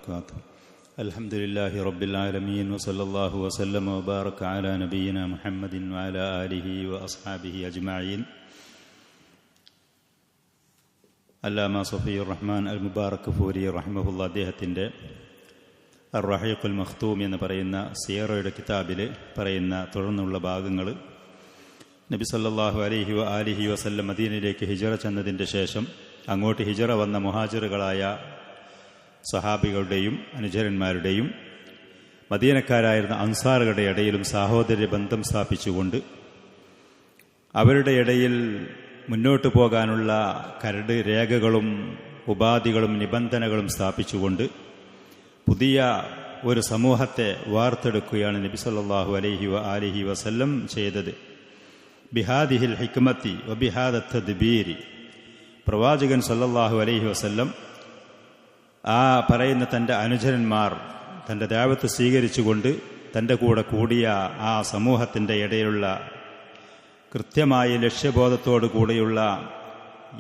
وبركاته. الحمد لله رب العالمين وصلى الله وسلم وبارك على نبينا محمد وعلى آله وأصحابه أجمعين. അല്ലാമ സഫിയുർ റഹ്മാൻ അൽ മുബാറക് ഫൂരി റഹിമഹുല്ലാ അദ്ദേഹത്തിൻ്റെ അർ-റഹീഖുൽ മഖ്തൂം എന്ന് പറയുന്ന സിയറയുടെ കിതാബിൽ പറയുന്ന തുടർന്നുള്ള ഭാഗങ്ങൾ, നബി സല്ലല്ലാഹു അലൈഹി വആലിഹി വസല്ലം മദീനയിലേക്ക് ഹിജറ ചെന്നതിൻ്റെ ശേഷം അങ്ങോട്ട് ഹിജറ വന്ന മുഹാജിറുകളായ സഹാബികളുടെയും അനുചരന്മാരുടെയും മദീനക്കാരായിരുന്ന അൻസാറുകളുടെ ഇടയിലും സാഹോദര്യ ബന്ധം സ്ഥാപിച്ചുകൊണ്ട് അവരുടെ ഇടയിൽ മുന്നോട്ടു പോകാനുള്ള കരട് രേഖകളും ഉപാധികളും നിബന്ധനകളും സ്ഥാപിച്ചുകൊണ്ട് പുതിയ ഒരു സമൂഹത്തെ വാർത്തെടുക്കുകയാണ് നബി സല്ലല്ലാഹു അലൈഹി വആലിഹി വസല്ലം ചെയ്തത്. ബിഹാദിഹിൽ ഹിക്മത്തി വബിഹാദത്ത് തദ്ബീരി. പ്രവാചകൻ സല്ലല്ലാഹു അലൈഹി വസല്ലം ആ പറയുന്ന തൻ്റെ അനുചരന്മാർ തൻ്റെ ദഅവത്ത് സ്വീകരിച്ചുകൊണ്ട് തൻ്റെ കൂടെ കൂടിയ ആ സമൂഹത്തിൻ്റെ ഇടയിലുള്ള കൃത്യമായ ലക്ഷ്യബോധത്തോടു കൂടെയുള്ള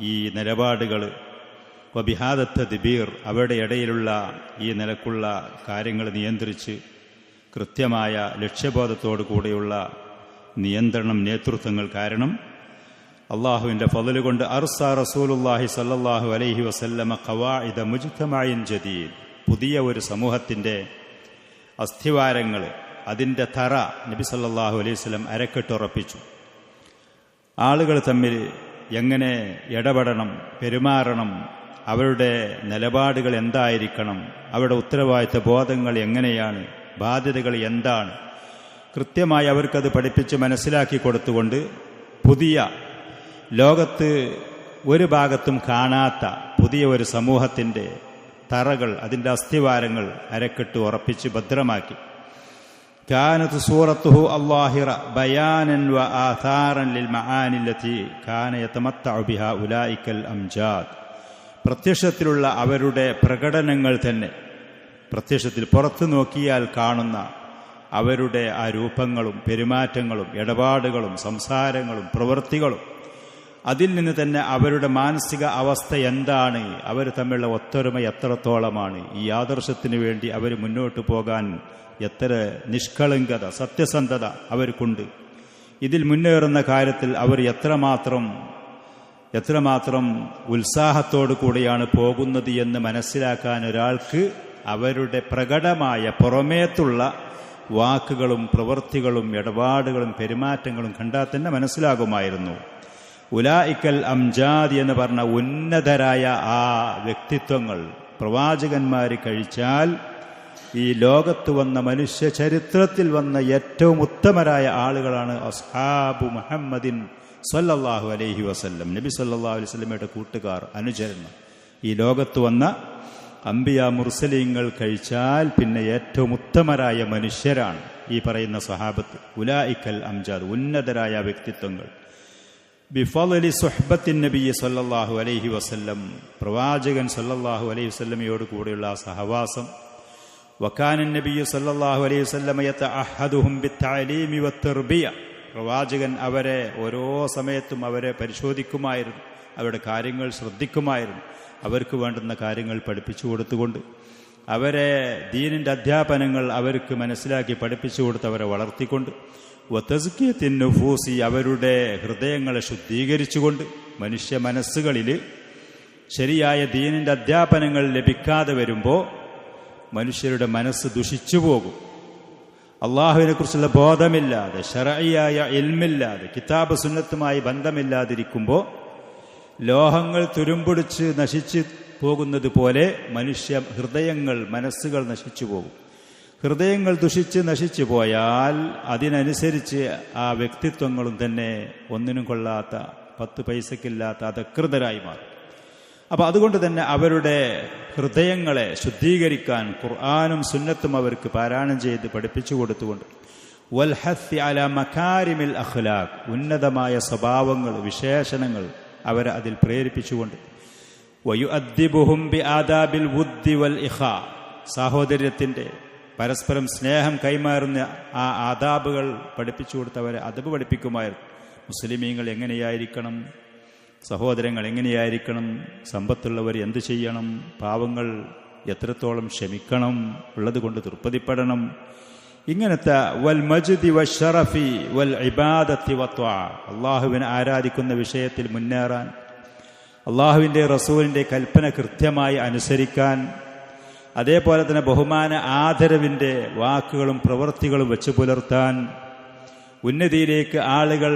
ഈ നിലപാടുകൾ, വബിഹാദത്ത് തദ്ബീർ, അവരുടെ ഇടയിലുള്ള ഈ നിലക്കുള്ള കാര്യങ്ങൾ നിയന്ത്രിച്ച് കൃത്യമായ ലക്ഷ്യബോധത്തോടു കൂടെയുള്ള നിയന്ത്രണം, നേതൃത്വങ്ങൾ കാരണം അള്ളാഹുവിൻ്റെ ഫള് കൊണ്ട് അർസാ റസൂലുള്ളാഹി സ്വല്ലല്ലാഹു അലൈഹി വസല്ലമ ഖവാഇദ മുജ്തമഇൻ ജദീദ്, പുതിയ ഒരു സമൂഹത്തിൻ്റെ അസ്ഥിവാരങ്ങൾ, അതിൻ്റെ തറ നബി സല്ലല്ലാഹു അലൈഹി വസല്ലം അരക്കെട്ടുറപ്പിച്ചു. ആളുകൾ തമ്മിൽ എങ്ങനെ ഇടപെടണം, പെരുമാറണം, അവരുടെ നിലപാടുകൾ എന്തായിരിക്കണം, അവരുടെ ഉത്തരവാദിത്ത ബോധങ്ങൾ എങ്ങനെയാണ്, ബാധ്യതകൾ എന്താണ്, കൃത്യമായി അവർക്കത് പഠിപ്പിച്ച് മനസ്സിലാക്കി കൊടുത്തുകൊണ്ട് പുതിയ ലോകത്ത് ഒരു ഭാഗത്തും കാണാത്ത പുതിയ ഒരു സമൂഹത്തിൻ്റെ തറകൾ, അതിൻ്റെ അസ്ഥിവാരങ്ങൾ അരക്കെട്ട് ഉറപ്പിച്ച് ഭദ്രമാക്കി. കാനത്ത് സൂറത്തുഹു അല്ലാഹിറ ബയാനൻ വ ആഥാറൻ ലിൽ മആനി ലത്തി കാന യതമത്തഉ ബിഹാ ഉലൈക്കൽ അംജാദ്. പ്രത്യക്ഷത്തിലുള്ള അവരുടെ പ്രകടനങ്ങൾ തന്നെ, പ്രത്യക്ഷത്തിൽ പുറത്തു നോക്കിയാൽ കാണുന്ന അവരുടെ ആ രൂപങ്ങളും പെരുമാറ്റങ്ങളും ഇടപാടുകളും സംസാരങ്ങളും പ്രവൃത്തികളും, അതിൽ നിന്ന് തന്നെ അവരുടെ മാനസിക അവസ്ഥ എന്താണ്, അവർ തമ്മിലുള്ള ഒത്തൊരുമ എത്രത്തോളമാണ്, ഈ ആദർശത്തിന് വേണ്ടി അവർ മുന്നോട്ട് പോകാൻ എത്ര നിഷ്കളങ്കത, സത്യസന്ധത അവർക്കുണ്ട്, ഇതിൽ മുന്നേറുന്ന കാര്യത്തിൽ അവർ എത്രമാത്രം ഉത്സാഹത്തോടു കൂടിയാണ് പോകുന്നത് എന്ന് മനസ്സിലാക്കാൻ ഒരാൾക്ക് അവരുടെ പ്രകടമായ പുറമേത്തുള്ള വാക്കുകളും പ്രവൃത്തികളും ഇടപാടുകളും പെരുമാറ്റങ്ങളും കണ്ടാൽ തന്നെ മനസ്സിലാകുമായിരുന്നു. ഉലൈക്കൽ അംജാദ് എന്ന് പറഞ്ഞ ഉന്നതരായ ആ വ്യക്തിത്വങ്ങൾ പ്രവാചകന്മാർ കഴിച്ചാൽ ഈ ലോകത്ത് വന്ന മനുഷ്യ ചരിത്രത്തിൽ വന്ന ഏറ്റവും ഉത്തമരായ ആളുകളാണ് അസ്ഹാബു മുഹമ്മദിൻ സല്ലല്ലാഹു അലൈഹി വസല്ലം. നബി സല്ലല്ലാഹു അലൈഹി വസല്ലമയുടെ കൂട്ടുകാർ, അനുചരന്മാർ. ഈ ലോകത്ത് വന്ന അംബിയ മുർസലീങ്ങൾ കഴിച്ചാൽ പിന്നെ ഏറ്റവും ഉത്തമരായ മനുഷ്യരാണ് ഈ പറയുന്ന സഹാബത്ത്. ഉലൈക്കൽ അംജാദ്, ഉന്നതരായ വ്യക്തിത്വങ്ങൾ. ബിഫളലി സുഹ്ബത്തിൻ നബി സല്ലല്ലാഹു അലൈഹി വസല്ലം, പ്രവാചകൻ സല്ലല്ലാഹു അലൈഹി വസല്ലമയോട് കൂടെയുള്ള ആ സഹവാസം. വകാന നബി സല്ലല്ലാഹു അലൈഹി വസല്ലം യതഅഹദുഹും ബിത്തഅലീമി വത്തർബിയ, പ്രവാചകൻ അവരെ ഓരോ സമയത്തും അവരെ പരിശോധിക്കുമായിരുന്നു, അവരുടെ കാര്യങ്ങൾ ശ്രദ്ധിക്കുമായിരുന്നു, അവർക്ക് വേണ്ടുന്ന കാര്യങ്ങൾ പഠിപ്പിച്ചു കൊടുത്തുകൊണ്ട്, അവരെ ദീനിൻ്റെ അധ്യാപനങ്ങൾ അവർക്ക് മനസ്സിലാക്കി പഠിപ്പിച്ചു കൊടുത്ത് അവരെ വളർത്തിക്കൊണ്ട്, വതസ്കിയത്തിൻ നുഫൂസി, അവരുടെ ഹൃദയങ്ങളെ ശുദ്ധീകരിച്ചുകൊണ്ട്. മനുഷ്യ മനസ്സുകളിൽ ശരിയായ ദീനിൻ്റെ അധ്യാപനങ്ങൾ ലഭിക്കാതെ വരുമ്പോൾ മനുഷ്യരുടെ മനസ്സ് ദുഷിച്ചു പോകും. അള്ളാഹുവിനെ കുറിച്ചുള്ള ബോധമില്ലാതെ, ശർഈയായ ഇൽമില്ലാതെ, കിതാബ് സുന്നത്തുമായി ബന്ധമില്ലാതിരിക്കുമ്പോൾ ലോഹങ്ങൾ തുരുമ്പൊടിച്ച് നശിച്ചു പോകുന്നത് പോലെ മനുഷ്യ ഹൃദയങ്ങൾ, മനസ്സുകൾ നശിച്ചു പോകും. ഹൃദയങ്ങൾ ദുഷിച്ച് നശിച്ചു പോയാൽ അതിനനുസരിച്ച് ആ വ്യക്തിത്വങ്ങളും തന്നെ ഒന്നിനും കൊള്ളാത്ത, 10 പൈസക്കില്ലാത്ത അധകൃതരായി മാറും. അപ്പം അതുകൊണ്ട് തന്നെ അവരുടെ ഹൃദയങ്ങളെ ശുദ്ധീകരിക്കാൻ ഖുർആനും സുന്നത്തും അവർക്ക് പാരായണം ചെയ്ത് പഠിപ്പിച്ചു കൊടുത്തുകൊണ്ട്, വൽഹത്തി അലാ മകാരിമിൽ അഖ്ലാഖ്, ഉന്നതമായ സ്വഭാവങ്ങൾ, വിശേഷണങ്ങൾ അവരെ അതിൽ പ്രേരിപ്പിച്ചുകൊണ്ട്, വയുഅദ്ദിബുഹും ബിആദാബിൽ വുദ്ദി വൽ ഇഖാ, സാഹോദര്യത്തിൻ്റെ പരസ്പരം സ്നേഹം കൈമാറുന്ന ആ ആദാബുകൾ പഠിപ്പിച്ചു കൊടുത്തവരെ അദബ് പഠിപ്പിക്കുമായിരുന്നു. മുസ്ലിമീങ്ങൾ എങ്ങനെയായിരിക്കണം, സഹോദരങ്ങൾ എങ്ങനെയായിരിക്കണം, സമ്പത്തുള്ളവർ എന്ത് ചെയ്യണം, പാവങ്ങൾ എത്രത്തോളം ക്ഷമിക്കണം, ഉള്ളത് കൊണ്ട് തൃപ്തിപ്പെടണം. ഇങ്ങനത്തെ വൽ മജ്ദി വശറഫി വൽ ഇബാദത്തി വത്വഅ, അള്ളാഹുവിനെ ആരാധിക്കുന്ന വിഷയത്തിൽ മുന്നേറാൻ, അള്ളാഹുവിൻ്റെ റസൂലിൻ്റെ കൽപ്പന കൃത്യമായി അനുസരിക്കാൻ, അതേപോലെ തന്നെ ബഹുമാന ആദരവിൻ്റെ വാക്കുകളും പ്രവൃത്തികളും വെച്ചു പുലർത്താൻ, ഉന്നതിയിലേക്ക് ആളുകൾ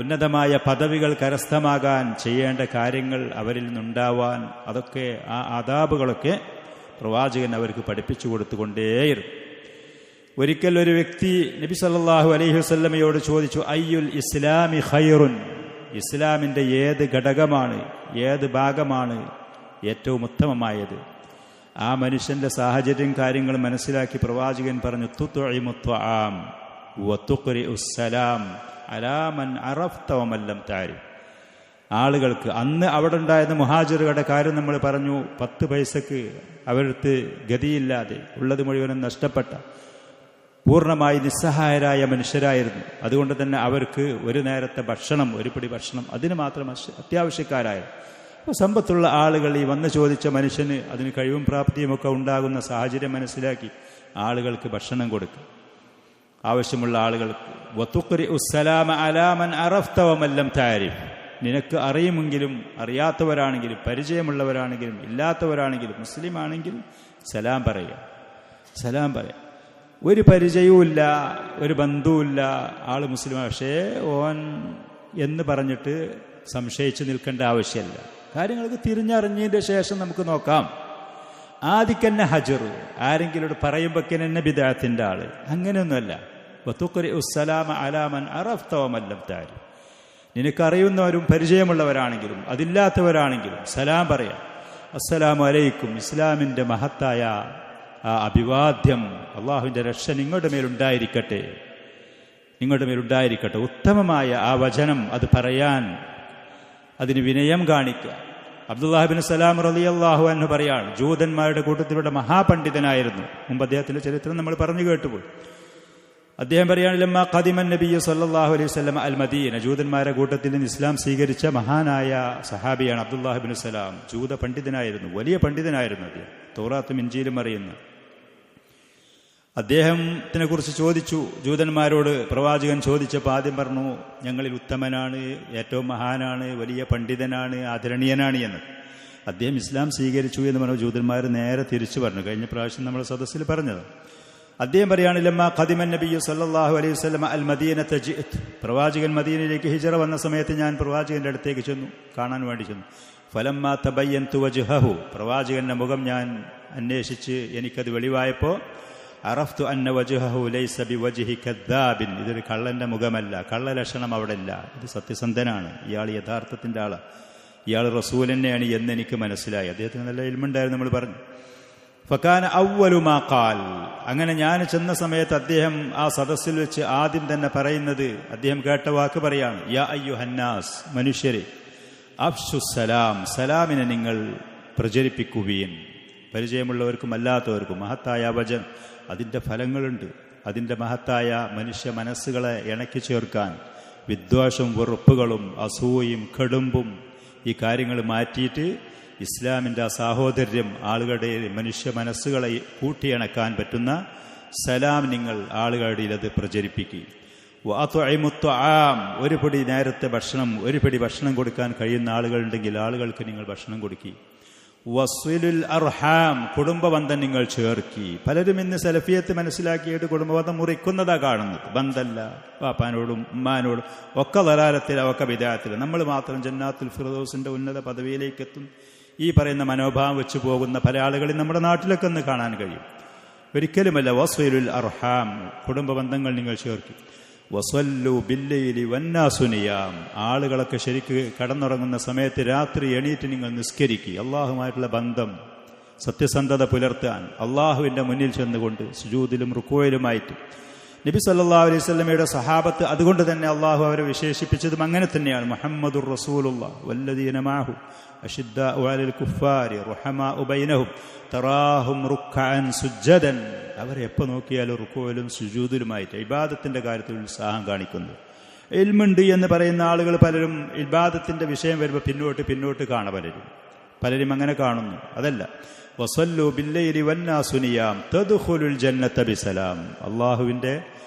ഉന്നതമായ പദവികൾ കരസ്ഥമാകാൻ ചെയ്യേണ്ട കാര്യങ്ങൾ അവരിൽ നിന്നുണ്ടാവാൻ, അതൊക്കെ ആ ആദാബുകളൊക്കെ പ്രവാചകൻ അവർക്ക് പഠിപ്പിച്ചു കൊടുത്തുകൊണ്ടേയിരുന്നു. ഒരിക്കൽ ഒരു വ്യക്തി നബി സല്ലല്ലാഹു അലൈഹി വസല്ലമയോട് ചോദിച്ചു, അയ്യുൽ ഇസ്ലാമി ഖൈറുൻ, ഇസ്ലാമിൻ്റെ ഏത് ഘടകമാണ്, ഏത് ഭാഗമാണ് ഏറ്റവും ഉത്തമമായത്? ആ മനുഷ്യന്റെ സാഹചര്യം കാര്യങ്ങൾ മനസ്സിലാക്കി പ്രവാചകൻ പറഞ്ഞു, തുത്ഇമു ത്വആം വതുഖ്രിഉസ് സലാം അലാ മൻ അറഫ്ത വമൻ ലം തഅരിഫ്. ആളുകൾക്ക് അന്ന് അവിടെ ഉണ്ടായിരുന്ന മുഹാജിറുകളുടെ കാര്യം നമ്മൾ പറഞ്ഞു. 10 പൈസക്ക് അവർക്ക് ഗതിയില്ലാതെ ഉള്ളത് മുഴുവനും നഷ്ടപ്പെട്ട പൂർണ്ണമായി നിസ്സഹായരായ മനുഷ്യരായിരുന്നു. അതുകൊണ്ട് തന്നെ അവർക്ക് ഒരു നേരത്തെ ഭക്ഷണം, ഒരു പിടി ഭക്ഷണം അതിന് മാത്രം അത്യാവശ്യക്കാരായിരുന്നു. അപ്പോൾ സമ്പത്തുള്ള ആളുകൾ ഈ വന്ന് ചോദിച്ച മനുഷ്യന് അതിന് കഴിവും പ്രാപ്തിയുമൊക്കെ ഉണ്ടാകുന്ന സാഹചര്യം മനസ്സിലാക്കി ആളുകൾക്ക് ഭക്ഷണം കൊടുക്കും, ആവശ്യമുള്ള ആളുകൾക്ക്. വതുഖ്രിഉസ് സലാമ അലാ മൻ അറഫ്ത വമൻ ലം തഅരിഫ്, നിനക്ക് അറിയുമെങ്കിലും അറിയാത്തവരാണെങ്കിലും പരിചയമുള്ളവരാണെങ്കിലും ഇല്ലാത്തവരാണെങ്കിലും മുസ്ലിം ആണെങ്കിൽ സലാം പറയുക, സലാം പറയാം. ഒരു പരിചയവുമില്ല, ഒരു ബന്ധവുമില്ല, ആൾ മുസ്ലിമാണ്, പക്ഷേ ഓൻ എന്ന് പറഞ്ഞിട്ട് സംശയിച്ച് നിൽക്കേണ്ട ആവശ്യമില്ല. കാര്യങ്ങൾക്ക് തിരിഞ്ഞറിഞ്ഞതിൻ്റെ ശേഷം നമുക്ക് നോക്കാം. ആദിക്കന്നെ ഹജർ, ആരെങ്കിലും പറയുമ്പോഴേക്കെന്നെ ബിദ്അത്തിന്റെ ആള്, അങ്ങനെയൊന്നുമല്ല. വതുഖ്രിഉസ് സലാമ അലാ മൻ അറഫ്ത വമൻ ലം തഅരിഫ്, നിനക്കറിയുന്നവരും പരിചയമുള്ളവരാണെങ്കിലും അതില്ലാത്തവരാണെങ്കിലും സലാം പറയാം. അസ്സലാമു അലൈക്കും, ഇസ്ലാമിൻ്റെ മഹത്തായ ആ അഭിവാദ്യം, അള്ളാഹുവിൻ്റെ രക്ഷ നിങ്ങളുടെ മേലുണ്ടായിരിക്കട്ടെ, നിങ്ങളുടെ മേലുണ്ടായിരിക്കട്ടെ. ഉത്തമമായ ആ വചനം അത് പറയാൻ, അതിന് വിനയം കാണിക്കുക. അബ്ദുല്ലാഹ് ഇബ്നു സലാം റളിയല്ലാഹു അൻഹു പറയാണ്, ജൂതന്മാരുടെ കൂട്ടത്തിലൂടെ മഹാപണ്ഡിതനായിരുന്നു. മുമ്പ് അദ്ദേഹത്തിന്റെ ചരിത്രം നമ്മൾ പറഞ്ഞു കേട്ടുപോയി. അദ്ദേഹം പറയാണ്, ലമ്മാ ഖദിമൻ നബിയ്യു സല്ലല്ലാഹു അലൈഹി വസല്ലം അൽ മദീന, ജൂതന്മാരുടെ കൂട്ടത്തിൽ നിന്ന് ഇസ്ലാം സ്വീകരിച്ച മഹാനായ സഹാബിയാണ് അബ്ദുല്ലാഹ് ഇബ്നു സലാം. ജൂത പണ്ഡിതനായിരുന്നു, വലിയ പണ്ഡിതനായിരുന്നു. അദ്ദേഹം തൗറാത്തും ഇൻജീലും അറിയുന്ന അദ്ദേഹത്തിനെ കുറിച്ച് ചോദിച്ചു ജൂതന്മാരോട്. പ്രവാചകൻ ചോദിച്ചപ്പോൾ ആദ്യം പറഞ്ഞു, ഞങ്ങളിൽ ഉത്തമനാണ്, ഏറ്റവും മഹാനാണ്, വലിയ പണ്ഡിതനാണ്, ആദരണീയനാണ് എന്ന്. അദ്ദേഹം ഇസ്ലാം സ്വീകരിച്ചു എന്ന് പറഞ്ഞു. ജൂതന്മാർ നേരെ തിരിച്ചു പറഞ്ഞു. കഴിഞ്ഞ പ്രാവശ്യം നമ്മൾ സദസ്സിൽ പറഞ്ഞത്. അദ്ദേഹം പറയാണ്, ലമ്മാ ഖദിമൻ നബിയ്യു സല്ലല്ലാഹു അലൈഹി വസല്ലം അൽ മദീനത ജിഅത്, പ്രവാചകൻ മദീനയിലേക്ക് ഹിജറ വന്ന സമയത്ത് ഞാൻ പ്രവാചകന്റെ അടുത്തേക്ക് ചെന്നു, കാണാൻ വേണ്ടി ചെന്നു. ഫലമ്മാ തബയ്യൻതു വജ്ഹഹു, പ്രവാചകന്റെ മുഖം ഞാൻ അന്വേഷിച്ച് എനിക്കത് വെളിവായപ്പോൾ, അറഫ്തു അന്ന വജ്ഹഹു ലൈസ ബിവജ്ഹി കദ്ദാബിൻ, ഇതൊരു കള്ളന്റെ മുഖമല്ല, കള്ള ലക്ഷണം അവിടെ ഇല്ല, ഇത് സത്യസന്ധനാണ്, ഇയാൾ യഥാർത്ഥത്തിന്റെ ആളാണ്, ഇയാൾ റസൂൽ തന്നെയാണ് എന്ന് എനിക്ക് മനസ്സിലായി. അദ്ദേഹത്തിന് നല്ല ഇൽമുണ്ടായിരുന്നു, നമ്മൾ പറഞ്ഞു. ഫകാന അവ്വലു മാ ഖാൽ, അങ്ങനെ ഞാൻ ചെന്ന സമയത്ത് അദ്ദേഹം ആ സദസ്സിൽ വെച്ച് ആദ്യം തന്നെ പറയുന്നത്, അദ്ദേഹം കേട്ട വാക്ക് പറയാണ്, യാ അയ്യുഹന്നാസ്, മനുഷ്യരെ, അഫ്ശുസ്സലാം, സലാമിനെ നിങ്ങൾ പ്രചരിപ്പിക്കുവീൻ. പരിചയമുള്ളവർക്കും അല്ലാത്തവർക്കും മഹത്തായ വചനം, അതിൻ്റെ ഫലങ്ങളുണ്ട്. അതിൻ്റെ മഹത്തായ മനുഷ്യ മനസ്സുകളെ ഇണക്കി ചേർക്കാൻ വിദ്വേഷവും വെറുപ്പുകളും അസൂയയും കടുമ്പും ഈ കാര്യങ്ങൾ മാറ്റിയിട്ട് ഇസ്ലാമിൻ്റെ ആ സാഹോദര്യം ആളുകളുടെ മനുഷ്യ മനസ്സുകളെ കൂട്ടിയിണക്കാൻ പറ്റുന്ന സലാം നിങ്ങൾ ആളുകളുടെ അത് പ്രചരിപ്പിക്കുക. ഒരു പിടി നേരത്തെ ഭക്ഷണം, ഒരു പിടി ഭക്ഷണം കൊടുക്കാൻ കഴിയുന്ന ആളുകളുണ്ടെങ്കിൽ ആളുകൾക്ക് നിങ്ങൾ ഭക്ഷണം കൊടുക്കുക. വസ്വിലുൽ അർഹാം, കുടുംബബന്ധം നിങ്ങൾ ചേർക്കി. പലരും ഇന്ന് സലഫിയത്ത് മനസ്സിലാക്കിയിട്ട് കുടുംബബന്ധം മുറിക്കുന്നതാ കാണുന്നത്. ബന്ധമല്ല, വാപ്പാനോടും ഉമ്മാനോടും ഒക്കെ ദലാലത്തിൽ, ഒക്കെ ബിദഅത്തിൽ. നമ്മൾ മാത്രം ജന്നാത്തുൽ ഫിർദൗസിന്റെ ഉന്നത പദവിയിലേക്ക് എത്തും. ഈ പറയുന്ന മനോഭാവം വെച്ച് പോകുന്ന പല ആളുകളും നമ്മുടെ നാട്ടിലൊക്കെ ഒന്ന് കാണാൻ കഴിയും. ഒരിക്കലുമല്ല. വസ്വിലുൽ അർഹാം, കുടുംബബന്ധങ്ങൾ നിങ്ങൾ ചേർക്കി. വസല്ലു ബില്ലൈലി വന്നാസു നിയാം, ആളുകളൊക്കെ ശരിക്ക് കടന്നുറങ്ങുന്ന സമയത്ത് രാത്രി എണീറ്റ് നിങ്ങൾ നിസ്കരിക്കുക. അള്ളാഹുമായിട്ടുള്ള ബന്ധം, സത്യസന്ധത പുലർത്താൻ അള്ളാഹുവിൻ്റെ മുന്നിൽ ചെന്നുകൊണ്ട് സുജൂദിലും റുക്കൂയിലുമായിട്ട്. നബി സല്ലല്ലാഹു അലൈഹി വസല്ലമയുടെ സഹാബത്ത് അതുകൊണ്ട് തന്നെ അള്ളാഹു അവരെ വിശേഷിപ്പിച്ചതും അങ്ങനെ തന്നെയാണ്. മുഹമ്മദുർ റസൂലുള്ളാഹ് വല്ലദീന മഅഹു അശിദ്ദാഉ അലൽ കുഫാരി റുഹമാഉ ബൈനഹും തറാഹും റുക്അൻ സുജ്ജദൻ, അവരെ എപ്പോൾ നോക്കിയാലും റുക്കൂയിലും സുജൂദിലുമായിട്ട് ഇബാദത്തിന്റെ കാര്യത്തിൽ ഉത്സാഹം കാണിക്കുന്നു. ഇൽമുണ്ട് എന്ന് പറയുന്ന ആളുകൾ പലരും ഇബാദത്തിന്റെ വിഷയം വരുമ്പോൾ പിന്നോട്ട് കാണും. പലരും അങ്ങനെ കാണുന്നു. അതല്ല, വസല്ലു ബില്ലൈലി വന്നാസു നിയാം തദ്ഖുലുൽ ജന്നത ബിസലാം. അള്ളാഹുവിൻ്റെ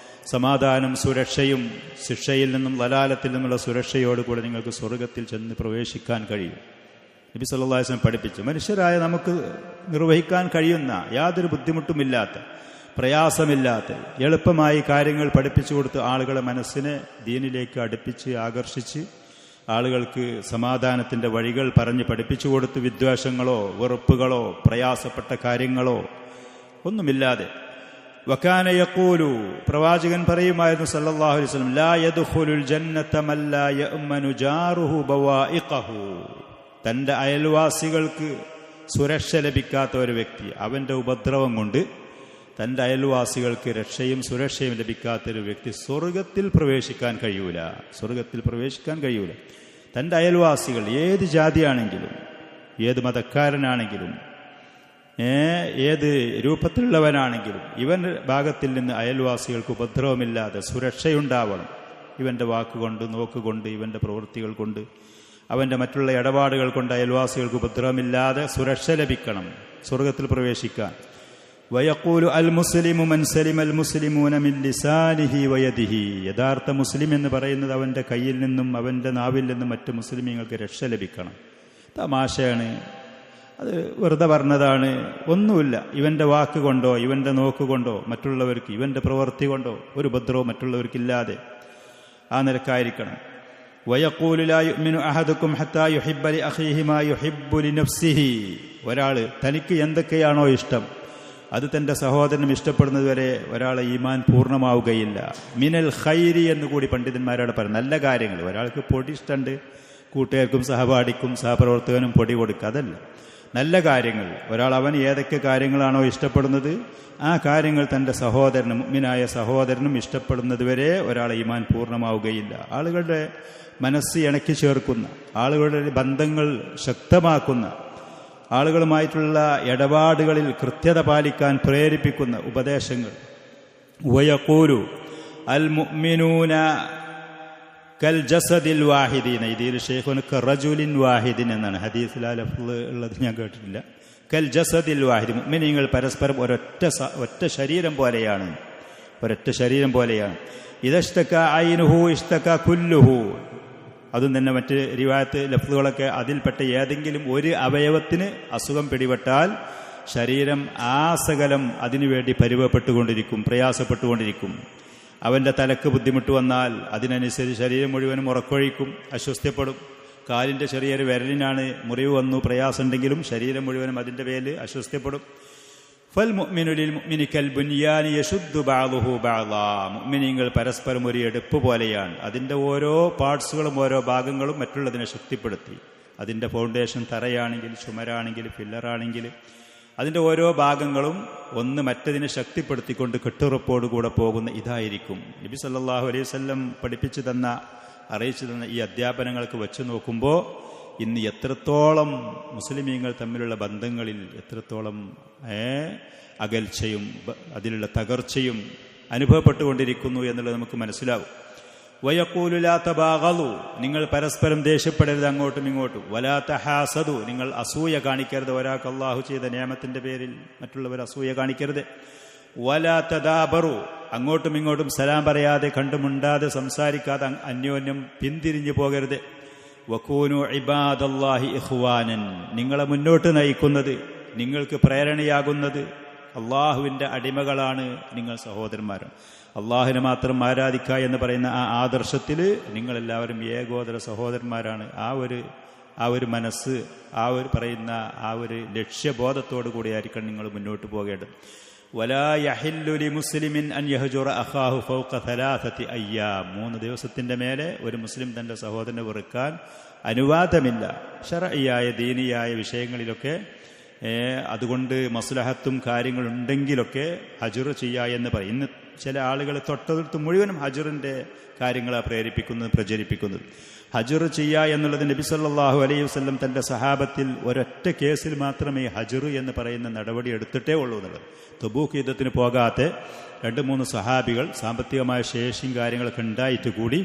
സമാധാനം, സുരക്ഷയും, ശിക്ഷയിൽ നിന്നും ലലാലത്തിൽ നിന്നുള്ള സുരക്ഷയോടുകൂടെ നിങ്ങൾക്ക് സ്വർഗത്തിൽ ചെന്ന് പ്രവേശിക്കാൻ കഴിയും. നബി സല്ലല്ലാഹു അലൈഹി വസല്ലം പഠിപ്പിച്ചു. മനുഷ്യരായ നമുക്ക് നിർവഹിക്കാൻ കഴിയുന്ന, യാതൊരു ബുദ്ധിമുട്ടുമില്ലാത്ത, പ്രയാസമില്ലാത്ത, എളുപ്പമായി കാര്യങ്ങൾ പഠിപ്പിച്ചു കൊടുത്ത് ആളുകളെ മനസ്സിനെ ദീനിലേക്ക് അടുപ്പിച്ച് ആകർഷിച്ച് ആളുകൾക്ക് സമാധാനത്തിൻ്റെ വഴികൾ പറഞ്ഞ് പഠിപ്പിച്ചു കൊടുത്ത് വിദ്വേഷങ്ങളോ വെറുപ്പുകളോ പ്രയാസപ്പെട്ട കാര്യങ്ങളോ ഒന്നുമില്ലാതെ. വകാന യഖൂലു, പ്രവാചകൻ പറയുമായിരുന്നു സല്ലല്ലാഹു അലൈഹി വസല്ലം, ലാ യദ്ഖുലുൽ ജന്നത മൻ ലാ യഅ്മനു ജാറുഹു ബവാഇഖഹു. തൻ്റെ അയൽവാസികൾക്ക് സുരക്ഷ ലഭിക്കാത്ത ഒരു വ്യക്തി, അവൻ്റെ ഉപദ്രവം കൊണ്ട് തൻ്റെ അയൽവാസികൾക്ക് രക്ഷയും സുരക്ഷയും ലഭിക്കാത്തൊരു വ്യക്തി സ്വർഗത്തിൽ പ്രവേശിക്കാൻ കഴിയൂല. സ്വർഗത്തിൽ പ്രവേശിക്കാൻ കഴിയൂല. തൻ്റെ അയൽവാസികൾ ഏത് ജാതിയാണെങ്കിലും, ഏത് മതക്കാരനാണെങ്കിലും, ഏത് രൂപത്തിലുള്ളവനാണെങ്കിലും, ഇവൻ്റെ ഭാഗത്തിൽ നിന്ന് അയൽവാസികൾക്ക് ഉപദ്രവമില്ലാതെ സുരക്ഷയുണ്ടാവണം. ഇവൻ്റെ വാക്കുകൊണ്ട്, നോക്കുകൊണ്ട്, ഇവൻ്റെ പ്രവൃത്തികൾ കൊണ്ട്, അവൻ്റെ മറ്റുള്ള ഇടപാടുകൾ കൊണ്ട് അയൽവാസികൾക്ക് ഉപദ്രവമില്ലാതെ സുരക്ഷ ലഭിക്കണം സ്വർഗത്തിൽ പ്രവേശിക്കാൻ. വയഖൂലു അൽ മുസ്ലിമു മൻ സലിമൽ മുസ്ലിമൂന മിൻ ലിസാനിഹി വയദിഹി. യഥാർത്ഥ മുസ്ലിം എന്ന് പറയുന്നത് അവൻ്റെ കയ്യിൽ നിന്നും അവൻ്റെ നാവിൽ നിന്നും മറ്റ് മുസ്ലിമീങ്ങൾക്ക് രക്ഷ ലഭിക്കണം. തമാശയാണ്, അത് വെറുതെ പറഞ്ഞതാണ്, ഒന്നുമില്ല. ഇവൻ്റെ വാക്ക് കൊണ്ടോ ഇവൻ്റെ നോക്കുകൊണ്ടോ മറ്റുള്ളവർക്ക്, ഇവൻ്റെ പ്രവൃത്തി കൊണ്ടോ ഒരു ഉപദ്രവവും മറ്റുള്ളവർക്കില്ലാതെ ആ നിലക്കായിരിക്കണം. വയഖൂലു ലാ യുഅ്മിനു അഹദുക്കും ഹത്താ യുഹിബ്ബ ലി അഖീഹി മാ യുഹിബ്ബു ലി നഫ്സിഹി. ഒരാൾ തനിക്ക് എന്തൊക്കെയാണോ ഇഷ്ടം അത് തൻ്റെ സഹോദരനും ഇഷ്ടപ്പെടുന്നതുവരെ ഒരാളെ ഈമാൻ പൂർണ്ണമാവുകയില്ല. മിനൽ ഖൈരി എന്ന് കൂടി പണ്ഡിതന്മാരോട് പറയും. നല്ല കാര്യങ്ങൾ, ഒരാൾക്ക് പൊടി ഇഷ്ടമുണ്ട്, കൂട്ടുകാർക്കും സഹപാഠിക്കും സഹപ്രവർത്തകനും പൊടി കൊടുക്കുക, അതല്ല. നല്ല കാര്യങ്ങൾ, ഒരാൾ അവൻ ഏതൊക്കെ കാര്യങ്ങളാണോ ഇഷ്ടപ്പെടുന്നത് ആ കാര്യങ്ങൾ തൻ്റെ സഹോദരനും, മുഅ്മിനായ സഹോദരനും ഇഷ്ടപ്പെടുന്നതുവരെ ഒരാളെ ഈമാൻ പൂർണ്ണമാവുകയില്ല. ആളുകളുടെ മനസ്സ് ഇണക്കി ചേർക്കുന്ന, ആളുകളുടെ ബന്ധങ്ങൾ ശക്തമാക്കുന്ന, ആളുകളുമായിട്ടുള്ള ഇടപാടുകളിൽ കൃത്യത പാലിക്കാൻ പ്രേരിപ്പിക്കുന്ന ഉപദേശങ്ങൾ. വയഖൂലു അൽ മുഅ്മിനൂന കൽ ജസദിൽ വാഹിദീന. ഇതിൽ ഷെയ്ഖുൻ കറജുലിൻ വാഹിദിൻ എന്നാണ് ഹദീസിൽ ആ ലഫ്ള് ഉള്ളത്, ഞാൻ കേട്ടിട്ടില്ല. കൽ ജസദിൽ വാഹിദ്, മുഅ്മിനീങ്ങൾ പരസ്പരം ഒറ്റ ശരീരം പോലെയാണ്, ഒരൊറ്റ ശരീരം പോലെയാണ്. ഇദഷ്തക ഐനുഹു ഇഷ്തക കുല്ലുഹു. അതും തന്നെ മറ്റ് റിവായത്ത് ലഫ്ളുകളൊക്കെ അതിൽപ്പെട്ട ഏതെങ്കിലും ഒരു അവയവത്തിന് അസുഖം പിടിപെട്ടാൽ ശരീരം ആസകലം അതിനുവേണ്ടി പരിവപ്പെട്ടുകൊണ്ടിരിക്കും, പ്രയാസപ്പെട്ടുകൊണ്ടിരിക്കും. അവൻ്റെ തലക്ക് ബുദ്ധിമുട്ട് വന്നാൽ അതിനനുസരിച്ച് ശരീരം മുഴുവനും ഉറക്കൊഴിക്കും, അസ്വസ്ഥപ്പെടും. കാലിൻ്റെ ചെറിയൊരു വിരലിനാണ് മുറിവ് വന്നു, പ്രയാസമുണ്ടെങ്കിലും ശരീരം മുഴുവനും അതിൻ്റെ പേരിൽ അസ്വസ്ഥപ്പെടും. ഫൽ മുഅ്മിനു ലിൽ മുഅ്മിനി കൽ ബുനിയാനി യശുദ്ദു ബഅദുഹു ബഅദാ. മുഅ്മിനീങ്ങൾ പരസ്പരം ഒരു എടുപ്പ് പോലെയാണ്. അതിൻ്റെ ഓരോ പാർട്സുകളും ഓരോ ഭാഗങ്ങളും മറ്റുള്ളതിനെ ശക്തിപ്പെടുത്തി. അതിൻ്റെ ഫൗണ്ടേഷൻ തറയാണെങ്കിൽ, ചുമരാണെങ്കിൽ, പില്ലറാണെങ്കിൽ, അതിൻ്റെ ഓരോ ഭാഗങ്ങളും ഒന്ന് മറ്റതിനെ ശക്തിപ്പെടുത്തിക്കൊണ്ട് കെട്ടുറപ്പോടുകൂടെ പോകുന്ന ഇതായിരിക്കും. നബി സല്ലല്ലാഹു അലൈഹി വസല്ലം പഠിപ്പിച്ചു തന്ന, അറിയിച്ചു തന്ന ഈ അധ്യാപനങ്ങൾക്ക് വെച്ച് നോക്കുമ്പോൾ ഇന്ന് എത്രത്തോളം മുസ്ലിമീങ്ങൾ തമ്മിലുള്ള ബന്ധങ്ങളിൽ എത്രത്തോളം അകൽച്ചയും അതിലുള്ള തകർച്ചയും അനുഭവപ്പെട്ടുകൊണ്ടിരിക്കുന്നു എന്നുള്ളത് നമുക്ക് മനസ്സിലാവും. വയഖൂലു ലാ തബാഗളു, നിങ്ങൾ പരസ്പരം ദേഷ്യപ്പെടരുത് അങ്ങോട്ടും ഇങ്ങോട്ടും. വലാ തഹാസദു, നിങ്ങൾ അസൂയ കാണിക്കരുത്. ഒരാൾക്ക് അള്ളാഹു ചെയ്ത നിയമത്തിന്റെ പേരിൽ മറ്റുള്ളവർ അസൂയ കാണിക്കരുത്. വലാ തദാബറു, അങ്ങോട്ടും ഇങ്ങോട്ടും സലാം പറയാതെ, കണ്ടുമുണ്ടാതെ, സംസാരിക്കാതെ അന്യോന്യം പിന്തിരിഞ്ഞു പോകരുത്. വകൂനു ഇബാദല്ലാഹി ഇഖ്വാനൻ, നിങ്ങളെ മുന്നോട്ട് നയിക്കുന്നത്, നിങ്ങൾക്ക് പ്രേരണയാകുന്നത് അള്ളാഹുവിൻ്റെ അടിമകളാണ് നിങ്ങൾ, സഹോദരന്മാരാണ്. അള്ളാഹുവിനെ മാത്രം ആരാധിക്കുക എന്ന് പറയുന്ന ആ ആദർശത്തിൽ നിങ്ങളെല്ലാവരും ഏകോദര സഹോദരന്മാരാണ്. ആ ഒരു മനസ്സ്, ആ ഒരു പറയുന്ന ആ ഒരു ലക്ഷ്യബോധത്തോടു കൂടിയായിരിക്കണം നിങ്ങൾ മുന്നോട്ട് പോകേണ്ടത്. വലാ യഹില്ലു ലി മുസ്ലിമിൻ അൻ യഹ്ജുറ അഖാഹു ഫൗഖ സലാസതി അയ്യാം. 3 ദിവസത്തിന്റെ മേലെ ഒരു മുസ്ലിം തന്റെ സഹോദരനെ വെറുക്കാൻ അനുവാദമില്ല. ശർഈയായ ദീനിയായ വിഷയങ്ങളിലൊക്കെ അതുകൊണ്ട് മസ്ലഹത്തും കാര്യങ്ങളുണ്ടെങ്കിലൊക്കെ ഹജ്ർ ചെയ്യുക എന്ന് പറയും. ഇന്ന് ചില ആളുകൾ തൊട്ടടുത്ത് മുഴുവനും ഹജ്റിന്റെ കാര്യങ്ങളാണ് പ്രേരിപ്പിക്കുന്നത്, പ്രചരിപ്പിക്കുന്നത്. ഹജ്ർ ചെയ്യുക എന്നുള്ളത് നബി സല്ലല്ലാഹു അലൈഹി വസല്ലം തന്റെ സഹാബത്തിൽ ഒരൊറ്റ കേസിൽ മാത്രമേ ഹജ്ർ എന്ന് പറയുന്ന നടപടി എടുത്തിട്ടേ ഉള്ളൂ എന്നുള്ളത്. തബൂക്ക് യുദ്ധത്തിന് പോകാത്ത 2-3 സഹാബികൾ സാമ്പത്തികമായ ശേഷിയും കാര്യങ്ങളൊക്കെ ഉണ്ടായിട്ട് കൂടി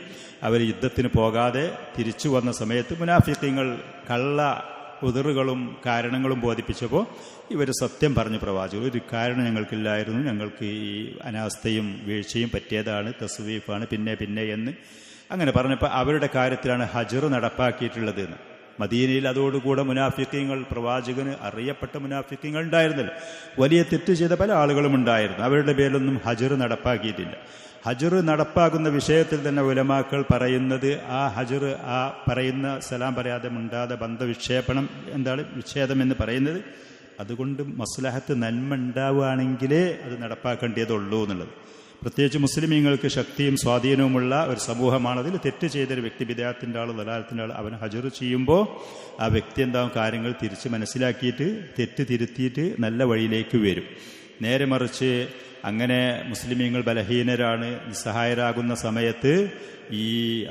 അവർ യുദ്ധത്തിന് പോകാതെ തിരിച്ചു വന്ന സമയത്ത് മുനാഫിഖീങ്ങൾ കള്ള ഉദറുകളും കാരണങ്ങളും ബോധിപ്പിച്ചപ്പോൾ ഇവർ സത്യം പറഞ്ഞു പ്രവാചകർ, ഒരു കാരണം ഞങ്ങൾക്കില്ലായിരുന്നു, ഞങ്ങൾക്ക് ഈ അനാസ്ഥയും വീഴ്ചയും പറ്റിയതാണ്, തസ്വീഫാണ്, പിന്നെ എന്ന് അങ്ങനെ പറഞ്ഞപ്പോൾ അവരുടെ കാര്യത്തിലാണ് ഹജ്ർ നടപ്പാക്കിയിട്ടുള്ളത് എന്ന്. മദീനയിൽ അതോടുകൂടെ മുനാഫിക്കീങ്ങൾ, പ്രവാചകന് അറിയപ്പെട്ട മുനാഫിക്കീങ്ങൾ ഉണ്ടായിരുന്നില്ല. വലിയ തെറ്റ് ചെയ്ത പല ആളുകളും ഉണ്ടായിരുന്നു. അവരുടെ പേരിലൊന്നും ഹജ്ർ നടപ്പാക്കിയിട്ടില്ല. ഹജ്ർ നടപ്പാക്കുന്ന വിഷയത്തിൽ തന്നെ ഉലമാക്കൾ പറയുന്നത്, ആ ഹജ്ർ, ആ പറയുന്ന സലാം പറയാതെ മുണ്ടാതെ ബന്ധവിക്ഷേപണം, എന്താണ് വിച്ഛേദം എന്ന് പറയുന്നത്, അതുകൊണ്ട് മസ്ലഹത്ത് നന്മ ഉണ്ടാവുകയാണെങ്കിലേ അത് നടപ്പാക്കേണ്ടതുള്ളൂ എന്നുള്ളത്. പ്രത്യേകിച്ച് മുസ്ലിമീങ്ങൾക്ക് ശക്തിയും സ്വാധീനവുമുള്ള ഒരു സമൂഹമാണ്. അതിൽ തെറ്റ് ചെയ്തൊരു വ്യക്തി, ബിദഅത്തിന്റെ ആൾ, ദലാലത്തിന്റെ ആൾ, അവൻ ഹജ്ർ ചെയ്യുമ്പോൾ ആ വ്യക്തി എന്താവും, കാര്യങ്ങൾ തിരിച്ച് മനസ്സിലാക്കിയിട്ട് തെറ്റ് തിരുത്തിയിട്ട് നല്ല വഴിയിലേക്ക് വരും. നേരെ മറിച്ച് അങ്ങനെ മുസ്ലിമീങ്ങൾ ബലഹീനരാണ്, നിസ്സഹായരാകുന്ന സമയത്ത്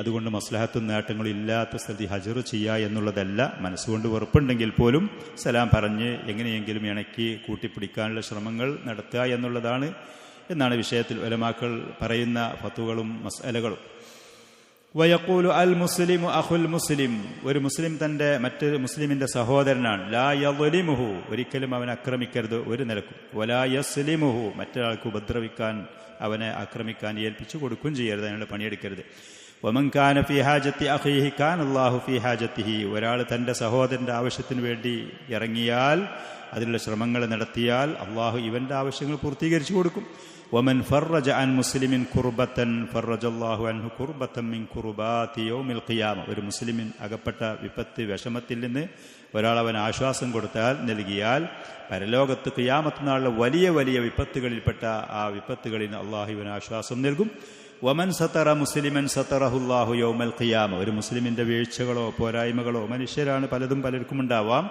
അതുകൊണ്ട് മസ്ലഹത്തും നേട്ടങ്ങളും ഇല്ലാത്ത സ്ഥലത്ത് ഹജ്ർ ചെയ്യുക എന്നുള്ളതല്ല. മനസ്സുകൊണ്ട് വെറുപ്പുണ്ടെങ്കിൽ പോലും സലാം പറഞ്ഞ് എങ്ങനെയെങ്കിലും ഇണക്കി കൂട്ടിപ്പിടിക്കാനുള്ള ശ്രമങ്ങൾ നടത്തുക എന്നുള്ളതാണ് എന്നാണ് വിഷയത്തിൽ ഉലമാക്കൾ പറയുന്ന ഫത്വകളും മസ്അലകളും. വയഖൂലു അൽ മുസ്ലിമു അഖുൽ മുസ്ലിം, ഒരു മുസ്ലിം തന്റെ മറ്റൊരു മുസ്ലിമിന്റെ സഹോദരനാണ്. ലാ യദ്ലിമുഹു, ഒരിക്കലും അവനെ ആക്രമിക്കരുത് ഒരു നിലക്കും. വലാ യസ്ലിമുഹു, മറ്റൊരാൾക്ക് ഉപദ്രവിക്കാൻ, അവനെ ആക്രമിക്കാൻ ഏൽപ്പിച്ചു കൊടുക്കുകയും ചെയ്യരുത്, അതിനുള്ള പണിയെടുക്കരുത്. വമൻ കാന ഫീ ഹാജത്തി അഖീഹി കാന അല്ലാഹു ഫീ ഹാജത്തിഹി, ഒരാൾ തന്റെ സഹോദരന്റെ ആവശ്യത്തിന് വേണ്ടി ഇറങ്ങിയാൽ, അതിലുള്ള ശ്രമങ്ങൾ നടത്തിയാൽ അള്ളാഹു ഇവന്റെ ആവശ്യങ്ങൾ പൂർത്തീകരിച്ചു കൊടുക്കും. വമൻ ഫറജ അൻ മുസ്ലിമിൻ കുർബത്തൻ ഫറജല്ലാഹു അൻഹു കുർബത്തൻ മിൻ കുർബാതി യൗമിൽ ഖിയാമ, ഒരു മുസ്ലിമിൻ അകപ്പെട്ട വിപത്ത്, വിഷമത്തിൽ നിന്ന് ഒരാൾ അവൻ ആശ്വാസം കൊടുത്താൽ, നൽകിയാൽ, പരലോകത്ത് ഖിയാമത്ത് നാളിലെ വലിയ വലിയ വിപത്തുകളിൽപ്പെട്ട ആ വിപത്തുകളിൽ അള്ളാഹു ഇവൻ ആശ്വാസം നൽകും. വമൻ സതറ മുസ്ലിമൻ സതറഹുല്ലാഹു യൗമൽ ഖിയാമ, ഒരു മുസ്ലിമിന്റെ വീഴ്ചകളോ പോരായ്മകളോ, മനുഷ്യരാണ്, പലതും പലർക്കും ഉണ്ടാവാം,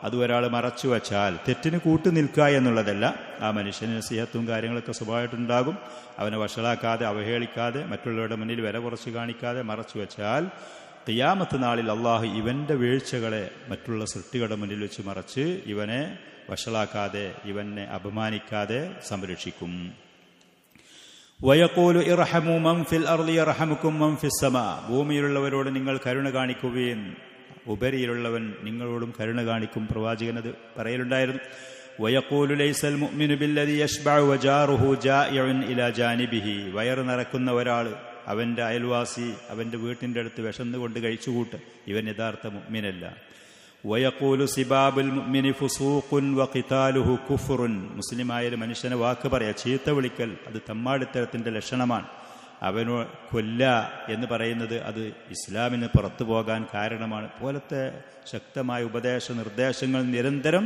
അത് ഒരാൾ മറച്ചു വച്ചാൽ, തെറ്റിന് കൂട്ടു നിൽക്കുക എന്നുള്ളതല്ല, ആ മനുഷ്യന് നസീഹത്തും കാര്യങ്ങളൊക്കെ സ്വഭാവമായിട്ടുണ്ടാകും. അവനെ വഷളാക്കാതെ, അവഹേളിക്കാതെ, മറ്റുള്ളവരുടെ മുന്നിൽ വില കുറച്ച് കാണിക്കാതെ മറച്ചു വച്ചാൽ ഖിയാമത്ത് നാളിൽ അള്ളാഹു ഇവന്റെ വീഴ്ചകളെ മറ്റുള്ള സൃഷ്ടികളുടെ മുന്നിൽ വെച്ച് മറച്ച് ഇവനെ വഷളാക്കാതെ, ഇവനെ അപമാനിക്കാതെ സംരക്ഷിക്കും. വയഖൂലു ഇർഹമു മൻ ഫിൽ അർളി യർഹമുക്കും മൻ ഫിസ് സമാ, ഭൂമിയിലുള്ളവരോട് നിങ്ങൾ കരുണ കാണിക്കുകയും ഉപരിയിലുള്ളവൻ നിങ്ങളോടും കരുണ കാണിക്കും, പ്രവാചകനത് പറയലുണ്ടായിരുന്നു. വയഖൂലു ലൈസൽ മുഅ്മിനു ബില്ലദി യശ്ബഉ വജാറുഹു ജാഇഉൻ ഇലാ ജാനിബിഹി, വയറ് നിറക്കുന്ന ഒരാൾ, അവന്റെ അയൽവാസി അവന്റെ വീട്ടിന്റെ അടുത്ത് വിശന്നുകൊണ്ട് കഴിച്ചുകൂട്ട്, ഇവൻ യഥാർത്ഥ മുഅ്മിനല്ല. വയഖൂലു സിബാബുൽ മുഅ്മിനി ഫുസൂഖുൻ വഖിതാലുഹു കുഫ്റുൻ, മുസ്ലിമായൊരു മനുഷ്യനെ വാക്ക് പറയാ, ചീത്ത വിളിക്കൽ, അത് തമ്മാടിത്തരത്തിന്റെ ലക്ഷണമാണ്. അവനോ കൊല്ല എന്ന് പറയുന്നത് അത് ഇസ്ലാമിന് പുറത്തു പോകാൻ കാരണമാണ്. പോലത്തെ ശക്തമായ ഉപദേശ നിർദ്ദേശങ്ങൾ നിരന്തരം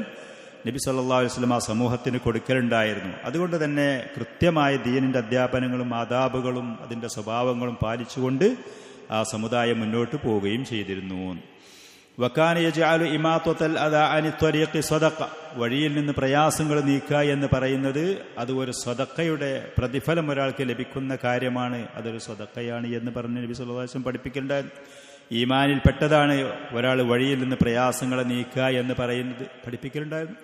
നബി സല്ലല്ലാഹു അലൈഹി വസല്ലം ആ സമൂഹത്തിന് കൊടുക്കലുണ്ടായിരുന്നു. അതുകൊണ്ട് തന്നെ കൃത്യമായ ദീനിന്റെ അധ്യാപനങ്ങളും ആദാബുകളും അതിന്റെ സ്വഭാവങ്ങളും പാലിച്ചുകൊണ്ട് ആ സമുദായം മുന്നോട്ട് പോവുകയും ചെയ്തിരുന്നു. വകാന യജഅലു ഇമാതത്തൽ അദാ അനി ത്വരീഖി സദഖ, വഴിയിൽ നിന്ന് പ്രയാസങ്ങൾ നീക്കുക എന്ന് പറയുന്നത് അത് ഒരു സദഖയുടെ പ്രതിഫലം ഒരാൾക്ക് ലഭിക്കുന്ന കാര്യമാണ്, അതൊരു സദഖയാണ് എന്ന് പറഞ്ഞ് നബി സല്ലല്ലാഹു അലൈഹി വസല്ലം പഠിപ്പിക്കേണ്ടത്. ഈമാനിൽ പെട്ടതാണ് ഒരാൾ വഴിയിൽ നിന്ന് പ്രയാസങ്ങളെ നീക്കുക എന്ന് പറയുന്നത്, പഠിപ്പിക്കലുണ്ടായിരുന്നു.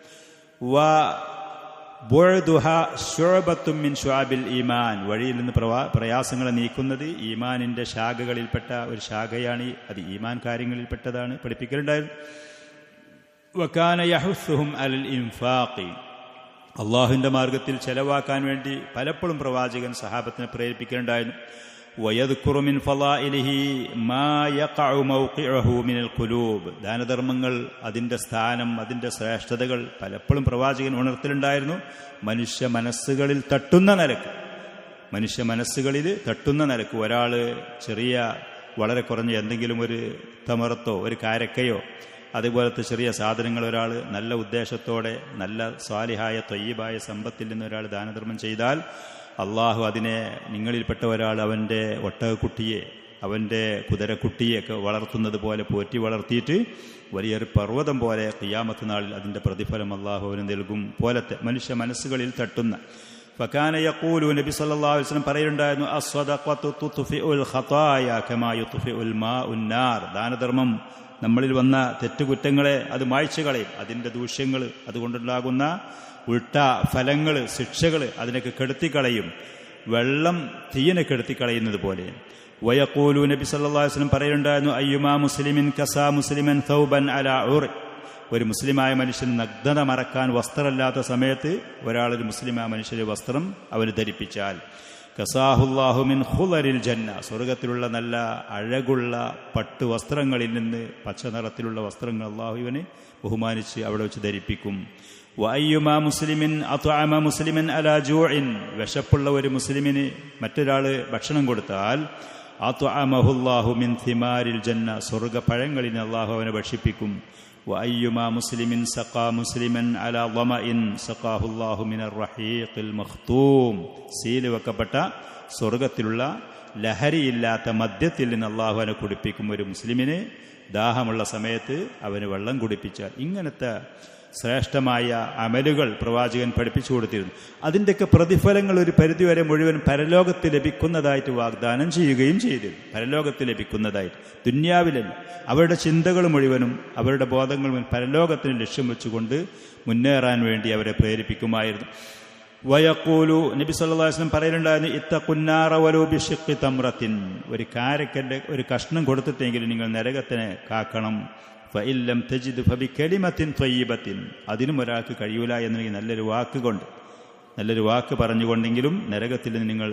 ഈമാൻ, വഴിയിൽ നിന്ന് പ്രയാസങ്ങളെ നീക്കുന്നത് ഈമാനിന്റെ ശാഖകളിൽപ്പെട്ട ഒരു ശാഖയാണ്, അത് ഈമാൻ കാര്യങ്ങളിൽപ്പെട്ടതാണ്, പഠിപ്പിക്കലുണ്ടായിരുന്നു. വകാന യഹുസ്സുഹും അലൽ ഇൻഫാഖി, അള്ളാഹുവിന്റെ മാർഗത്തിൽ ചെലവാക്കാൻ വേണ്ടി പലപ്പോഴും പ്രവാചകൻ സഹാബത്തിനെ പ്രേരിപ്പിക്കലുണ്ടായിരുന്നു. വയദ്കുറു മിൻ ഫളാഇലിഹി മാ യഖഉ മൗഖിഉഹു മിനൽ ഖുലൂബ്, ദാനധർമ്മങ്ങൾ, അതിന്റെ സ്ഥാനം, അതിന്റെ ശ്രേഷ്ഠതകൾ പലപ്പോഴും പ്രവാചകൻ ഉണർത്തലുണ്ടായിരുന്നു. മനുഷ്യ മനസ്സുകളിൽ തട്ടുന്ന നിലക്ക് ഒരാൾ ചെറിയ വളരെ കുറഞ്ഞ എന്തെങ്കിലും ഒരു തമറത്തോ ഒരു കാരക്കയോ അതുപോലത്തെ ചെറിയ സാധനങ്ങൾ ഒരാൾ നല്ല ഉദ്ദേശത്തോടെ, നല്ല സ്വാലിഹായ ത്വയ്യിബായ സമ്പത്തിൽ നിന്ന് ഒരാൾ ദാനധർമ്മം ചെയ്താൽ അള്ളാഹു അതിനെ, നിങ്ങളിൽപ്പെട്ട ഒരാൾ അവൻ്റെ ഒട്ടകക്കുട്ടിയെ, അവൻ്റെ കുതിരക്കുട്ടിയൊക്കെ വളർത്തുന്നത് പോലെ പോറ്റി വളർത്തിയിട്ട് വലിയൊരു പർവ്വതം പോലെ ഖിയാമത്ത് നാളിൽ അതിൻ്റെ പ്രതിഫലം അള്ളാഹു അവന് നൽകും. പോലത്തെ മനുഷ്യ മനസ്സുകളിൽ തട്ടുന്ന. ഫകാന യഖൂലു, നബി സല്ലല്ലാഹു അലൈഹി വസല്ലം പറയുണ്ടായിരുന്നു, അസ്സദഖത്തു തുത്ഫിഉൽ ഖതായ കമാ യുത്ഫിഉൽ മാഉൻ നാർ, ദാനധർമ്മം നമ്മളിൽ വന്ന തെറ്റുകുറ്റങ്ങളെ അത് മായ്ച്ചു കളയും, അതിൻ്റെ ദൂഷ്യങ്ങൾ, അതുകൊണ്ടുണ്ടാകുന്ന ഉൾട്ട ഫലങ്ങൾ, ശിക്ഷകൾ അതിനൊക്കെ കെടുത്തിക്കളയും, വെള്ളം തീയനെ കെടുത്തിക്കളയുന്നത് പോലെ. വയഖൂലു, നബി സല്ലല്ലാഹു അലൈഹി വസല്ലം പറയുണ്ടായിരുന്നു, അയ്യുമാ മുസ്ലിമിൻ കസാ മുസ്ലിമൻ തൗബൻ അലാ ഉർ, ഒരു മുസ്ലിമായ മനുഷ്യന് നഗ്നത മറക്കാൻ വസ്ത്രമില്ലാത്ത സമയത്ത് ഒരാളൊരു മുസ്ലിമായ മനുഷ്യന്റെ വസ്ത്രം അവന് ധരിപ്പിച്ചാൽ കസാഹുല്ലാഹു മിൻ ഖുലരിൽ ജന്ന, സ്വർഗത്തിലുള്ള നല്ല അഴകുള്ള പട്ട് വസ്ത്രങ്ങളിൽ നിന്ന് പച്ച നിറത്തിലുള്ള വസ്ത്രങ്ങൾ അള്ളാഹു ഇവനെ ബഹുമാനിച്ച് അവിടെ വെച്ച് ധരിപ്പിക്കും. വഅയ്യുമാ മുസ്ലിമിൻ അത്അമ മുസ്ലിമൻ അലാ ജൂഇൻ, വിശപ്പുള്ള ഒരു മുസ്ലിമിന് മറ്റൊരാൾ ഭക്ഷണം കൊടുത്താൽ അത്അമഹുല്ലാഹു മിൻ തിമാരിൽ ജന്ന, സ്വർഗ പഴങ്ങളിൽ അള്ളാഹു അവനെ ഭക്ഷിപ്പിക്കും. വഅയ്യുമാ മുസ്ലിമിൻ സഖാ മുസ്ലിമൻ അലാ ളമഇൻ സഖാഹുല്ലാഹു മിനർ റഹീഖിൽ മഖ്തൂം, സീല് വെക്കപ്പെട്ട സ്വർഗത്തിലുള്ള ലഹരിയില്ലാത്ത മദ്യത്തിൽ നിന്ന് അള്ളാഹു അവനെ കുടിപ്പിക്കും. ഒരു മുസ്ലിമിന് ദാഹമുള്ള സമയത്ത് അവന് വെള്ളം കുടിപ്പിച്ചാൽ. ഇങ്ങനത്തെ ശ്രേഷ്ഠമായ അമലുകൾ പ്രവാചകൻ പഠിപ്പിച്ചു കൊടുത്തിരുന്നു. അതിൻ്റെയൊക്കെ പ്രതിഫലങ്ങൾ ഒരു പരിധിവരെ മുഴുവൻ പരലോകത്ത് ലഭിക്കുന്നതായിട്ട് വാഗ്ദാനം ചെയ്യുകയും ചെയ്തിരുന്നു. പരലോകത്ത് ലഭിക്കുന്നതായിട്ട്, ദുന്യാവിലല്ല. അവരുടെ ചിന്തകൾ മുഴുവനും അവരുടെ ബോധങ്ങൾ മുഴുവൻ പരലോകത്തിന് ലക്ഷ്യം വെച്ചുകൊണ്ട് മുന്നേറാൻ വേണ്ടി അവരെ പ്രേരിപ്പിക്കുമായിരുന്നു. വയഖൂലു, നബി സല്ലല്ലാഹു അലൈഹി വസല്ലം പറയുന്നുണ്ടായിരുന്നു, ഇത്തഖുന്നാറ വലൂ ബിശിഖ്ഖി തംറത്തിൻ, ഒരു കാരക്കന്റെ ഒരു കഷ്ണം കൊടുത്തിട്ടെങ്കിലും നിങ്ങൾ നരകത്തിനെ കാക്കണം. ഫഇല്ലം തജിദ് ഫബികലിമത്തിൻ ത്വയ്യിബത്തിൻ, അതിനും ഒരാൾക്ക് കഴിയൂല എന്നുണ്ടെങ്കിൽ നല്ലൊരു വാക്ക് പറഞ്ഞുകൊണ്ടെങ്കിലും നരകത്തിൽ നിന്ന് നിങ്ങൾ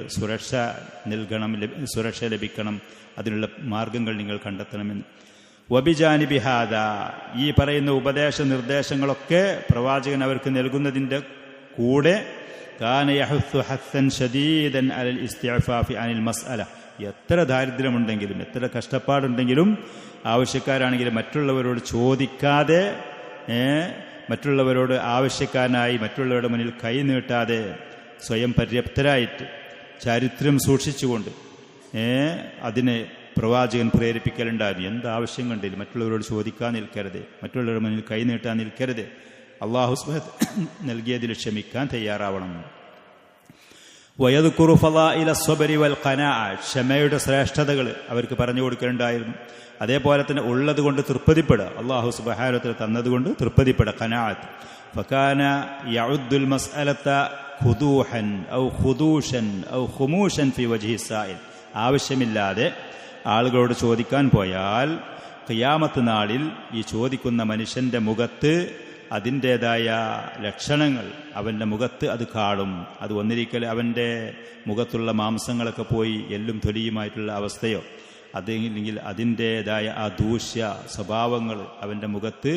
സുരക്ഷ ലഭിക്കണം, അതിനുള്ള മാർഗങ്ങൾ നിങ്ങൾ കണ്ടെത്തണമെന്ന്. വബിജാനിബി ഹാദാ, ഈ പറയുന്ന ഉപദേശ നിർദ്ദേശങ്ങളൊക്കെ പ്രവാചകൻ അവർക്ക് നൽകുന്നതിൻ്റെ കൂടെ കാന യഹ്സു ഹസ്സൻ ശദീദൻ അലൽ ഇസ്തിഅഫാഫി അനിൽ മസ്അല, എത്ര ദാരിദ്ര്യമുണ്ടെങ്കിലും എത്ര കഷ്ടപ്പാടുണ്ടെങ്കിലും ആവശ്യക്കാരാണെങ്കിലും മറ്റുള്ളവരോട് ചോദിക്കാതെ, മറ്റുള്ളവരോട് ആവശ്യക്കാരനായി മറ്റുള്ളവരുടെ മുന്നിൽ കൈ നീട്ടാതെ സ്വയം പര്യാപ്തരായിട്ട് ചരിത്രം സൂക്ഷിച്ചുകൊണ്ട് അതിനെ പ്രവാചകൻ പ്രേരിപ്പിക്കലുണ്ടായിരുന്നു. എന്താവശ്യം കണ്ടില്ല മറ്റുള്ളവരോട് ചോദിക്കാൻ നിൽക്കരുത്, മറ്റുള്ളവരുടെ മുന്നിൽ കൈ നീട്ടാൻ നിൽക്കരുത്, അള്ളാഹു സുബ്ഹാനഹു നൽകിയതിൽ ക്ഷമിക്കാൻ തയ്യാറാവണം. വയദ്കുറു ഫളാഇല സ്വബരി വൽ ഖനാഅ, ക്ഷമയുടെ ശ്രേഷ്ഠതകൾ അവർക്ക് പറഞ്ഞു കൊടുക്കലുണ്ടായിരുന്നു. അതേപോലെ തന്നെ ഉള്ളത് കൊണ്ട് തൃപ്തിപ്പെടുക, അള്ളാഹു സുബ്ഹാനഹു വതആല തന്നതുകൊണ്ട് തൃപ്തിപ്പെടുക, ഖനാഅത്ത്. ഫകാന യഉദ്ദുൽ മസ്അലത ഖുദൂഹൻ ഔ ഖുദൂഷൻ ഔ ഖുമൂഷൻ ഫി വജ്ഹി സായിൽ, ആവശ്യമില്ലാതെ ആളുകളോട് ചോദിക്കാൻ പോയാൽ ഖിയാമത്ത് നാളിൽ ഈ ചോദിക്കുന്ന മനുഷ്യന്റെ മുഖത്ത് അതിൻ്റേതായ ലക്ഷണങ്ങൾ, അവൻ്റെ മുഖത്ത് അത് കാണും. അത് ഒന്നിരിക്കൽ അവൻ്റെ മുഖത്തുള്ള മാംസങ്ങളൊക്കെ പോയി എല്ലും തൊലിയുമായിട്ടുള്ള അവസ്ഥയോ, അതില്ലെങ്കിൽ അതിൻ്റേതായ ആ ദൂഷ്യ സ്വഭാവങ്ങൾ അവൻ്റെ മുഖത്ത്,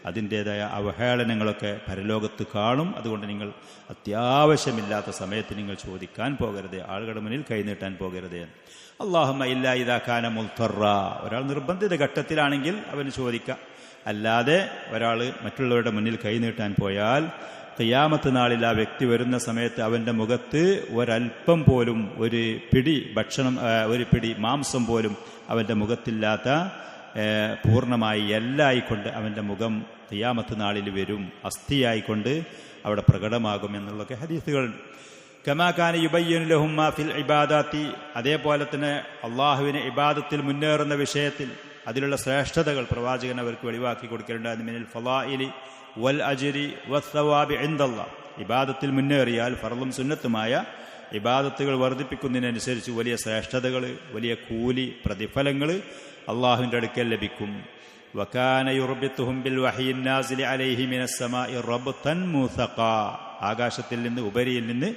അതിൻ്റേതായ അവഹേളനങ്ങളൊക്കെ പരലോകത്ത് കാണും. അതുകൊണ്ട് നിങ്ങൾ അത്യാവശ്യമില്ലാത്ത സമയത്ത് നിങ്ങൾ ചോദിക്കാൻ പോകരുത്, ആളുകളുടെ മുന്നിൽ കൈനീട്ടാൻ പോകരുത്. അല്ലാഹുമ്മ ഇല്ലാ ഇദാ കാന മുൽത്തറ, ഒരാൾ നിർബന്ധിത ഘട്ടത്തിലാണെങ്കിൽ അവന് ചോദിക്കാം. അല്ലാതെ ഒരാൾ മറ്റുള്ളവരുടെ മുന്നിൽ കൈനീട്ടാൻ പോയാൽ ഖിയാമത്ത് നാളിൽ ആ വ്യക്തി വരുന്ന സമയത്ത് അവൻ്റെ മുഖത്ത് ഒരൽപ്പം പോലും, ഒരു പിടി ഭക്ഷണം, ഒരു പിടി മാംസം പോലും അവൻ്റെ മുഖത്തില്ലാത്ത പൂർണ്ണമായി എല്ലായിക്കൊണ്ട് അവൻ്റെ മുഖം ഖിയാമത്ത് നാളിൽ വരും, അസ്ഥിയായിക്കൊണ്ട് അവിടെ പ്രകടമാകും എന്നുള്ളൊക്കെ ഹദീസുകളുണ്ട്. കമാ കാന യുബയ്യിനു ലഹും മാ ഫിൽ ഇബാദാത്തി, അതേപോലെ തന്നെ അള്ളാഹുവിനെ ഇബാദത്തിൽ മുന്നേറുന്ന വിഷയത്തിൽ അതിലുള്ള ശ്രേഷ്ഠതകൾ പ്രവാചകൻ അവർക്ക് വെളിവാക്കി കൊടുക്കലുണ്ടായിരുന്നു. മിനൽ ഫളാഇലി വൽ അജ്രി വസ്സവാബി ഇൻദല്ലാഹ്, ഇബാദത്തിൽ മുന്നേറിയാൽ ഫർളും സുന്നത്തുമായ ഇബാദത്തുകൾ വർദ്ധിപ്പിക്കുന്നതിനനുസരിച്ച് വലിയ ശ്രേഷ്ഠതകൾ, വലിയ കൂലി, പ്രതിഫലങ്ങൾ അള്ളാഹുവിൻ്റെ അടുക്കൽ ലഭിക്കും. വകാന യുർബിത്തുഹും ബിൽ വഹയിൻ നാസിലി അലൈഹി മിനസ് സമാഇ റബ്തൻ മുസഖാ, ആകാശത്തിൽ നിന്ന് ഉപരിയിൽ നിന്ന്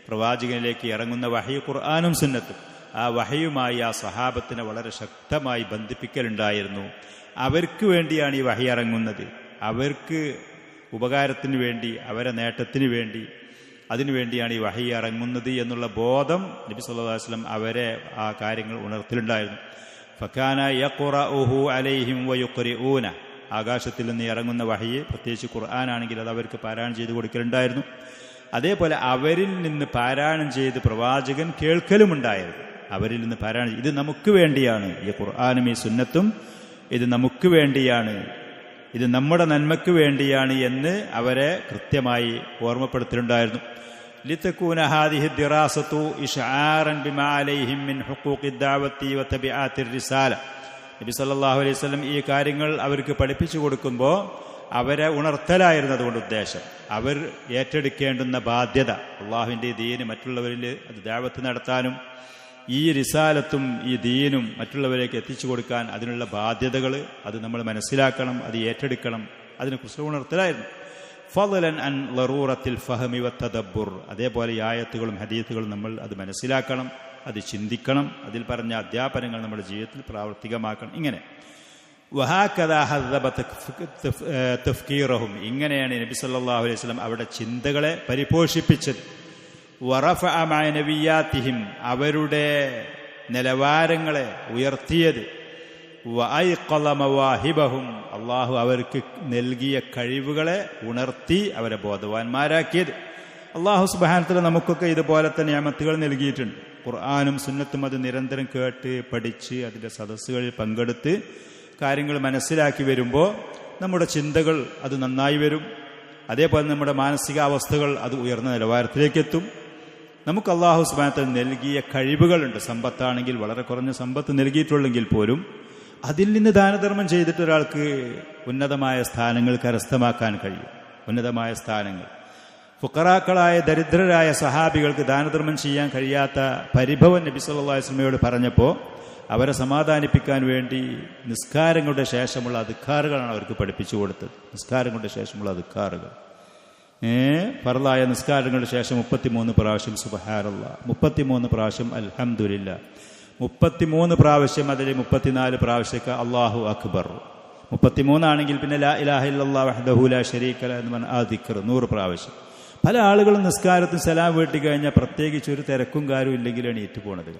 പ്രവാചകനിലേക്ക് ഇറങ്ങുന്ന വഹി ഖുർആനും സുന്നത്തും, ആ വഹയുമായി ആ സഹാബത്തിനെ വളരെ ശക്തമായി ബന്ധിപ്പിക്കലുണ്ടായിരുന്നു. അവർക്ക് വേണ്ടിയാണ് ഈ വഹി ഇറങ്ങുന്നത്, അവർക്ക് ഉപകാരത്തിന് വേണ്ടി, അവരെ നേട്ടത്തിന് വേണ്ടി, അതിനുവേണ്ടിയാണ് ഈ വഹി ഇറങ്ങുന്നത് എന്നുള്ള ബോധം നബി സല്ലല്ലാഹു അലൈഹി വസല്ലം അവരെ ആ കാര്യങ്ങൾ ഉണർത്തലുണ്ടായിരുന്നു. ഫകാന യഖറഉഹു അലൈഹിം വയുഖ്രിഊന, ആകാശത്തിൽ നിന്ന് ഇറങ്ങുന്ന വഹി, പ്രത്യേകിച്ച് ഖുർആനാണെങ്കിൽ അത് അവർക്ക് പാരായണം ചെയ്ത് കൊടുക്കലുണ്ടായിരുന്നു. അതേപോലെ അവരിൽ നിന്ന് പാരായണം ചെയ്ത് പ്രവാചകൻ കേൾക്കലുമുണ്ടായിരുന്നു. അവരിൽ നിന്ന് പാരായണം, ഇത് നമുക്ക് വേണ്ടിയാണ്, ഈ ഖുർആനും ഈ സുന്നത്തും ഇത് നമുക്ക് വേണ്ടിയാണ്, ഇത് നമ്മുടെ നന്മയ്ക്ക് വേണ്ടിയാണ് എന്ന് അവരെ കൃത്യമായി ഓർമ്മപ്പെടുത്തലുണ്ടായിരുന്നു. ലിതകൂന ഹാദിഹി ദിറാസതു ഇശ്ആറൻ ബിമാ അലൈഹിം മിൻ ഹുഖൂഖി ദഅവത്തി വതബിആത്തി റിസാല, നബി സല്ലല്ലാഹു അലൈഹി വസല്ലം ഈ കാര്യങ്ങൾ അവർക്ക് പഠിപ്പിച്ചു കൊടുക്കുമ്പോൾ അവരെ ഉണർത്തലായിരുന്നു അതുകൊണ്ട് ഉദ്ദേശം. അവർ ഏറ്റെടുക്കേണ്ടുന്ന ബാധ്യത, അള്ളാഹുവിൻ്റെ ദീന് മറ്റുള്ളവരിൽ അത് ദഅവത്ത് നടത്താനും ഈ റിസാലത്തും ഈ ദീനും മറ്റുള്ളവരേക്ക് എത്തിച്ചു കൊടുക്കാൻ അതിനുള്ള ബാധ്യതകൾ അത് നമ്മൾ മനസ്സിലാക്കണം, അത് ഏറ്റെടുക്കണം, അതിനെക്കുറിച്ച് ഉണർത്തലായിരുന്നു. ഫളലൻ അൻ ലറൂറത്തിൽ ഫഹമി വത്തദബ്ബുർ. അതേപോലെ ഈ ആയത്തുകളും ഹദീസുകളും നമ്മൾ അത് മനസ്സിലാക്കണം, അത് ചിന്തിക്കണം, അതിൽ പറഞ്ഞ അധ്യാപനങ്ങൾ നമ്മുടെ ജീവിതത്തിൽ പ്രാവർത്തികമാക്കണം. ഇങ്ങനെ വഹാകദാ ഹദബ തഫ്കീറഹും, ഇങ്ങനെയാണ് നബി സല്ലല്ലാഹു അലൈഹി വസല്ലം അവരുടെ ചിന്തകളെ പരിപോഷിപ്പിച്ചത്. വറഫഅ മഅനവിയാതിഹിം, അവരുടെ നിലവാരങ്ങളെ ഉയർത്തിയത്. വഅയ്ഖള മവാഹിബഹും, അള്ളാഹു അവർക്ക് നൽകിയ കഴിവുകളെ ഉണർത്തി അവരെ ബോധവാന്മാരാക്കിയത്. അള്ളാഹു സുബ്ഹാനഹു വ തആല നമുക്കൊക്കെ ഇതുപോലെ തന്നെ നിഅമത്തുകൾ നൽകിയിട്ടുണ്ട്. ഖുർആനും സുന്നത്തും അത് നിരന്തരം കേട്ട് പഠിച്ച് അതിൻ്റെ സദസ്സുകളിൽ പങ്കെടുത്ത് കാര്യങ്ങൾ മനസ്സിലാക്കി വരുമ്പോൾ നമ്മുടെ ചിന്തകൾ അത് നന്നായി വരും. അതേപോലെ നമ്മുടെ മാനസികാവസ്ഥകൾ അത് ഉയർന്ന നിലവാരത്തിലേക്കെത്തും. നമുക്ക് അള്ളാഹു സുബ്ഹാനഹു വ തആല നൽകിയ കഴിവുകളുണ്ട്. സമ്പത്താണെങ്കിൽ വളരെ കുറഞ്ഞ സമ്പത്ത് നൽകിയിട്ടുള്ളെങ്കിൽ പോലും അതിൽ നിന്ന് ദാനധർമ്മം ചെയ്തിട്ട് ഒരാൾക്ക് ഉന്നതമായ സ്ഥാനങ്ങൾ കരസ്ഥമാക്കാൻ കഴിയും. ഉന്നതമായ സ്ഥാനങ്ങൾ. ഫുഖറാക്കളായ ദരിദ്രരായ സഹാബികൾക്ക് ദാനധർമ്മം ചെയ്യാൻ കഴിയാത്ത പരിഭവം നബി സല്ലല്ലാഹു അലൈഹി വസല്ലമയോട് പറഞ്ഞപ്പോൾ അവരെ സമാധാനിപ്പിക്കാൻ വേണ്ടി നിസ്കാരങ്ങളുടെ ശേഷമുള്ള അദ്കാറുകളാണ് അവർക്ക് പഠിപ്പിച്ചു കൊടുത്തത്. നിസ്കാരങ്ങളുടെ ശേഷമുള്ള അദ്കാറുകൾ, ഫർളായ നിസ്കാരങ്ങളുടെ ശേഷം 33 പ്രാവശ്യം സുബ്ഹാനല്ലാഹ്, 33 പ്രാവശ്യം അൽഹംദുലില്ലാഹ്, 33 പ്രാവശ്യം, അതിൽ 34 പ്രാവശ്യമൊക്കെ അല്ലാഹു അക്ബർ. 33 ആണെങ്കിൽ പിന്നെ ലാ ഇലാഹ ഇല്ലല്ലാഹു വഹ്ദഹു ലാ ശരീക ലഹു എന്ന് പറഞ്ഞ ആ ദിക്ർ 100 പ്രാവശ്യം. പല ആളുകളും നിസ്കാരത്തിന് സലാം വീട്ടി കഴിഞ്ഞാൽ പ്രത്യേകിച്ച് ഒരു തിരക്കും കാര്യവും ഇല്ലെങ്കിലാണ് ഏറ്റുപോണത്.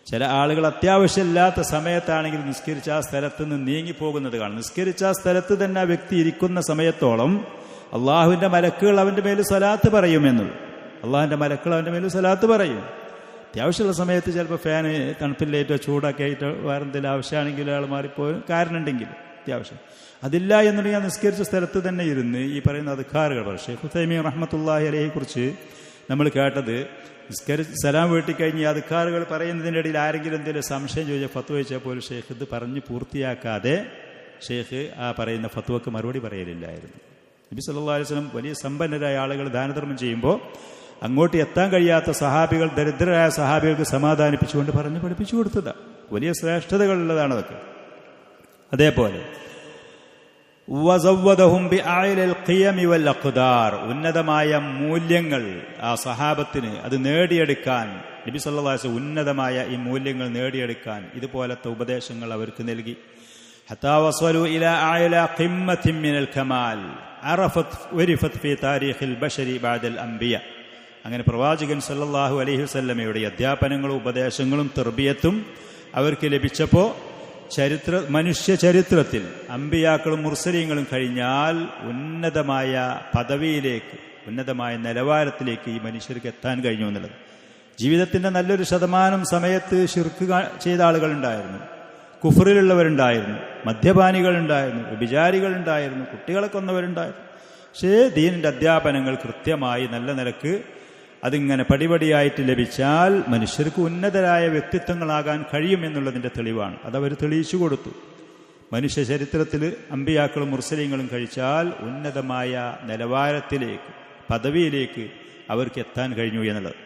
ചില ആളുകൾ അത്യാവശ്യമില്ലാത്ത സമയത്താണെങ്കിൽ നിസ്കരിച്ച ആ സ്ഥലത്ത് നിന്ന് നീങ്ങിപ്പോകുന്നത് കാണും. നിസ്കരിച്ച ആ സ്ഥലത്ത് തന്നെ ആ വ്യക്തി ഇരിക്കുന്ന സമയത്തോളം അള്ളാഹുവിൻ്റെ മലക്കുകൾ അവൻ്റെ മേൽ സ്വലാത്ത് പറയുമെന്നുള്ളൂ. അള്ളാഹുവിൻ്റെ മലക്കുകൾ അവൻ്റെ മേൽ സ്വലാത്ത് പറയും. അത്യാവശ്യമുള്ള സമയത്ത് ചിലപ്പോൾ ഫാന് തണുപ്പില്ലേറ്റോ ചൂടൊക്കെ ആയിട്ടോ വേറെ എന്തെങ്കിലും ആവശ്യമാണെങ്കിൽ അയാൾ മാറിപ്പോയും കാരണമുണ്ടെങ്കിൽ അത്യാവശ്യം. അതില്ല എന്നുണ്ടെങ്കിൽ നിസ്കരിച്ച സ്ഥലത്ത് തന്നെ ഇരുന്ന് ഈ പറയുന്ന അദ്കാറുകൾ പറയും. ഷെയ്ഖ് ഉസൈമീൻ റഹ്മത്തുള്ളാഹി അലൈഹിയെ കുറിച്ച് നമ്മൾ കേട്ടത്, സലാം വീട്ടി കഴിഞ്ഞ് ഈ അദ്കാറുകൾ പറയുന്നതിൻ്റെ ഇടയിൽ ആരെങ്കിലും എന്തെങ്കിലും സംശയം ചോദിച്ചാൽ ഫത്വ ചോദിച്ചാൽ പോലും ഷെയ്ഖ് ഇത് പറഞ്ഞ് പൂർത്തിയാക്കാതെ ഷെയ്ഖ് ആ പറയുന്ന ഫത്വക്ക് മറുപടി പറയലില്ലായിരുന്നു. നബി സല്ലല്ലാഹു അലൈഹി വസല്ലം വലിയ സമ്പന്നരായ ആളുകൾ ദാനധർമ്മം ചെയ്യുമ്പോൾ അങ്ങോട്ട് എത്താൻ കഴിയാത്ത സഹാബികൾ, ദരിദ്രരായ സഹാബികൾക്ക് സമാധാനിപ്പിച്ചുകൊണ്ട് പറഞ്ഞ് പഠിപ്പിച്ചു കൊടുത്തതാണ്. വലിയ ശ്രേഷ്ഠതകളുള്ളതാണ് അതൊക്കെ. അതേപോലെ വസവ്വദഹും ബിഅഅ്ലൽ ഖിയമി വൽ അഖ്ദാർ, ഉന്നതമായ മൂല്യങ്ങൾ ആ സഹാബത്തിന് അത് നേടിയെടുക്കാൻ നബി സല്ലല്ലാഹു അലൈഹി വസല്ലം ഉന്നതമായ ഈ മൂല്യങ്ങൾ നേടിയെടുക്കാൻ ഇതുപോലത്തെ ഉപദേശങ്ങൾ അവർക്ക് നൽകി. ഹത്താ വസലു ഇലാ അഅ്ലാ ഖിമ്മത്തിൻ മിനൽ കമാൽ അറഫത് വരിഫത് ഫീ താരീഖിൽ ബശരി ബഅദൽ അംബിയ. അങ്ങനെ പ്രവാചകൻ സല്ലല്ലാഹു അലൈഹി വസല്ലമയുടെ അധ്യാപനങ്ങളും ഉപദേശങ്ങളും തർബിയത്തും അവർക്ക് ലഭിച്ചപ്പോൾ മനുഷ്യ ചരിത്രത്തിൽ അമ്പിയാക്കളും മുർസലീങ്ങളും കഴിഞ്ഞാൽ ഉന്നതമായ പദവിയിലേക്ക്, ഉന്നതമായ നിലവാരത്തിലേക്ക് ഈ മനുഷ്യർക്ക് എത്താൻ കഴിഞ്ഞു എന്നുള്ളത്. ജീവിതത്തിൻ്റെ നല്ലൊരു ശതമാനം സമയത്ത് ശിർക്ക് ചെയ്ത ആളുകളുണ്ടായിരുന്നു, കുഫറിലുള്ളവരുണ്ടായിരുന്നു, മദ്യപാനികളുണ്ടായിരുന്നു, വ്യഭിചാരികളുണ്ടായിരുന്നു, കുട്ടികളെ കൊന്നവരുണ്ടായിരുന്നു. പക്ഷേ ദീനിൻ്റെ അധ്യാപനങ്ങൾ കൃത്യമായി നല്ല നിലക്ക് അതിങ്ങനെ പടിപടിയായിട്ട് ലഭിച്ചാൽ മനുഷ്യർക്ക് ഉന്നതരായ വ്യക്തിത്വങ്ങളാകാൻ കഴിയുമെന്നുള്ളതിൻ്റെ തെളിവാണ്. അതവർ തെളിയിച്ചു കൊടുത്തു. മനുഷ്യ ചരിത്രത്തിൽ അമ്പിയാക്കളും മുർസലീങ്ങളും കഴിച്ചാൽ ഉന്നതമായ നിലവാരത്തിലേക്ക്, പദവിയിലേക്ക് അവർക്ക് എത്താൻ കഴിഞ്ഞു എന്നുള്ളത്.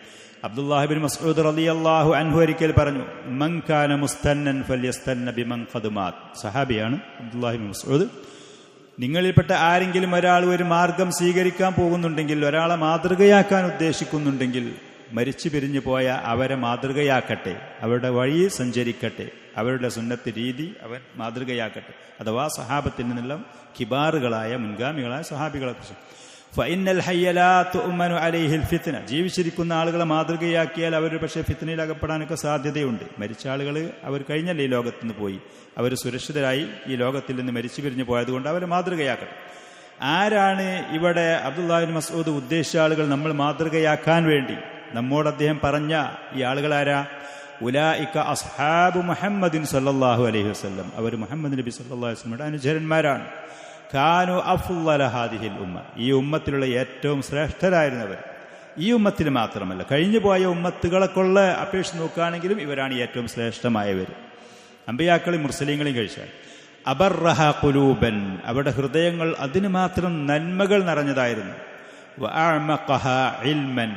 അബ്ദുല്ലാഹി ബിൻ മസ്ഊദ് റളിയല്ലാഹു അൻഹു ഒരിക്കൽ പറഞ്ഞു, മൻ കാന മുസ്തന്നൻ ഫല്യസ്തന്ന ബിമൻ ഖദ് മാത്. സഹാബിയാണ് അബ്ദുല്ലാഹി ബിൻ മസ്ഊദ്. നിങ്ങളിൽപ്പെട്ട ആരെങ്കിലും ഒരാൾ ഒരു മാർഗം സ്വീകരിക്കാൻ പോകുന്നുണ്ടെങ്കിൽ, ഒരാളെ മാതൃകയാക്കാൻ ഉദ്ദേശിക്കുന്നുണ്ടെങ്കിൽ, മരിച്ചു പിരിഞ്ഞു പോയ അവരെ മാതൃകയാക്കട്ടെ, അവരുടെ വഴി സഞ്ചരിക്കട്ടെ, അവരുടെ സുന്നത്ത് രീതി അവൻ മാതൃകയാക്കട്ടെ. അഥവാ സഹാബത്തിൽ നിന്നെല്ലാം കിബാറുകളായ മുൻഗാമികളായ സഹാബികളെ കുറിച്ച്. ഫഇന്നൽ ഹയ്യ ലാ തുഅ്മനു അലൈഹിൽ ഫിത്ന. ജീവിച്ചിരിക്കുന്ന ആളുകളെ മാതൃകയാക്കിയാൽ അവർ പക്ഷേ ഫിത്നയിൽ അകപ്പെടാനൊക്കെ സാധ്യതയുണ്ട്. മരിച്ച ആളുകൾ അവർ കഴിഞ്ഞല്ലേ ഈ ലോകത്ത് നിന്ന് പോയി, അവർ സുരക്ഷിതരായി ഈ ലോകത്തിൽ നിന്ന് മരിച്ചു പിരിഞ്ഞു പോയതുകൊണ്ട് അവരെ മാതൃകയാക്കട്ടെ. ആരാണ് ഇവിടെ അബ്ദുല്ലാഹി ബിൻ മസ്ഊദ് ഉദ്ദേശിച്ച ആളുകൾ നമ്മൾ മാതൃകയാക്കാൻ വേണ്ടി നമ്മോട് അദ്ദേഹം പറഞ്ഞ ഈ ആളുകൾ ആരാ? ഉലൈക അസ്ഹാബു മുഹമ്മദിൻ സല്ലല്ലാഹു അലൈഹി വസല്ലം. അവർ മുഹമ്മദ് നബി സല്ലല്ലാഹു അലൈഹി വസല്ലമയുടെ അനുചരന്മാരാണ്. കാനു അഫ്ളല ഹാദിഹിൽ ഉമ്മ. ഈ ഉമ്മത്തിലുള്ള ഏറ്റവും ശ്രേഷ്ഠരായിരുന്നവർ. ഈ ഉമ്മത്തിൽ മാത്രമല്ല, കഴിഞ്ഞു പോയ ഉമ്മത്തുകളൊക്കെയുള്ള അപേക്ഷിച്ച് നോക്കുകയാണെങ്കിലും ഇവരാണ് ഏറ്റവും ശ്രേഷ്ഠമായവർ. അമ്പിയാക്കളെയും മുർസലീങ്ങളെയും കഴിച്ചാൽ. അബർറഹ ഖുലൂബൻ, അവരുടെ ഹൃദയങ്ങൾ അതിന് മാത്രം നന്മകൾ നിറഞ്ഞതായിരുന്നു. വഅഅമഖഹ ഇൽമൻ,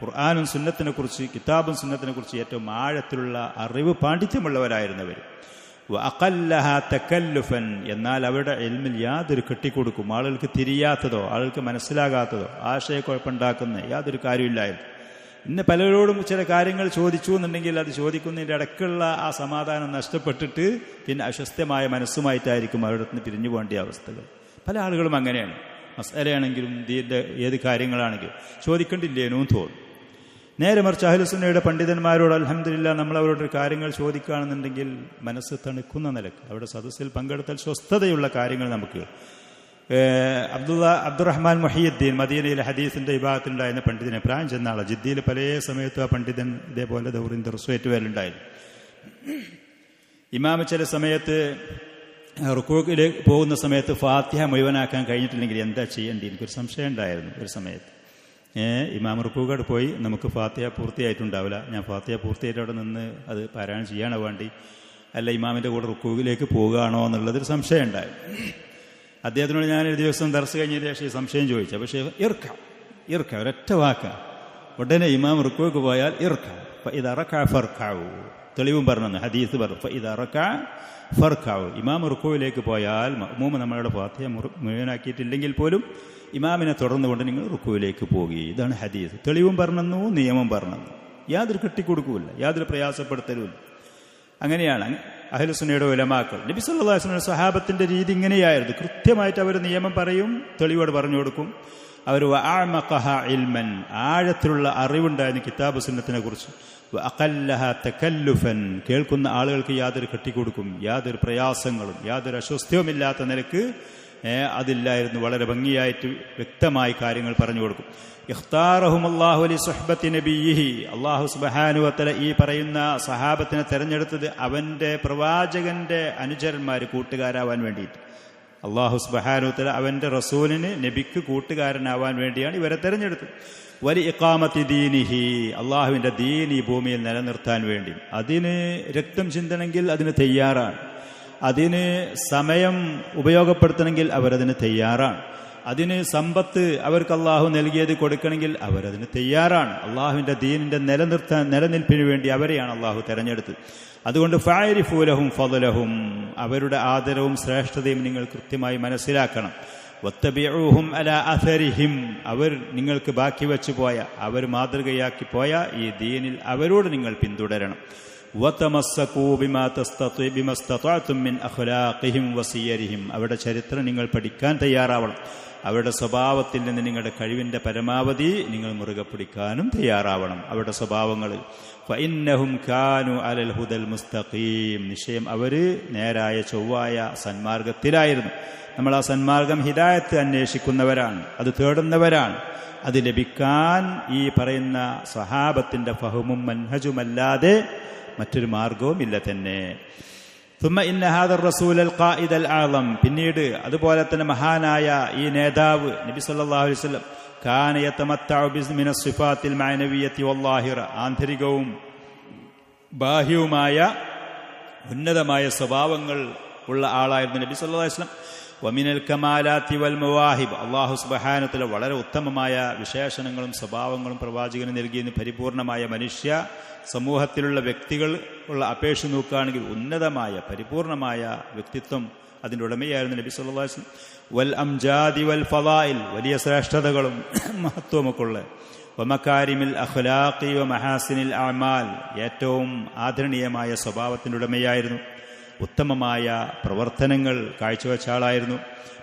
ഖുർആനും സുന്നത്തിനെ കുറിച്ച്, കിതാബും സുന്നത്തിനെ കുറിച്ച് ഏറ്റവും ആഴത്തിലുള്ള അറിവ് പാണ്ഡിത്യമുള്ളവരായിരുന്നവർ. വഅഖല്ലഹ തകല്ലുഫൻ, എന്നാൽ അവരുടെ ഇൽമിൽ യാതൊരു കെട്ടിക്കൊടുക്കും, ആളുകൾക്ക് തിരിയാത്തതോ ആളുകൾക്ക് മനസ്സിലാകാത്തതോ ആശയക്കുഴപ്പമുണ്ടാക്കുന്ന യാതൊരു കാര്യമില്ലായിരുന്നു. ഇന്ന് പലരോടും ചില കാര്യങ്ങൾ ചോദിച്ചു എന്നുണ്ടെങ്കിൽ അത് ചോദിക്കുന്നതിൻ്റെ ഇടയ്ക്കുള്ള ആ സമാധാനം നഷ്ടപ്പെട്ടിട്ട് പിന്നെ അസ്വസ്ഥമായ മനസ്സുമായിട്ടായിരിക്കും അവരുടെ നിന്ന് പിരിഞ്ഞു പോകേണ്ട അവസ്ഥകൾ. പല ആളുകളും അങ്ങനെയാണ്. മസ്അലയാണെങ്കിലും ദീന്റെ ഏത് കാര്യങ്ങളാണെങ്കിലും ചോദിക്കണ്ടില്ലേനും തോന്നും. നേരെ മറിച്ച് അഹ്ലുസുന്നയുടെ പണ്ഡിതന്മാരോട് അൽഹംദുലില്ലാ നമ്മൾ അവരോട് കാര്യങ്ങൾ ചോദിക്കുകയാണെന്നുണ്ടെങ്കിൽ മനസ്സ് തണുക്കുന്ന നിലക്ക് അവരുടെ സദസ്സിൽ പങ്കെടുത്താൽ സ്വസ്ഥതയുള്ള കാര്യങ്ങൾ നമുക്ക്. അബ്ദുറഹ്മാൻ മുഹിയുദ്ദീൻ മദീനയിലെ ഹദീസിന്റെ വിഭാഗത്തിലുണ്ടായിരുന്ന പണ്ഡിതനെ പ്രായം ചെന്ന ആളാണ്. ജിദ്ദിയിൽ പല സമയത്തും ആ പണ്ഡിതൻ ഇതേപോലെ ദൗറിൻ ദർസുവേറ്റ് വരലുണ്ടായിരുന്നു. ഇമാമ് ചില സമയത്ത് റുക്കൂഇലേക്ക് പോകുന്ന സമയത്ത് ഫാത്തിഹ മുഴുവനാക്കാൻ കഴിഞ്ഞിട്ടില്ലെങ്കിൽ എന്താ ചെയ്യേണ്ടി എനിക്കൊരു സംശയം ഉണ്ടായിരുന്നു ഒരു സമയത്ത്. ഇമാം റുക്കൂഅോട് പോയി നമുക്ക് ഫാത്തിഹ പൂർത്തിയായിട്ടുണ്ടാവില്ല, ഞാൻ ഫാത്തിഹ പൂർത്തിയായിട്ട് അവിടെ നിന്ന് അത് പാരായണം ചെയ്യാനോ വേണ്ടി അല്ല ഇമാമിൻ്റെ കൂടെ റുക്കൂഇലേക്ക് പോകുകയാണോ എന്നുള്ളതൊരു സംശയം ഉണ്ടായിരുന്നു. അദ്ദേഹത്തിനോട് ഞാൻ ഒരു ദിവസം ദർസ് കഴിഞ്ഞതിന് ശേഷം ഈ സംശയം ചോദിച്ചു. പക്ഷേ ഇർക്ക ഒരൊറ്റ വാക്ക ഉടനെ ഇമാം റുക്കൂക്ക് പോയാൽ ഇർക്ക ഫർക്കാവൂ, തെളിവും പറഞ്ഞു ഹദീസ് പറഞ്ഞു ഫർക്കാവൂ. ഇമാം റുക്കൂയിലേക്ക് പോയാൽ മഅ്മൂം നമ്മളുടെ ഫാത്തിഹ മുഴുവനാക്കിയിട്ടില്ലെങ്കിൽ പോലും ഇമാമിനെ തുടർന്നുകൊണ്ട് നിങ്ങൾ റുക്കൂയിലേക്ക് പോകുക. ഇതാണ് ഹദീസ്. തെളിവും പറഞ്ഞു, നിയമം പറഞ്ഞു, യാതൊരു കെട്ടിക്കൊടുക്കൂല്ല, യാതൊരു പ്രയാസപ്പെടുത്തലുമില്ല. അങ്ങനെയാണ് അഹ്ലുസുന്നയുടെ ഉലമാക്കൾ. നബി സല്ലല്ലാഹു അലൈഹി വസല്ലം സ്വഹാബത്തിന്റെ രീതി ഇങ്ങനെയായിരുന്നു. കൃത്യമായിട്ട് അവർ നിയമം പറയും, തെളിവോട് പറഞ്ഞു കൊടുക്കും. അവർ വഅഅമഖഹ ഇൽമൻ, ആഴത്തിലുള്ള അറിവുണ്ടായിരുന്നു കിതാബ് സുന്നത്തിനെ കുറിച്ച്. വഅഖല്ലഹ തകല്ലുഫൻ, കേൾക്കുന്ന ആളുകൾക്ക് യാതൊരു കെട്ടിക്കൊടുക്കും, യാതൊരു പ്രയാസങ്ങളും യാതൊരു അസ്വസ്ഥവുമില്ലാത്ത നിലക്ക് അതില്ലായിരുന്നു. വളരെ ഭംഗിയായിട്ട് വ്യക്തമായി കാര്യങ്ങൾ പറഞ്ഞു കൊടുക്കും. ഇഖ്താറഹും അല്ലാഹു ലി സുഹ്ബത്തി നബിയിഹി, അല്ലാഹു സുബ്ഹാനഹു വ തആല ഈ പറയുന്ന സഹാബത്തിനെ തെരഞ്ഞെടുത്തത് അവന്റെ പ്രവാചകന്റെ അനുചരന്മാർ കൂട്ടുകാരാവാൻ വേണ്ടിയിട്ട്. അല്ലാഹു സുബ്ഹാനഹു വ തആല അവന്റെ റസൂലിന് നബിക്ക് കൂട്ടുകാരനാവാൻ വേണ്ടിയാണ് ഇവരെ തെരഞ്ഞെടുത്തത്. വലി ഇഖാമത്തി ദീനിഹി, അള്ളാഹുവിന്റെ ദീൻ ഈ ഭൂമിയിൽ നിലനിർത്താൻ വേണ്ടി. അതിന് രക്തം ചിന്തണമെങ്കിൽ അതിന് തയ്യാറാണ്, അതിന് സമയം ഉപയോഗപ്പെടുത്തണമെങ്കിൽ അവരതിന് തയ്യാറാണ്, അതിന് സമ്പത്ത് അവർക്ക് അള്ളാഹു നൽകിയത് കൊടുക്കണമെങ്കിൽ അവരതിന് തയ്യാറാണ്. അള്ളാഹുവിന്റെ ദീനിന്റെ നിലനിൽപ്പിന് വേണ്ടി അവരെയാണ് അള്ളാഹു തെരഞ്ഞെടുത്തത്. അതുകൊണ്ട് ഫഅരിഫൂ ലഹും ഫളലഹും, അവരുടെ ആദരവും ശ്രേഷ്ഠതയും നിങ്ങൾ കൃത്യമായി മനസ്സിലാക്കണം. വത്തബിഊഹും അലാ അഥരിഹിം, അവർ നിങ്ങൾക്ക് ബാക്കി വെച്ചു പോയ, അവർ മാതൃകയാക്കി പോയ ഈ ദീനിൽ അവരോട് നിങ്ങൾ പിന്തുടരണം. വതമസ്സകൂ ബിമാ ബിമസ്തതഅതും മിൻ അഖ്ലാഖിഹിം വസിയരിഹിം, അവരുടെ ചരിത്രം നിങ്ങൾ പഠിക്കാൻ തയ്യാറാവണം. അവരുടെ സ്വഭാവത്തിൽ നിന്ന് നിങ്ങളുടെ കഴിവിന്റെ പരമാവധി നിങ്ങൾ മുറുകെ പിടിക്കാനും തയ്യാറാവണം. അവരുടെ സ്വഭാവങ്ങളിൽ ഫഇന്നഹും കാനൂ അലൽ ഹുദൽ മുസ്തഖീം, നിശ്ചയം അവര് നേരായ ചൊവ്വായ സന്മാർഗത്തിലായിരുന്നു. നമ്മൾ ആ സന്മാർഗം ഹിദായത്ത് അന്വേഷിക്കുന്നവരാണ്, അത് തേടുന്നവരാണ്. അത് ലഭിക്കാൻ ഈ പറയുന്ന സ്വഹാബത്തിന്റെ ഫഹമും മൻഹജുമല്ലാതെ മറ്റൊരു മാർഗവും ഇല്ല തന്നെ. ثم إن هذا الرسول القائد الأعظم, പിന്നീട് അതുപോലെ തന്നെ മഹാനായ ഈ നേതാവ് നബി സല്ലല്ലാഹു അലൈഹി വസല്ലം കാന യതമത്തഉ ബിസ്മിന സിഫാത്തിൽ മഅനവിയ്യത്തി വല്ലാഹിറ, ആന്തരികവും ബാഹ്യവുമായ ഉന്നതമായ സ്വഭാവങ്ങൾ ഉള്ള ആളായിരുന്നു നബി സല്ലല്ലാഹു അലൈഹി വസല്ലം. വമിനൽ കമാലാത്തി വൽ മവാഹിബ്, അല്ലാഹു സുബ്ഹാനഹു വ തആല വളരെ ഉത്തമമായ വിശേഷണങ്ങളും സ്വഭാവങ്ങളും പ്രവാചകന് നൽകിയെന്ന് പരിപൂർണമായ മനുഷ്യ സമൂഹത്തിലുള്ള വ്യക്തികൾ ഉള്ള അപേക്ഷ നോക്കുകയാണെങ്കിൽ ഉന്നതമായ പരിപൂർണമായ വ്യക്തിത്വം അതിൻ്റെ ഉടമയായിരുന്നു നബി സല്ലല്ലാഹു അലൈഹി വസല്ലം. വൽ അംജാദി വൽ ഫളായിൽ, വലിയ ശ്രേഷ്ഠതകളും മഹത്വമൊക്കെ ഉള്ള. വമകാരിമിൽ അഖ്ലാഖി വ മഹാസിനിൽ അഅമാൽ, ഏറ്റവും ആദരണീയമായ സ്വഭാവത്തിൻ്റെ ഉടമയായിരുന്നു. ഉത്തമമായ പ്രവർത്തനങ്ങൾ കാഴ്ചവെച്ച ആളായിരുന്നു.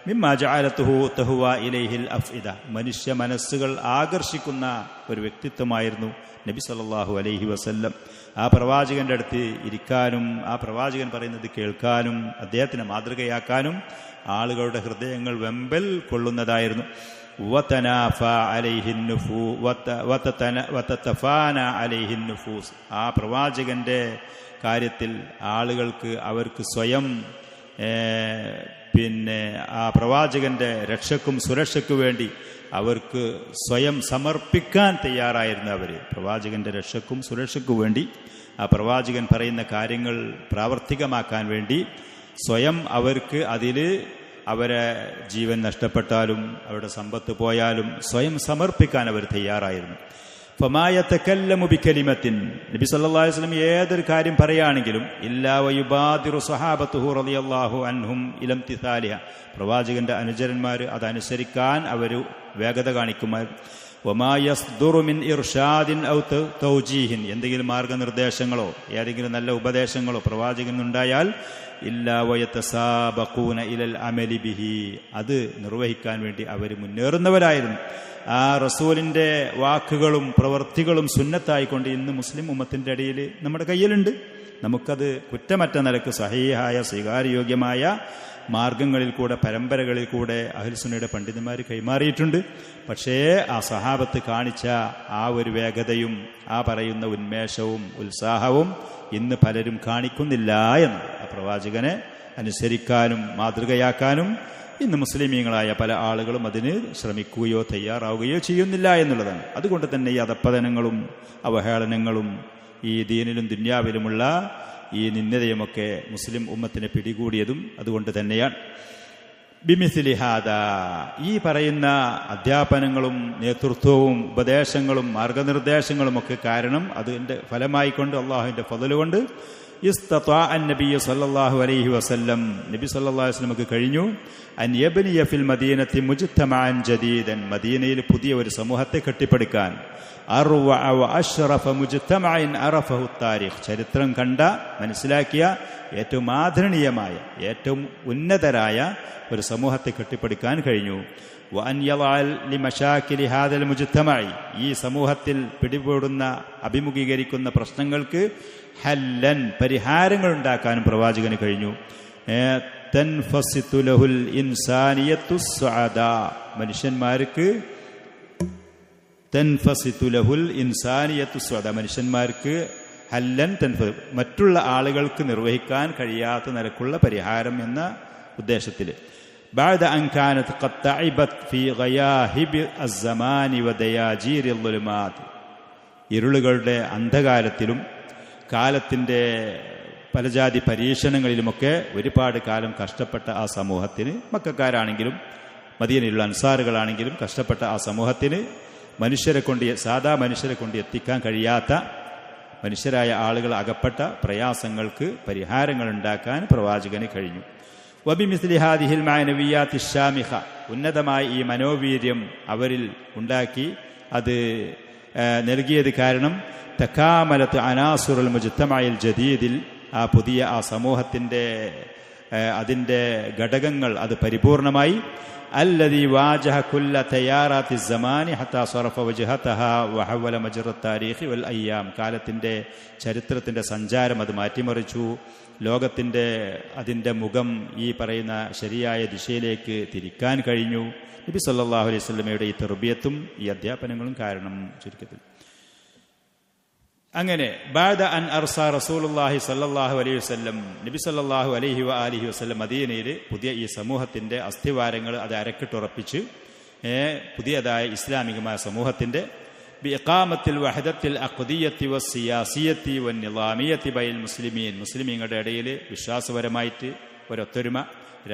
മിമ്മാ ജഅലതുഹു തഹ്വ ഇലൈഹിൽ അഫ്ഇദ, മനുഷ്യ മനസ്സുകൾ ആകർഷിക്കുന്ന ഒരു വ്യക്തിത്വമായിരുന്നു നബി സല്ലല്ലാഹു അലൈഹി വസല്ലം. ആ പ്രവാചകന്റെ അടുത്ത് ഇരിക്കാനും ആ പ്രവാചകൻ പറയുന്നത് കേൾക്കാനും അദ്ദേഹത്തിനെ മാതൃകയാക്കാനും ആളുകളുടെ ഹൃദയങ്ങൾ വെമ്പൽ കൊള്ളുന്നതായിരുന്നു. ആ പ്രവാചകന്റെ കാര്യത്തിൽ ആളുകൾക്ക് അവർക്ക് സ്വയം ആ പ്രവാചകന്റെ രക്ഷക്കും സുരക്ഷയ്ക്കു വേണ്ടി അവർക്ക് സ്വയം സമർപ്പിക്കാൻ തയ്യാറായിരുന്നു. അവർ പ്രവാചകന്റെ രക്ഷക്കും സുരക്ഷയ്ക്കു വേണ്ടി ആ പ്രവാചകൻ പറയുന്ന കാര്യങ്ങൾ പ്രാവർത്തികമാക്കാൻ വേണ്ടി സ്വയം അവർക്ക് അതിൽ അവരെ ജീവൻ നഷ്ടപ്പെട്ടാലും അവരുടെ സമ്പത്ത് പോയാലും സ്വയം സമർപ്പിക്കാൻ അവർ തയ്യാറായിരുന്നു. ഫമാ യതകല്ലമു ബികലിമത്തിൻ, നബി സല്ലല്ലാഹു അലൈഹി വസല്ലം ഏതൊരു കാര്യം പറയുകയാണെങ്കിലും ഇല്ലാ വയുബാദിറു സ്വഹാബത്തുഹു റളിയല്ലാഹു അൻഹും ഇലംതിസാലിഹ, പ്രവാചകന്റെ അനുചരന്മാർ അതനുസരിക്കാൻ അവർ വേഗത കാണിക്കുമായിരുന്നു. വമാ യസ്ദുറു മിൻ ഇർഷാദിൻ ഔ തൗജീഹിൻ, എന്തെങ്കിലും മാർഗനിർദ്ദേശങ്ങളോ ഏതെങ്കിലും നല്ല ഉപദേശങ്ങളോ പ്രവാചകനുണ്ടായാൽ ഇല്ലാ വയതസാബഖൂന ഇലൽ അമലി ബിഹി, അത് നിർവഹിക്കാൻ വേണ്ടി അവർ മുന്നേറുന്നവരായിരുന്നു. ആ റസൂലിന്റെ വാക്കുകളും പ്രവൃത്തികളും സുന്നത്തായിക്കൊണ്ട് ഇന്ന് മുസ്ലിം ഉമ്മത്തിന്റെ ഇടയിൽ നമ്മുടെ കയ്യിലുണ്ട്. നമുക്കത് കുറ്റമറ്റ നിലക്ക് സഹീഹായ സ്വീകാര്യോഗ്യമായ മാർഗങ്ങളിൽ കൂടെ പരമ്പരകളിൽ കൂടെ അഹ്ലുസുന്നയുടെ പണ്ഡിതന്മാർ കൈമാറിയിട്ടുണ്ട്. പക്ഷേ ആ സഹാബത്ത് കാണിച്ച ആ ഒരു വേഗതയും ആ പറയുന്ന ഉന്മേഷവും ഉത്സാഹവും ഇന്ന് പലരും കാണിക്കുന്നില്ല എന്നത്. ആ പ്രവാചകനെ അനുസരിക്കാനും മാതൃകയാക്കാനും ഇന്ന് മുസ്ലിമീങ്ങളായ പല ആളുകളും അതിന് ശ്രമിക്കുകയോ തയ്യാറാവുകയോ ചെയ്യുന്നില്ല എന്നുള്ളതാണ്. അതുകൊണ്ട് തന്നെ ഈ അധപ്പതനങ്ങളും അവഹേളനങ്ങളും ഈ ദീനിലും ദുന്യാവിലുമുള്ള ഈ നിന്ദതയുമൊക്കെ മുസ്ലിം ഉമ്മത്തിനെ പിടികൂടിയതും അതുകൊണ്ട് തന്നെയാണ്. ബിമിസ്ലി ഹാദാ, ഈ പറയുന്ന അധ്യാപനങ്ങളും നേതൃത്വവും ഉപദേശങ്ങളും മാർഗനിർദ്ദേശങ്ങളും ഒക്കെ കാരണം അതിൻ്റെ ഫലമായിക്കൊണ്ട് അള്ളാഹുവിൻ്റെ ഫള് കൊണ്ട് ഇസ്തത്വാ നബി സല്ലല്ലാഹു അലൈഹി വസല്ലം, നബി സല്ലല്ലാഹു അലൈഹി വസല്ലമക്ക് കഴിഞ്ഞു അൻ യബ്നിയ ഫിൽ മദീനത്തി മുജ്തമഅൻ ജദീദൻ, മദീനയിൽ പുതിയ ഒരു സമൂഹത്തെ കെട്ടിപ്പടുക്കാൻ. അർവഅ വഅശ്റഫ മുജ്തമഅൻ അറഫഹു താരിഖ്, ചരിത്രം കണ്ട മനസ്സിലാക്കിയ ഏറ്റവും ആദരണീയമായ ഏറ്റവും ഉന്നതരായ ഒരു സമൂഹത്തെ കെട്ടിപ്പടുക്കാൻ കഴിഞ്ഞു. വഅൻ യളഅൽ ലിമശാകിലി ഹാദൽ മുജ്തമഇ, ഈ സമൂഹത്തിൽ പിടിപെടുന്ന അഭിമുഖീകരിക്കുന്ന പ്രശ്നങ്ങൾക്ക് ഹല്ലൻ, പരിഹാരങ്ങൾ ഉണ്ടാക്കാനും പ്രവാചകന് കഴിഞ്ഞു. തൻഫസിതു ലഹുൽ ഇൻസാനിയത്തു സ്സഅദാ, മനുഷ്യന്മാർക്ക് തൻഫസിതു ലഹുൽ ഇൻസാനിയത്തു സ്സഅദാ, മനുഷ്യന്മാർക്ക് ഹല്ലൻ മറ്റുള്ള ആളുകൾക്ക് നിർവഹിക്കാൻ കഴിയാത്ത നിലക്കുള്ള പരിഹാരം എന്ന ഉദ്ദേശത്തിൽ. بعد أن كانت قد تعبت في غياهب الزمان ودياجير الظلمات, ഇരുളുകളുടെ അന്ധകാരത്തിലും കാലത്തിൻ്റെ പലജാതി പരീക്ഷണങ്ങളിലുമൊക്കെ ഒരുപാട് കാലം കഷ്ടപ്പെട്ട ആ സമൂഹത്തിന്, മക്കക്കാരാണെങ്കിലും മദീനയിലുള്ള അൻസാറുകളാണെങ്കിലും കഷ്ടപ്പെട്ട ആ സമൂഹത്തിന് സാധാ മനുഷ്യരെ കൊണ്ട് എത്തിക്കാൻ കഴിയാത്ത മനുഷ്യരായ ആളുകൾ അകപ്പെട്ട പ്രയാസങ്ങൾക്ക് പരിഹാരങ്ങൾ ഉണ്ടാക്കാൻ പ്രവാചകന് കഴിഞ്ഞു. വബിമിസ്ലി ഹാദിഹിൽ മാനവിയാത്തി ഷാമിഖ, ഉന്നതമായ ഈ മനോവീര്യം അവരിൽ ഉണ്ടാക്കി അത് നൽകിയത് കാരണം തകാമലത്ത് അനാസുറുൽ മുജ്തമഇൽ ജദീദിൽ, ആ പുതിയ ആ സമൂഹത്തിൻ്റെ അതിൻ്റെ ഘടകങ്ങൾ അത് പരിപൂർണമായി. അല്ലദീ വാജഹ കുല്ല തയാറാത്തി സമാനി ഹത്താ സറഫ വജ്ഹതഹ വഹവല മജ്റ താരീഖി വൽ അയ്യാം, കാലത്തിൻ്റെ ചരിത്രത്തിൻ്റെ സഞ്ചാരം അത് മാറ്റിമറിച്ചു. ലോകത്തിൻ്റെ അതിൻ്റെ മുഖം ഈ പറയുന്ന ശരിയായ ദിശയിലേക്ക് തിരിക്കാൻ കഴിഞ്ഞു. നബി സല്ലല്ലാഹു അലൈഹി വസല്ലമയുടെ ഈ തർബിയത്തും ഈ അധ്യാപനങ്ങളും കാരണം ചുരുക്കത്തിൽ. അങ്ങനെ ബഅദ അൻ അർസാ റസൂലുള്ളാഹി സല്ലല്ലാഹു അലൈഹി വസല്ലം, നബി സല്ലല്ലാഹു അലൈഹി വആലിഹി വസല്ലം മദീനയിൽ പുതിയ ഈ സമൂഹത്തിൻ്റെ അസ്ഥിവാരങ്ങൾ അത് അരക്കിട്ടുറപ്പിച്ച് പുതിയതായ ഇസ്ലാമികമായ സമൂഹത്തിൻ്റെ ബിഇഖാമത്തിൽ വഹദത്തിൽ അഖ്ദിയ്യത്തി വസ്സിയാസിയത്തി വന്നിളാമിയത്തി ബൈൽ മുസ്ലിമീൻ, മുസ്ലിമീങ്ങളുടെ ഇടയിൽ വിശ്വാസപരമായിട്ട് ഒരൊത്തൊരുമ,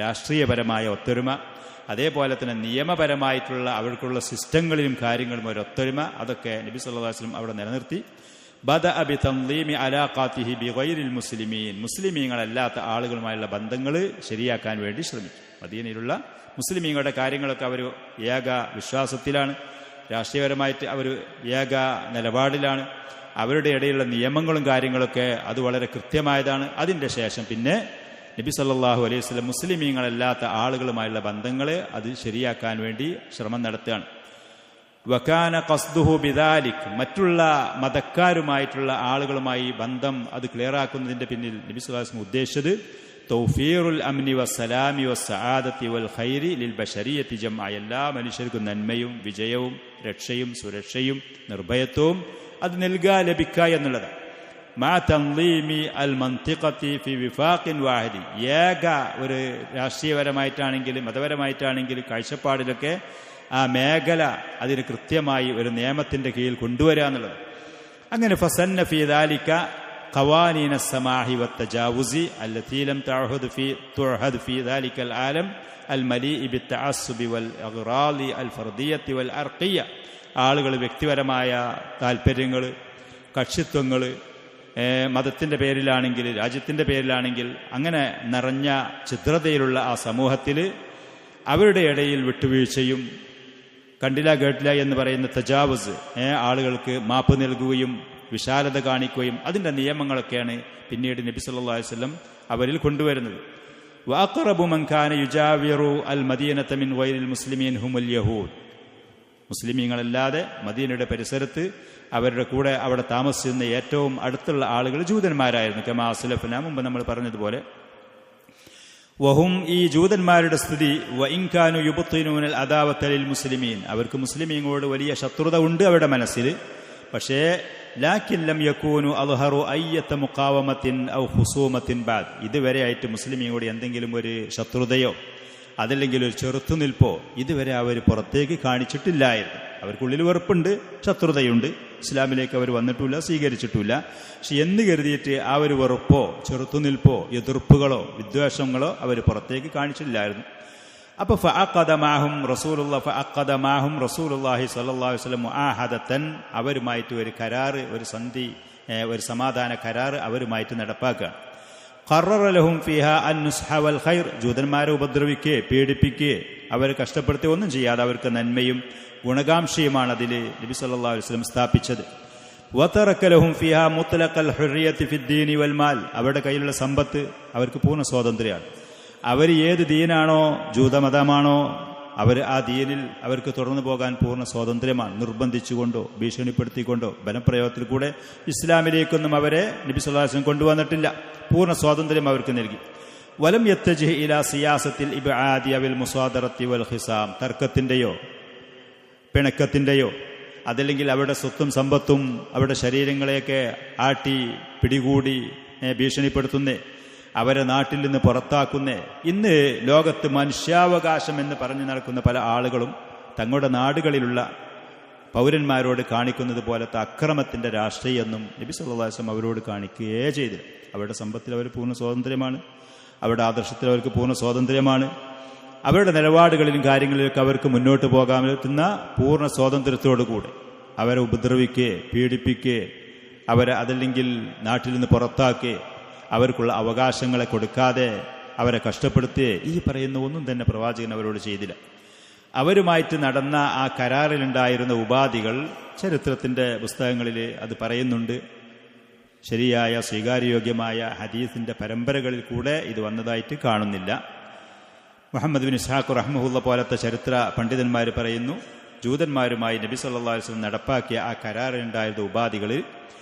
രാഷ്ട്രീയപരമായ ഒത്തൊരുമ, അതേപോലെ തന്നെ നിയമപരമായിട്ടുള്ള അവർക്കുള്ള സിസ്റ്റങ്ങളിലും കാര്യങ്ങളും ഒരൊത്തൊരുമ, അതൊക്കെ നബി സല്ലല്ലാഹു അലൈഹി വസല്ലം അവിടെ നിലനിർത്തി. ബദഅ ബിതൻളീമി അലാഖാതിഹി ബിഗൈരിൽ മുസ്ലിമീൻ, മുസ്ലിമീങ്ങളല്ലാത്ത ആളുകളുമായുള്ള ബന്ധങ്ങൾ ശരിയാക്കാൻ വേണ്ടി ശ്രമിച്ചു. മദീനയിലുള്ള മുസ്ലിമീങ്ങളുടെ കാര്യങ്ങളൊക്കെ അവർ ഏക വിശ്വാസത്തിലാണ്, രാഷ്ട്രീയപരമായിട്ട് അവർ ഏക നിലപാടിലാണ്, അവരുടെ ഇടയിലുള്ള നിയമങ്ങളും കാര്യങ്ങളൊക്കെ അത് വളരെ കൃത്യമായതാണ്. അതിൻ്റെ ശേഷം പിന്നെ നബി സല്ലല്ലാഹു അലൈഹി വസല്ലം മുസ്ലിമീങ്ങളല്ലാത്ത ആളുകളുമായുള്ള ബന്ധങ്ങളെ അത് ശരിയാക്കാൻ വേണ്ടി ശ്രമം നടത്തുകയാണ്. വകാന ഖസ്ദുഹു ബിദാലിക്, മറ്റുള്ള മതക്കാരുമായിട്ടുള്ള ആളുകളുമായി ബന്ധം അത് ക്ലിയറാക്കുന്നതിൻ്റെ പിന്നിൽ നബി സല്ലല്ലാഹു അലൈഹി വസല്ലം ഉദ്ദേശിച്ചത് തൗഫീറുൽ അംനി വസ്സലാമി വസ്സആദത്തി വൽ ഖൈരി ലിൽ ബശരിയത്തി ജംഅ, എല്ലാ മനുഷ്യർക്കും നന്മയും വിജയവും രക്ഷയും സുരക്ഷയും നിർഭയത്വവും അത് ലഭിക്കുക എന്നുള്ളതാണ്. മാ തൻളീമി അൽ മൻതിഖത്തി ഫി വിഫാഖിൻ വാഹിദി, ഏക ഒരു രാഷ്ട്രീയപരമായിട്ടാണെങ്കിലും മതപരമായിട്ടാണെങ്കിലും കാഴ്ചപ്പാടിലൊക്കെ ആ മേഖല അതിന് കൃത്യമായി ഒരു നിയമത്തിൻ്റെ കീഴിൽ കൊണ്ടുവരിക എന്നുള്ളത്. അങ്ങനെ ഫസന്ന ഫീ ദാലിക قوانين السماح والتجاوز التي لم تعهد في ذلك العالم المليء بالتعصب والأغراض الفردية والأرقية. ആളുകൾ വ്യക്തിപരമായ താല്പര്യങ്ങൾ, കക്ഷിത്വങ്ങൾ, മതത്തിൻ്റെ പേരിലാണെങ്കിൽ, രാജ്യത്തിൻ്റെ പേരിലാണെങ്കിൽ, അങ്ങനെ നിറഞ്ഞ ഛിദ്രതയിലുള്ള ആ സമൂഹത്തിൽ അവരുടെ ഇടയിൽ വിട്ടുവീഴ്ചയും കണ്ടില്ല കേട്ടില്ല എന്ന് പറയുന്ന തജാവുസ്, ആളുകൾക്ക് മാപ്പ് നൽകുകയും വിശാലത കാണിക്കുകയും അതിൻ്റെ നിയമങ്ങളൊക്കെയാണ് പിന്നീട് നബി സല്ലല്ലാഹു അലൈഹി വസല്ലം അവരിൽ കൊണ്ടുവരുന്നത്. വഅഖറബു മൻ കാന യുജാവിറു അൽ മദീനത മിൻ ഗൈറിൽ മുസ്ലിമീൻ ഹുമുൽ യഹൂദ്. മുസ്ലിമീങ്ങളല്ലാതെ മദീനയുടെ പരിസരത്ത് അവരുടെ കൂടെ അവിടെ താമസിക്കുന്ന ഏറ്റവും അടുത്തുള്ള ആളുകൾ ജൂതന്മാരായിരുന്നു. കമാ അസ്ലഫ്നാ, മുമ്പ് നമ്മൾ പറഞ്ഞതുപോലെ. വഹും, ഈ ജൂതന്മാരുടെ സ്ഥിതി, വഇൻകാനു യുബ്തിനൂനൽ അദാവത ലിൽ മുസ്ലിമീൻ, അവർക്ക് മുസ്ലിമീങ്ങളോട് വലിയ ശത്രുത ഉണ്ട് അവരുടെ മനസ്സിൽ. പക്ഷേ ലാകിൻ ലം യകൂനു അദ്ഹറു അയ്യത മുഖാവമത്തിൻ ഔ ഖുസൂമത്തിൻ ബാദ്, ഇതുവരെ ആയിട്ട് മുസ്ലിമീങ്ങളോട് എന്തെങ്കിലും ഒരു ശത്രുതയോ അതല്ലെങ്കിൽ ഒരു ചെറുത്തുനിൽപ്പോ ഇതുവരെ അവർ പുറത്തേക്ക് കാണിച്ചിട്ടില്ലായിരുന്നു. അവർക്കുള്ളിൽ വെറുപ്പുണ്ട്, ശത്രുതയുണ്ട്, ഇസ്ലാമിലേക്ക് അവർ വന്നിട്ടില്ല, സ്വീകരിച്ചിട്ടില്ല. പക്ഷെ എന്ന് കരുതിയിട്ട് ആ ഒരു വെറുപ്പോ ചെറുത്തുനിൽപ്പോ എതിർപ്പുകളോ വിദ്വേഷങ്ങളോ അവർ പുറത്തേക്ക് കാണിച്ചിട്ടില്ലായിരുന്നു. അപ്പോൾ ഫഅഖദ മാഹും റസൂലുള്ളാഹി സ്വല്ലല്ലാഹു അലൈഹി വസല്ലം മുആഹദതൻ, അവരുമായിട്ട് ഒരു കരാറ്, ഒരു സന്ധി, ഒരു സമാധാന കരാറ് അവരുമായിട്ട് നടപ്പാക്കുകയാണ്. ഖററ ലഹും ഫീഹാ അൻ-നുസ്ഹ വൽ ഖൈർ, ജൂതന്മാരെ ഉപദ്രവിക്കുകയെ പീഡിപ്പിക്കുകയെ അവരെ കഷ്ടപ്പെടുത്തി ഒന്നും ചെയ്യാതെ അവർക്ക് നന്മയും ഗുണകാംക്ഷയുമാണ് അതിൽ നബി സല്ലല്ലാഹു അലൈഹി വസല്ലം സ്ഥാപിച്ചത്. വതറക ലഹും ഫീഹാ മുത്ലഖൽ ഹുർരിയത്തി ഫിദ്ദീനി വൽ മാൽ, അവരുടെ കയ്യിലുള്ള സമ്പത്ത് അവർക്ക് പൂർണ്ണ സ്വാതന്ത്ര്യമാണ്. അവർ ഏത് ദീനാണോ, ജൂതമതമാണോ, അവർ ആ ദീനിൽ അവർക്ക് തുടർന്നു പോകാൻ പൂർണ്ണ സ്വാതന്ത്ര്യമാണ്. നിർബന്ധിച്ചുകൊണ്ടോ ഭീഷണിപ്പെടുത്തിക്കൊണ്ടോ ബലപ്രയോഗത്തിൽ കൂടെ ഇസ്ലാമിലേക്കൊന്നും അവരെ നബി സല്ലല്ലാഹു അലൈഹി വസല്ലം കൊണ്ടുവന്നിട്ടില്ല. പൂർണ്ണ സ്വാതന്ത്ര്യം അവർക്ക് നൽകി. വലം യത്തജിഹ് ഇലാ സിയാസത്തിൽ ഇബ്ആദി അവൽ മുസാദറത്തി വൽ ഖിസാം, തർക്കത്തിൻ്റെയോ പിണക്കത്തിൻ്റെയോ അതല്ലെങ്കിൽ അവരുടെ സ്വത്തും സമ്പത്തും അവരുടെ ശരീരങ്ങളെയൊക്കെ ആട്ടി പിടികൂടി ഭീഷണിപ്പെടുത്തുന്നേ, അവരെ നാട്ടിൽ നിന്ന് പുറത്താക്കുന്നേ. ഇന്ന് ലോകത്ത് മനുഷ്യാവകാശം എന്ന് പറഞ്ഞു നടക്കുന്ന പല ആളുകളും തങ്ങളുടെ നാടുകളിലുള്ള പൗരന്മാരോട് കാണിക്കുന്നത് പോലത്തെ അക്രമത്തിൻ്റെ രാഷ്ട്രീയമൊന്നും നബി സല്ലല്ലാഹു അലൈഹി വസല്ലം അവരോട് കാണിക്കുകയേ ചെയ്തില്ല. അവരുടെ സമ്പത്തിൽ അവർ പൂർണ്ണ സ്വാതന്ത്ര്യമാണ്, അവരുടെ ആദർശത്തിൽ അവർക്ക് പൂർണ്ണ സ്വാതന്ത്ര്യമാണ്, അവരുടെ നിലപാടുകളിലും കാര്യങ്ങളിലൊക്കെ അവർക്ക് മുന്നോട്ട് പോകാൻ പറ്റുന്ന പൂർണ്ണ സ്വാതന്ത്ര്യത്തോടു കൂടെ അവരെ ഉപദ്രവിക്കുകയെ പീഡിപ്പിക്കുകയെ അവരെ അതല്ലെങ്കിൽ നാട്ടിൽ നിന്ന് പുറത്താക്കുകയെ അവർക്കുള്ള അവകാശങ്ങളെ കൊടുക്കാതെ അവരെ കഷ്ടപ്പെടുത്തുകയെ ഈ പറയുന്ന ഒന്നും തന്നെ പ്രവാചകൻ അവരോട് ചെയ്തില്ല. അവരുമായിട്ട് നടന്ന ആ കരാറിലുണ്ടായിരുന്ന ഉപാധികൾ ചരിത്രത്തിൻ്റെ പുസ്തകങ്ങളിൽ അത് പറയുന്നുണ്ട്. ശരിയായ സ്വീകാര്യോഗ്യമായ ഹദീസിൻ്റെ പരമ്പരകളിൽ കൂടെ ഇത് വന്നതായിട്ട് കാണുന്നില്ല. മുഹമ്മദ് ബിൻ ഇസ്ഹാഖ് റഹ്മഹുള്ള പോലത്തെ ചരിത്ര പണ്ഡിതന്മാർ പറയുന്നു, ജൂതന്മാരുമായി നബി സല്ലല്ലാഹു അലൈഹി വസല്ലം നടപ്പാക്കിയ ആ കരാറിലുണ്ടായിരുന്ന ഉപാധികളിൽ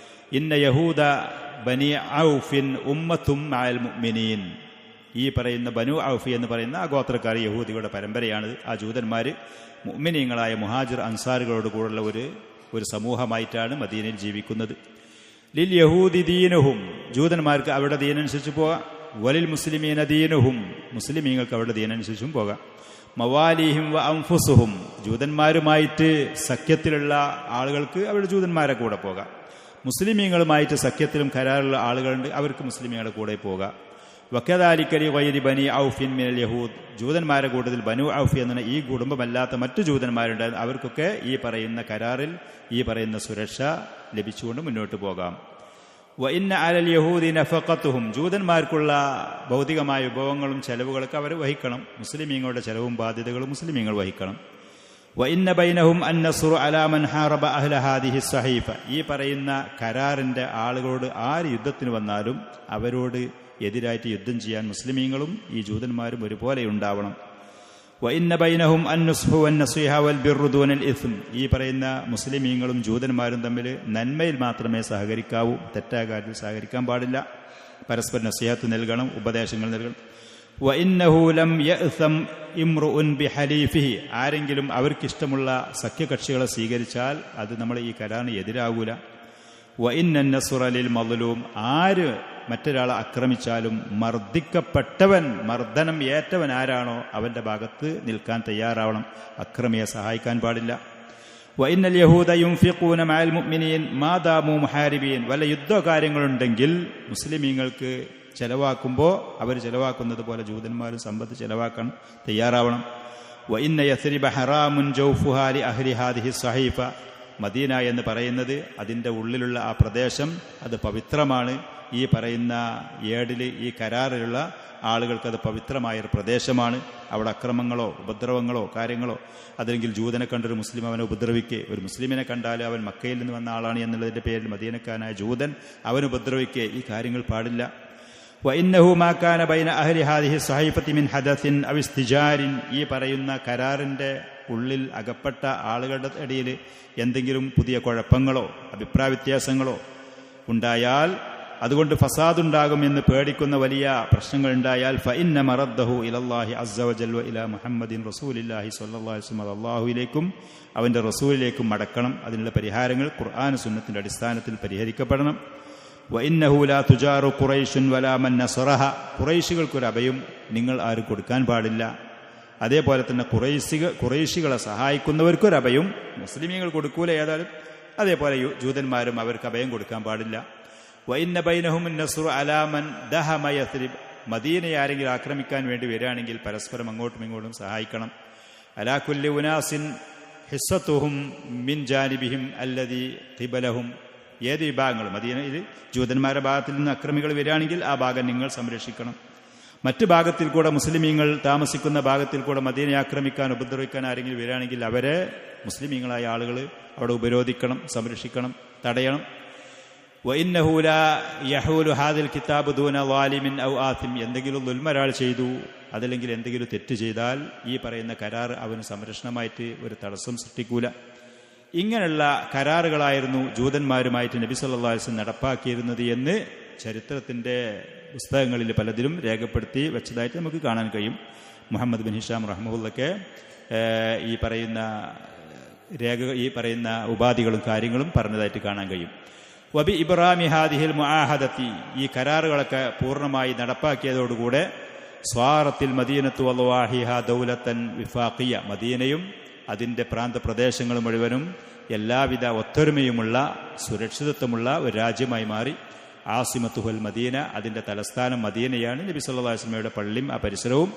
ഇന്ന യഹൂദ ബനി ഔഫിൻ ഉമ്മത്തും മഅൽ മുഅ്മിനീൻ, ഈ പറയുന്ന ബനു ഔഫി എന്ന് പറയുന്ന ആ ഗോത്രക്കാർ യഹൂദികളുടെ പരമ്പരയാണ്. ആ ജൂതന്മാർ മുഅ്മിനീങ്ങളായ മുഹാജിർ അൻസാറുകളോട് കൂടെയുള്ള ഒരു സമൂഹമായിട്ടാണ് മദീനയിൽ ജീവിക്കുന്നത്. ലിൽ യഹൂദി ദീനുഹും, ജൂതന്മാർക്ക് അവരുടെ ദീനനുസരിച്ച് പോകാം. വലിൽ മുസ്ലിമീന ദീനുഹും, മുസ്ലിമീങ്ങൾക്ക് അവരുടെ ദീനനുസരിച്ചും പോകാം. മവാലിഹിം വ അൻഫുസുഹും, ജൂതന്മാരുമായിട്ട് സഖ്യത്തിലുള്ള ആളുകൾക്ക് അവരുടെ ജൂതന്മാരെ കൂടെ പോകാം. മുസ്ലിമീങ്ങളുമായിട്ട് സഖ്യത്തിലും കരാറുള്ള ആളുകളുണ്ട്, അവർക്ക് മുസ്ലിമീങ്ങളുടെ കൂടെ പോകാം. വക്കദാലിക ലിഗൈരി ബനി ഔഫിൻ മിനൽ യഹൂദ്, ജൂതന്മാരെ കൂട്ടത്തിൽ ബനു ഔഫി എന്ന ഈ കുടുംബമല്ലാത്ത മറ്റു ജൂതന്മാരുണ്ടായിരുന്നു, അവർക്കൊക്കെ ഈ പറയുന്ന കരാറിൽ ഈ പറയുന്ന സുരക്ഷ ലഭിച്ചുകൊണ്ട് മുന്നോട്ട് പോകാം. വ ഇന്ന അലൽ യഹൂദി നഫഖത്തുഹും, ജൂതന്മാർക്കുള്ള ഭൗതികമായ വിഭവങ്ങളും ചെലവുകളൊക്കെ അവർ വഹിക്കണം. മുസ്ലിമീങ്ങളുടെ ചെലവും ബാധ്യതകളും മുസ്ലിമീങ്ങൾ വഹിക്കണം. വ ഇന്ന ബൈനഹും അൻ നസ്റു അലാ മൻ ഹാറബ അഹ്ല ഹാദിഹി സഹീഫ, ഈ പറയുന്ന കരാറിൻ്റെ ആളുകളോട് ആര് യുദ്ധത്തിന് വന്നാലും അവരോട് എതിരായിട്ട് യുദ്ധം ചെയ്യാൻ മുസ്ലിമീങ്ങളും ഈ ജൂതന്മാരും ഒരുപോലെ ഉണ്ടാവണം. വ ഇന്ന ബൈനഹും അൻ നുസ്ഹു വൻ നസീഹ വൽ ബിർറു ദൂനൽ ഇസ്ം, ഈ പറയുന്ന മുസ്ലിമീങ്ങളും ജൂതന്മാരും തമ്മിൽ നന്മയിൽ മാത്രമേ സഹകരിക്കാവൂ, തെറ്റായ കാര്യത്തിൽ സഹകരിക്കാൻ പാടില്ല. പരസ്പരം നസീഹത്ത് നൽകണം, ഉപദേശങ്ങൾ നൽകണം. വ ഇന്നഹു ലം യഅ്സം ഇംറുഉൻ ബിഹലീഫിഹി, ആരെങ്കിലും അവർക്കിഷ്ടമുള്ള സഖ്യകക്ഷികളെ സ്വീകരിച്ചാൽ അത് നമ്മൾ ഈ കരാറിന് എതിരാകൂല. വ ഇന്ന നസ്റ ലിൽ മദ്ലൂം, ആര് മറ്റൊരാളെ ആക്രമിച്ചാലും മർദ്ദിക്കപ്പെട്ടവൻ, മർദ്ദനം ഏറ്റവൻ ആരാണോ അവൻ്റെ ഭാഗത്ത് നിൽക്കാൻ തയ്യാറാവണം, അക്രമിയെ സഹായിക്കാൻ പാടില്ല. വഇന്നൽ യഹൂദ യുൻഫിഖൂന മഅൽ മുഅ്മിനീൻ മാ ദാമു മുഹാരിബീൻ. വല്ല യുദ്ധകാര്യങ്ങളുണ്ടെങ്കിൽ മുസ്ലിമീങ്ങൾക്ക് ചെലവാക്കുമ്പോൾ അവർ ചെലവാക്കുന്നത് പോലെ ജൂതന്മാരും സമ്പത്ത് ചെലവാക്കാൻ തയ്യാറാവണം. വഇന്ന യസ്രിബ ഹറാമുൻ ജൗഫുഹാ ലി അഹ്ലി ഹാദിഹി സഹീഫ. മദീന എന്ന് പറയുന്നത് അതിൻ്റെ ഉള്ളിലുള്ള ആ പ്രദേശം അത് പവിത്രമാണ്. ഈ പറയുന്ന ഏടിൽ ഈ കരാറിലുള്ള ആളുകൾക്കത് പവിത്രമായൊരു പ്രദേശമാണ്. അവിടെ അക്രമങ്ങളോ ഉപദ്രവങ്ങളോ കാര്യങ്ങളോ, അതല്ലെങ്കിൽ ജൂതനെ കണ്ടൊരു മുസ്ലിം അവനെ ഉപദ്രവിക്കുക, ഒരു മുസ്ലിമിനെ കണ്ടാൽ അവൻ മക്കയിൽ നിന്ന് വന്ന ആളാണ് എന്നുള്ളതിൻ്റെ പേരിൽ മദീനക്കാരനായ ജൂതൻ അവൻ ഉപദ്രവിക്കുക, ഈ കാര്യങ്ങൾ പാടില്ല. വഇന്നഹു മാ കാന ബൈന അഹ്ലി ഹാദിഹി സഹീഫത്തി മിൻ ഹദസിൻ അവ ഇസ്തിജാരിൻ. ഈ പറയുന്ന കരാറിൻ്റെ ഉള്ളിൽ അകപ്പെട്ട ആളുകളുടെ ഇടയിൽ എന്തെങ്കിലും പുതിയ കുഴപ്പങ്ങളോ അഭിപ്രായ വ്യത്യാസങ്ങളോ ഉണ്ടായാൽ, അതുകൊണ്ട് ഫസാദുണ്ടാകുമെന്ന് പേടിക്കുന്ന വലിയ പ്രശ്നങ്ങൾ ഉണ്ടായാൽ, ഫഇന്ന മറദ്ദഹു ഇലല്ലാഹി അസ്സ വജൽ വ ഇലാ മുഹമ്മദിൻ റസൂലില്ലാഹി സ്വല്ലല്ലാഹു അലൈഹി വസല്ലം, അല്ലാഹുവിലേക്കും അവൻ്റെ റസൂലിലേക്കും മടക്കണം. അതിനുള്ള പരിഹാരങ്ങൾ ഖുർആൻ സുന്നത്തിൻ്റെ അടിസ്ഥാനത്തിൽ പരിഹരിക്കപ്പെടണം. വഇന്നഹു ലാ തുജാറു ഖുറൈശുൻ വലാ മൻ നസറഹ. ഖുറൈശികൾക്കൊരു അഭയം നിങ്ങൾ ആരും കൊടുക്കാൻ പാടില്ല. അതേപോലെ തന്നെ ഖുറൈശികളെ സഹായിക്കുന്നവർക്കൊരു അഭയം മുസ്ലിമീങ്ങൾ കൊടുക്കൂല ഏതായാലും. അതേപോലെ ജൂതന്മാരും അവർക്ക് അഭയം കൊടുക്കാൻ പാടില്ല. വഇന്ന ബൈനഹും നസ്റു അലാ മൻ ദഹമ യസ്രിബ്. മദീനയെ ആരെങ്കിലും ആക്രമിക്കാൻ വേണ്ടി വരികയാണെങ്കിൽ പരസ്പരം അങ്ങോട്ടും ഇങ്ങോട്ടും സഹായിക്കണം. അലാ കുല്ലി ഉനാസിൻ ഹിസ്സത്തുഹും മിൻ ജാനിബിഹിം അല്ലദീ ഖിബലഹും. ഏത് വിഭാഗങ്ങളും മദീനയിൽ ജൂതന്മാരുടെ ഭാഗത്തിൽ നിന്ന് അക്രമികൾ വരികയാണെങ്കിൽ ആ ഭാഗം നിങ്ങൾ സംരക്ഷിക്കണം. മറ്റു ഭാഗത്തിൽ കൂടെ മുസ്ലിമീങ്ങൾ താമസിക്കുന്ന ഭാഗത്തിൽ കൂടെ മദീനയെ ആക്രമിക്കാൻ ഉപദ്രവിക്കാൻ ആരെങ്കിലും വരികയാണെങ്കിൽ അവരെ മുസ്ലിമീങ്ങളായ ആളുകൾ അവിടെ ഉപരോധിക്കണം, സംരക്ഷിക്കണം, തടയണം. വഇന്നഹു ലാ യഹൂലു ഹാദിൽ കിതാബ് ദൂന ളാലിമിൻ ഔ ആസിം. എന്തെങ്കിലും ദുൽമൊരാൾ ചെയ്തു, അതല്ലെങ്കിൽ എന്തെങ്കിലും തെറ്റ് ചെയ്താൽ ഈ പറയുന്ന കരാർ അവന് സംരക്ഷണമായിട്ട് ഒരു തടസ്സം സൃഷ്ടിക്കൂല. ഇങ്ങനെയുള്ള കരാറുകളായിരുന്നു ജൂതന്മാരുമായിട്ട് നബി സല്ലല്ലാഹു അലൈഹി വസല്ലം നടപ്പാക്കിയിരുന്നത് എന്ന് ചരിത്രത്തിൻ്റെ പുസ്തകങ്ങളിൽ പലതിലും രേഖപ്പെടുത്തി വെച്ചതായിട്ട് നമുക്ക് കാണാൻ കഴിയും. മുഹമ്മദ് ബിൻ ഹിഷാം റഹ്മഹുള്ളൊക്കെ ഈ പറയുന്ന ഉപാധികളും കാര്യങ്ങളും പറഞ്ഞതായിട്ട് കാണാൻ കഴിയും. വബി ഇബ്രാമി ഹാദിഹിൽ മുആഹദത്തി. ഈ കരാറുകളൊക്കെ പൂർണ്ണമായി നടപ്പാക്കിയതോടുകൂടെ സ്വാറത്തിൽ മദീനത്തു വളവാഹിഹ ദൗലത്തൻ വിഫാഖിയ. മദീനയും അതിൻ്റെ പ്രാന്തപ്രദേശങ്ങൾ മുഴുവനും എല്ലാവിധ ഒത്തൊരുമയുമുള്ള സുരക്ഷിതത്വമുള്ള ഒരു രാജ്യമായി മാറി. ആസിമത്തുഹുൽ മദീന. അതിൻ്റെ തലസ്ഥാനം മദീനയാണ്. നബി സല്ലല്ലാഹു അലൈഹി വസല്ലമയുടെ പള്ളിയും ആ പരിസരവും.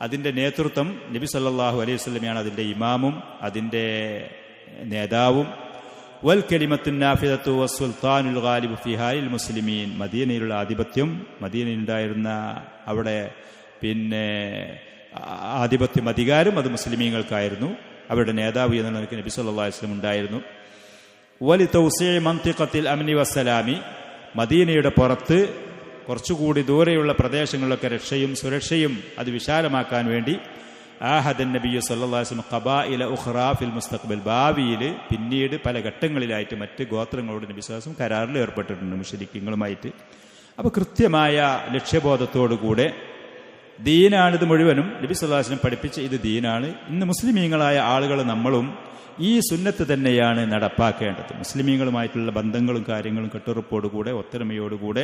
അതിൻ്റെ നേതൃത്വം നബി സല്ലല്ലാഹു അലൈഹി വസല്ലമയാണ് അതിൻ്റെ ഇമാമും അതിൻ്റെ നേതാവും. വൽ കലിമത്തുൻ നാഫിദത്തു വസ്സുൽത്താനുൽ ഗാലിബു ഫിഹാലിൽ മുസ്ലിമീൻ. മദീനയിലുള്ള ആധിപത്യം, മദീനയിലുണ്ടായിരുന്ന അവിടെ ആധിപത്യം അധികാരം അത് മുസ്ലിമീങ്ങൾക്കായിരുന്നു. അവരുടെ നേതാവ് എന്ന നിലയ്ക്ക് നബി സല്ലല്ലാഹു അലൈഹി വസല്ലം ഉണ്ടായിരുന്നു. വലി തൗസീഇ മൻതിഖത്തിൽ അംനി വസ്സലാമി. മദീനയുടെ പുറത്ത് കുറച്ചുകൂടി ദൂരെയുള്ള പ്രദേശങ്ങളിലൊക്കെ രക്ഷയും സുരക്ഷയും അത് വിശാലമാക്കാൻ വേണ്ടി ആഹദൻ നബിയ്യു സല്ലല്ലാഹു അലൈഹി വസല്ലം ഖബായില ഉഖ്റാ ഫിൽ മുസ്തഖ്ബൽ. ഭാവിയിൽ പിന്നീട് പല ഘട്ടങ്ങളിലായിട്ട് മറ്റ് ഗോത്രങ്ങളോട് നബി സല്ലല്ലാഹു അലൈഹി വസല്ലം കരാറിൽ ഏർപ്പെട്ടിട്ടുണ്ട് മുശ്രിക്കുകളുമായിട്ട്. അപ്പോൾ കൃത്യമായ ലക്ഷ്യബോധത്തോടുകൂടെ ദീനാണിത് മുഴുവനും. നബി സല്ലല്ലാഹു അലൈഹി വസല്ലം പഠിപ്പിച്ച ഇത് ദീനാണ്. ഇന്ന് മുസ്ലിമീങ്ങളായ ആളുകൾ നമ്മളും ഈ സുന്നത്ത് തന്നെയാണ് നടപ്പാക്കേണ്ടത്. മുസ്ലിമീങ്ങളുമായിട്ടുള്ള ബന്ധങ്ങളും കാര്യങ്ങളും കെട്ടുറപ്പോടുകൂടെ ഒത്തൊരുമയോടുകൂടെ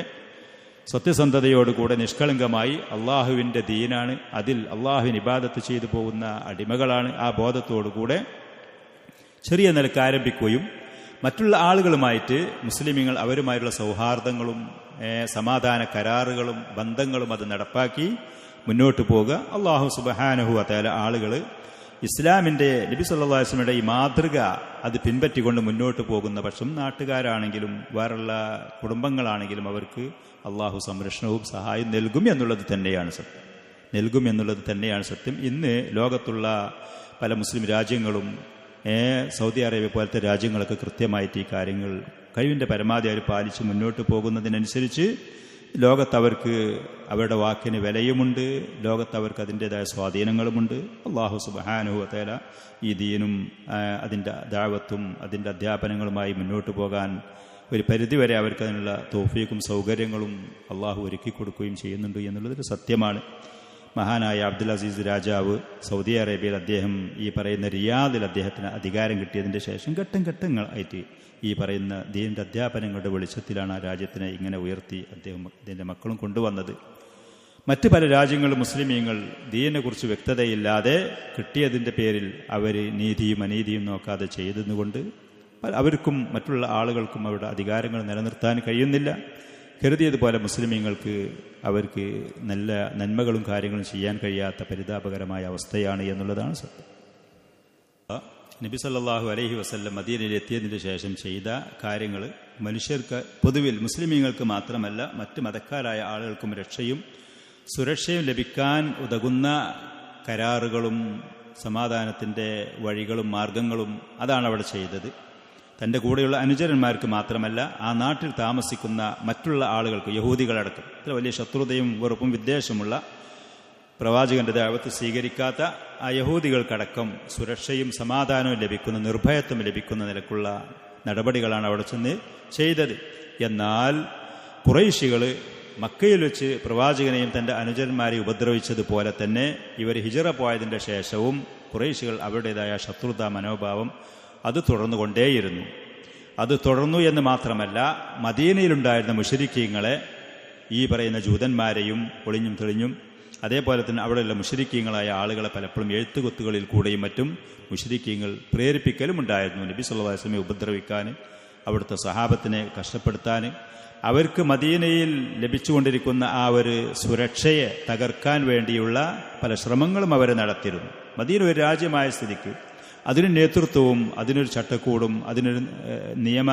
സത്യസന്ധതയോടുകൂടെ നിഷ്കളങ്കമായി അള്ളാഹുവിൻ്റെ ദീനാണ്, അതിൽ അള്ളാഹുവിന് ഇബാദത്ത് ചെയ്തു പോകുന്ന അടിമകളാണ്. ആ ബോധത്തോടുകൂടെ ചെറിയ നിലക്ക് ആരംഭിക്കുകയും മറ്റുള്ള ആളുകളുമായിട്ട് മുസ്ലിമീങ്ങൾ അവരുമായിട്ടുള്ള സൗഹാർദ്ദങ്ങളും സമാധാന കരാറുകളും ബന്ധങ്ങളും അത് നടപ്പാക്കി മുന്നോട്ട് പോകുക. അള്ളാഹു സുബ്ഹാനഹു വ തആല ആളുകൾ ഇസ്ലാമിൻ്റെ നബി സല്ലല്ലാഹു അലൈഹി വസല്ലമയുടെ ഈ മാതൃക അത് പിൻപറ്റിക്കൊണ്ട് മുന്നോട്ട് പോകുന്ന പക്ഷം നാട്ടുകാരാണെങ്കിലും വേറുള്ള കുടുംബങ്ങളാണെങ്കിലും അവർക്ക് അള്ളാഹു സംരക്ഷണവും സഹായം നൽകും എന്നുള്ളത് തന്നെയാണ് സത്യം. ഇന്ന് ലോകത്തുള്ള പല മുസ്ലിം രാജ്യങ്ങളും സൗദി അറേബ്യ പോലത്തെ രാജ്യങ്ങളൊക്കെ കൃത്യമായിട്ട് ഈ കാര്യങ്ങൾ കഴിവിൻ്റെ പരമാവധി അവർ പാലിച്ച് മുന്നോട്ട് പോകുന്നതിനനുസരിച്ച് ലോകത്തവർക്ക് അവരുടെ വാക്കിന് വിലയുമുണ്ട്, ലോകത്തവർക്ക് അതിൻ്റെതായ സ്വാധീനങ്ങളുമുണ്ട്. അള്ളാഹു സുബ്ഹാനഹു വ തആല ഈ ദീനും അതിൻ്റെ ദഅവത്തും അതിൻ്റെ അധ്യാപനങ്ങളുമായി മുന്നോട്ട് പോകാൻ ഒരു പരിധിവരെ അവർക്ക് അതിനുള്ള തൗഫീഖും സൗകര്യങ്ങളും അള്ളാഹു ഒരുക്കി കൊടുക്കുകയും ചെയ്യുന്നുണ്ട് എന്നുള്ളതൊരു സത്യമാണ്. മഹാനായ അബ്ദുൽ അസീസ് രാജാവ് സൗദി അറേബ്യയിൽ അദ്ദേഹം ഈ പറയുന്ന റിയാദിൽ അദ്ദേഹത്തിന് അധികാരം കിട്ടിയതിൻ്റെ ശേഷം ഘട്ടങ്ങളായിട്ട് ഈ പറയുന്ന ദീനിൻ്റെ അധ്യാപനങ്ങളുടെ വെളിച്ചത്തിലാണ് ആ രാജ്യത്തിനെ ഇങ്ങനെ ഉയർത്തി അദ്ദേഹം ഇതിൻ്റെ മക്കളും കൊണ്ടുവന്നത്. മറ്റ് പല രാജ്യങ്ങളും മുസ്ലിമീങ്ങൾ ദീനിനെക്കുറിച്ച് വ്യക്തതയില്ലാതെ കിട്ടിയതിൻ്റെ പേരിൽ അവർ നീതിയും അനീതിയും നോക്കാതെ ചെയ്തതുകൊണ്ട് അവർക്കും മറ്റുള്ള ആളുകൾക്കും അവരുടെ അധികാരങ്ങൾ നിലനിർത്താൻ കഴിയുന്നില്ല. കരുതിയതുപോലെ മുസ്ലിമീങ്ങൾക്ക് അവർക്ക് നല്ല നന്മകളും കാര്യങ്ങളും ചെയ്യാൻ കഴിയാത്ത പരിതാപകരമായ അവസ്ഥയാണ് എന്നുള്ളതാണ് സത്യം. നബി സല്ലല്ലാഹു അലൈഹി വസല്ലം മദീനയിൽ എത്തിയതിന് ശേഷം ചെയ്ത കാര്യങ്ങൾ മനുഷ്യർക്ക് പൊതുവിൽ മുസ്ലിമീങ്ങൾക്ക് മാത്രമല്ല മറ്റ് മതക്കാരായ ആളുകൾക്കും രക്ഷയും സുരക്ഷയും ലഭിക്കാൻ ഉതകുന്ന കരാറുകളും സമാധാനത്തിൻ്റെ വഴികളും മാർഗങ്ങളും അതാണ് അവിടെ ചെയ്തത്. തൻ്റെ കൂടെയുള്ള അനുചരന്മാർക്ക് മാത്രമല്ല ആ നാട്ടിൽ താമസിക്കുന്ന മറ്റുള്ള ആളുകൾക്ക്, യഹൂദികളടക്കം, ഇത്ര വലിയ ശത്രുതയും വെറുപ്പും വിദ്വേഷമുള്ള പ്രവാചകന്റെ ദഅവത്ത് സ്വീകരിക്കാത്ത ആ യഹൂദികൾക്കടക്കം സുരക്ഷയും സമാധാനവും ലഭിക്കുന്ന, നിർഭയത്വം ലഭിക്കുന്ന നിലക്കുള്ള നടപടികളാണ് അവിടെ ചെന്ന് ചെയ്തത്. എന്നാൽ ഖുറൈശികൾ മക്കയിൽ വെച്ച് പ്രവാചകനെയും തൻ്റെ അനുചരന്മാരെയും ഉപദ്രവിച്ചതുപോലെ തന്നെ ഇവർ ഹിജറ പോയതിൻ്റെ ശേഷവും ഖുറൈശികൾ അവരുടേതായ ശത്രുതാ മനോഭാവം അത് തുടർന്നുകൊണ്ടേയിരുന്നു. അത് തുടർന്നു എന്ന് മാത്രമല്ല, മദീനയിലുണ്ടായിരുന്ന മുശ്രിക്കീങ്ങളെ, ഈ പറയുന്ന ജൂതന്മാരെയും ഒളിഞ്ഞും തെളിഞ്ഞും, അതേപോലെ തന്നെ അവിടെയുള്ള മുശ്രിക്കീങ്ങളായ ആളുകളെ പലപ്പോഴും എഴുത്തുകുത്തുകളിൽ കൂടെയും മറ്റും മുശ്രിക്കീങ്ങൾ പ്രേരിപ്പിക്കലും ഉണ്ടായിരുന്നു. നബി സല്ലല്ലാഹു അലൈഹി വസല്ലമയെ ഉപദ്രവിക്കാൻ, അവിടുത്തെ സഹാബത്തിനെ കഷ്ടപ്പെടുത്താൻ, അവർക്ക് മദീനയിൽ ലഭിച്ചുകൊണ്ടിരിക്കുന്ന ആ ഒരു സുരക്ഷയെ തകർക്കാൻ വേണ്ടിയുള്ള പല ശ്രമങ്ങളും അവർ നടത്തിയിരുന്നു. മദീന ഒരു രാജ്യമായ സ്ഥിതിക്ക് അതിന് നേതൃത്വവും അതിനൊരു ചട്ടക്കൂടും അതിനൊരു നിയമ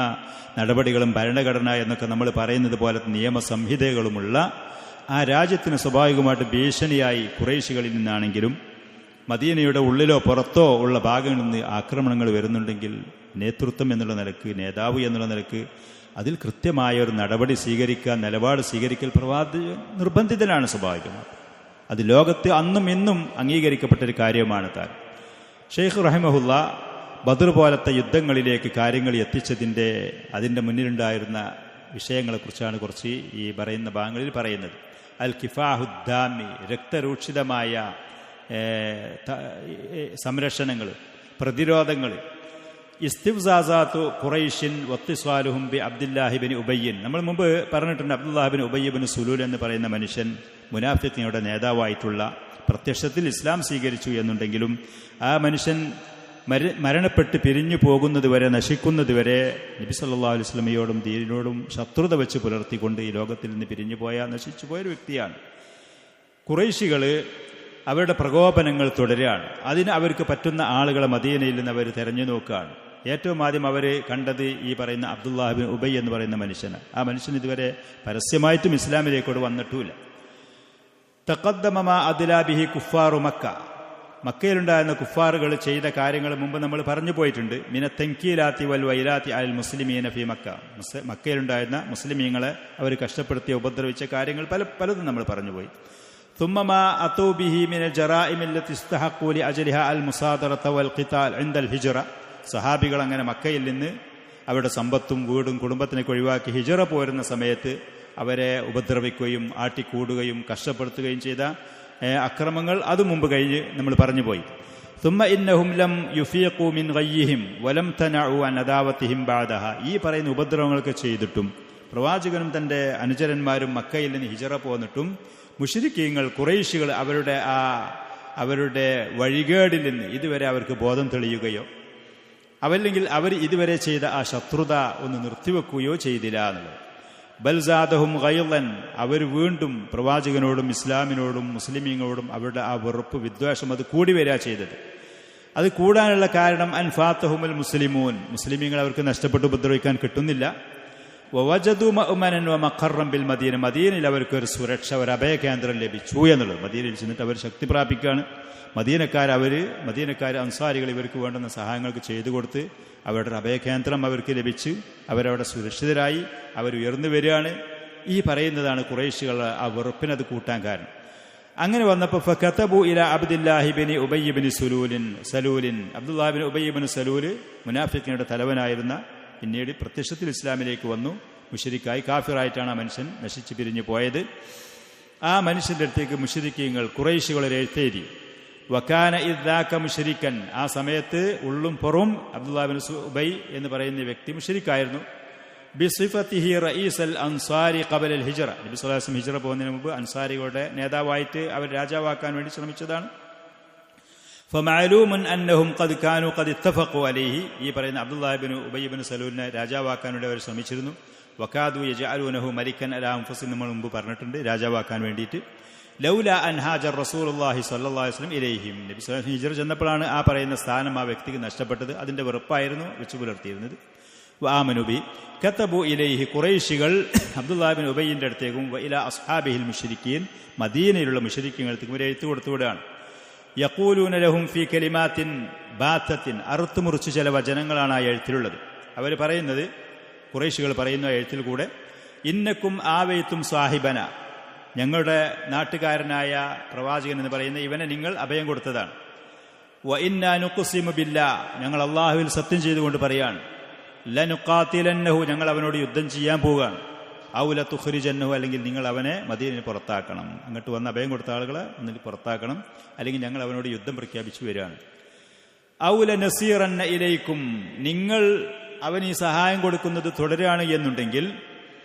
നടപടികളും ഭരണഘടന എന്നൊക്കെ നമ്മൾ പറയുന്നത് പോലെ നിയമസംഹിതകളുമുള്ള ആ രാജ്യത്തിന് സ്വാഭാവികമായിട്ട് ഭീഷണിയായി ഖുറൈശികളിൽ നിന്നാണെങ്കിലും മദീനയുടെ ഉള്ളിലോ പുറത്തോ ഉള്ള ഭാഗങ്ങളിൽ നിന്ന് ആക്രമണങ്ങൾ വരുന്നുണ്ടെങ്കിൽ നേതൃത്വം എന്നുള്ള നിലക്ക്, നേതാവ് എന്നുള്ള നിലക്ക് അതിൽ കൃത്യമായ ഒരു നടപടി സ്വീകരിക്കാൻ, നിലപാട് സ്വീകരിക്കൽ നിർബന്ധിതനാണ് സ്വാഭാവികമായി. അത് ലോകത്ത് അന്നും ഇന്നും അംഗീകരിക്കപ്പെട്ടൊരു കാര്യമാണ് താൻ. ഷെയ്ഖ് റഹിമഹുല്ല ബദർ പോലത്തെ യുദ്ധങ്ങളിലേക്ക് കാര്യങ്ങൾ എത്തിച്ചതിൻ്റെ അതിൻ്റെ മുന്നിലുണ്ടായിരുന്ന വിഷയങ്ങളെക്കുറിച്ചാണ് കുറച്ച് ഈ പറയുന്ന ഭാഗങ്ങളിൽ പറയുന്നത്. അൽ കിഫാഹുദ്ദാമി, രക്തരൂക്ഷിതമായ സംരക്ഷണങ്ങൾ, പ്രതിരോധങ്ങൾ. ഇസ്തിഫ്സാസാത്തു ഖുറൈഷിൻ വത്തിസ്വാലുഹും ബി അബ്ദുല്ലാഹിബിൻ ഉബയ്യൻ. നമ്മൾ മുമ്പ് പറഞ്ഞിട്ടുണ്ട്, അബ്ദുല്ലാഹിബിൻ ഉബയ്യബിൻ സുലൂൽ എന്ന് പറയുന്ന മനുഷ്യൻ മുനാഫിഖിങ്ങളുടെ നേതാവായിട്ടുള്ള, പ്രത്യക്ഷത്തിൽ ഇസ്ലാം സ്വീകരിച്ചു എന്നുണ്ടെങ്കിലും ആ മനുഷ്യൻ മരണപ്പെട്ട് പിരിഞ്ഞു പോകുന്നതുവരെ, നശിക്കുന്നതുവരെ നബി സല്ലല്ലാഹു അലൈഹി വസല്ലമയോടും ദീനിനോടും ശത്രുത വെച്ച് പുലർത്തിക്കൊണ്ട് ഈ ലോകത്തിൽ നിന്ന് പിരിഞ്ഞു പോയ, നശിച്ചു പോയൊരു വ്യക്തിയാണ്. ഖുറൈശികൾ അവരുടെ പ്രകോപനങ്ങൾ തുടരുകയാണ്. അതിന് അവർക്ക് പറ്റുന്ന ആളുകളെ മദീനയിൽ നിന്ന് അവർ തെരഞ്ഞു നോക്കുകയാണ്. ഏറ്റവും ആദ്യം അവർ കണ്ടത് ഈ പറയുന്ന അബ്ദുല്ലാഹിബിൻ ഉബൈ എന്ന് പറയുന്ന മനുഷ്യന്. ആ മനുഷ്യൻ ഇതുവരെ പരസ്യമായിട്ടും ഇസ്ലാമിലേക്കോട് വന്നിട്ടുമില്ല. തഖദ്ദമ മാ അദ്ലാ ബിഹി കുഫാറു മക്ക. മക്കയിലുണ്ടായിരുന്ന കുഫാറുകൾ ചെയ്ത കാര്യങ്ങൾ മുമ്പ് നമ്മൾ പറഞ്ഞു പോയിട്ടുണ്ട്. മിന തൻകീലാത്തി വൽ വൈലാത്തി അൽ മുസ്ലിമീന ഫി മക്ക. മക്കയിലുണ്ടായിരുന്ന മുസ്ലിമീങ്ങളെ അവർ കഷ്ടപ്പെടുത്തിയ, ഉപദ്രവിച്ച കാര്യങ്ങൾ പലതും നമ്മൾ പറഞ്ഞുപോയി. ثم ما أتوا به من الجرائم التي استحقوا لأجلها المصادرة والقتال عند الهجرة. സഹാബികൾ അങ്ങനെ മക്കയിൽ നിന്ന് അവരുടെ സമ്പത്തും വീടും കുടുംബത്തിനൊക്കെ ഒഴിവാക്കി ഹിജറ പോരുന്ന സമയത്ത് അവരെ ഉപദ്രവിക്കുകയും ആട്ടിക്കൂടുകയും കഷ്ടപ്പെടുത്തുകയും ചെയ്ത അക്രമങ്ങൾ അത് മുമ്പ് കഴിഞ്ഞ് നമ്മൾ പറഞ്ഞുപോയി. ثم إنهم لم يفيقوا من غيهم ولم تنعوا عن عداوتهم بعدها. ഈ പറയുന്ന ഉപദ്രവങ്ങളൊക്കെ ചെയ്തിട്ടും പ്രവാചകനും തൻ്റെ അനുചരന്മാരും മക്കയിൽ നിന്ന് ഹിജറ പോന്നിട്ടും മുശ്രിക്കീങ്ങൾ, ഖുറൈശികൾ അവരുടെ വഴികേടിൽ നിന്ന് ഇതുവരെ അവർക്ക് ബോധം തെളിയുകയോ അവല്ലെങ്കിൽ അവർ ഇതുവരെ ചെയ്ത ആ ശത്രുത ഒന്ന് നിർത്തിവെക്കുകയോ ചെയ്തില്ല എന്നുള്ളത്. ബൽസാദഹും ഗൈളൻ, അവർ വീണ്ടും പ്രവാചകനോടും ഇസ്ലാമിനോടും മുസ്ലിമീങ്ങളോടും അവരുടെ ആ വെറുപ്പ്, വിദ്വേഷം അത് കൂടി വരിക ചെയ്തത്. അത് കൂടാനുള്ള കാരണം അൻഫാത്തഹുമുൽ മുസ്ലിമൂൻ, മുസ്ലിമീങ്ങൾ അവർക്ക് നഷ്ടപ്പെട്ട് ഉപദ്രവിക്കാൻ കിട്ടുന്നില്ല. വവജദു മഅ്മനൻ വമഖറൻ ബിൽ മദീന, മദീനയിൽ അവർക്ക് ഒരു സുരക്ഷ, ഒരു അഭയകേന്ദ്രം ലഭിച്ചു എന്നുള്ളത്. മദീനയിൽ ചെന്നിട്ട് അവർ ശക്തി പ്രാപിക്കുകയാണ്. മദീനക്കാർ അൻസാരികൾ ഇവർക്ക് വേണ്ടുന്ന സഹായങ്ങൾക്ക് ചെയ്തു കൊടുത്ത് അവരുടെ അഭയകേന്ദ്രം അവർക്ക് ലഭിച്ച് അവരവിടെ സുരക്ഷിതരായി അവർ ഉയർന്നു വരികയാണ്. ഈ പറയുന്നതാണ് ഖുറൈശികൾ ആ വെറുപ്പിനത് കൂട്ടാൻ കാരണം. അങ്ങനെ വന്നപ്പോൾ ഫകതബു ഇലാ അബ്ദുല്ലാഹിബിൻ ഉബയ്യബിൻ സലൂലിൻ. അബ്ദുല്ലാഹിബിൻ ഉബയ്യബിൻ സലൂൽ മുനാഫിഖിന്റെ തലവനായിരുന്ന, പിന്നീട് പ്രത്യക്ഷത്തിൽ ഇസ്ലാമിലേക്ക് വന്നു. മുശ്രിക്കായി, കാഫിറായിട്ടാണ് ആ മനുഷ്യൻ നശിച്ചു പിരിഞ്ഞു പോയത്. ആ മനുഷ്യന്റെ അടുത്തേക്ക് മുശ്രിക്കീങ്ങൾ, ഖുറൈശികൾ എഴുത്തേരി. വക്കാന ഇദ്ദാക മുശ്രിക്കൻ, ആ സമയത്ത് ഉള്ളും പുറവും അബ്ദുല്ലാഹിബിൻ ഉബൈ എന്ന് പറയുന്ന വ്യക്തി മുശ്രിക്കായിരുന്നു. ബിസിഫത്തിഹി റഈസൽ അൻസാരി ഖബലൽ ഹിജ്റ. നബി സ്വല്ലല്ലാഹു അലൈഹി വസല്ലം ഹിജ്റ പോകുന്നതിന് മുമ്പ് അൻസാരികളുടെ നേതാവായിട്ട് അവർ രാജാവാക്കാൻ വേണ്ടി ശ്രമിച്ചതാണ്. ഫമഅലൂമുൻ അന്നഹും ഖദ് കാനൂ ഖദ് ഇത്തഫഖു അലൈഹി. ഈ പറയുന്ന അബ്ദുല്ലാഹി ഇബ്നു ഉബയ്യ് ഇബ്നു സലൂലിനെ രാജാവാക്കാൻ വേണ്ടി അവർ ശ്രമിച്ചിരുന്നു. വകാദു യജഅലൂനഹു മലിക്കൻ അലാ അൻഫുസിഹിം, നമ്മൾ മുമ്പ് പറഞ്ഞിട്ടുണ്ട്, രാജാവാക്കാൻ വേണ്ടിയിട്ട്. ലൗല അൻ ഹാജർ റസൂലുള്ളാഹി സ്വല്ലല്ലാഹു അലൈഹി വസല്ലം ഇലൈഹിം. നബി സ്വല്ലല്ലാഹു അലൈഹി വസല്ലം ഹിജ്റ ചെന്നപ്പോഴാണ് ആ പറയുന്ന സ്ഥാനം ആ വ്യക്തിക്ക് നഷ്ടപ്പെട്ടത്. അതിന്റെ വെറുപ്പായിരുന്നു വെച്ചു പുലർത്തിയിരുന്നത്. വആമനുബി കതബു ഇലൈഹി. ഖുറൈശികൾ അബ്ദുല്ലാഹി ഇബ്നു ഉബയ്യിന്റെ അടുത്തേക്കും വഇല അസ്ഹാബിഹിൽ മുശ്രിക്കീൻ, മദീനയിലുള്ള മുശ്രിക്കീങ്ങൾക്ക് ഒരു എഴുത്ത് കൊടുത്തുവിടുകയാണ്. യഖൂലൂന ലഹും ഫീ കലിമാത്തിൻ ബാത്തത്തിൻ. അറുത്തുമുറിച്ച് ചില വചനങ്ങളാണ് ആ എഴുത്തിലുള്ളത്. അവർ പറയുന്നത്, ഖുറൈശികൾ പറയുന്ന എഴുത്തിൽ കൂടെ, ഇന്നക്കും ആവൈത്തും സാഹിബന, ഞങ്ങളുടെ നാട്ടുകാരനായ പ്രവാചകൻ എന്ന് പറയുന്ന ഇവനെ നിങ്ങൾ അഭയം കൊടുത്തതാണ്. വ ഇന്നാ നുഖ്സിമു ബില്ലാ, ഞങ്ങൾ അല്ലാഹുവിൽ സത്യം ചെയ്തുകൊണ്ട് പറയാണ്, ലനുഖാതിലന്നഹു, ഞങ്ങൾ അവനോട് യുദ്ധം ചെയ്യാൻ പോവുകയാണ്. ഔ ലതുഖ്രിജന്നഹു, അല്ലെങ്കിൽ നിങ്ങൾ അവനെ മദീനയിൽ പുറത്താക്കണം. അങ്ങോട്ട് വന്ന് അഭയം കൊടുത്ത ആളുകളെ ഒന്നിൽ പുറത്താക്കണം, അല്ലെങ്കിൽ ഞങ്ങൾ അവനോട് യുദ്ധം പ്രഖ്യാപിച്ചു വരികയാണ്. ഔ ലനസീറന്ന ഇലൈക്കും, നിങ്ങൾ അവന് ഈ സഹായം കൊടുക്കുന്നത് തുടരുകയാണ് എന്നുണ്ടെങ്കിൽ,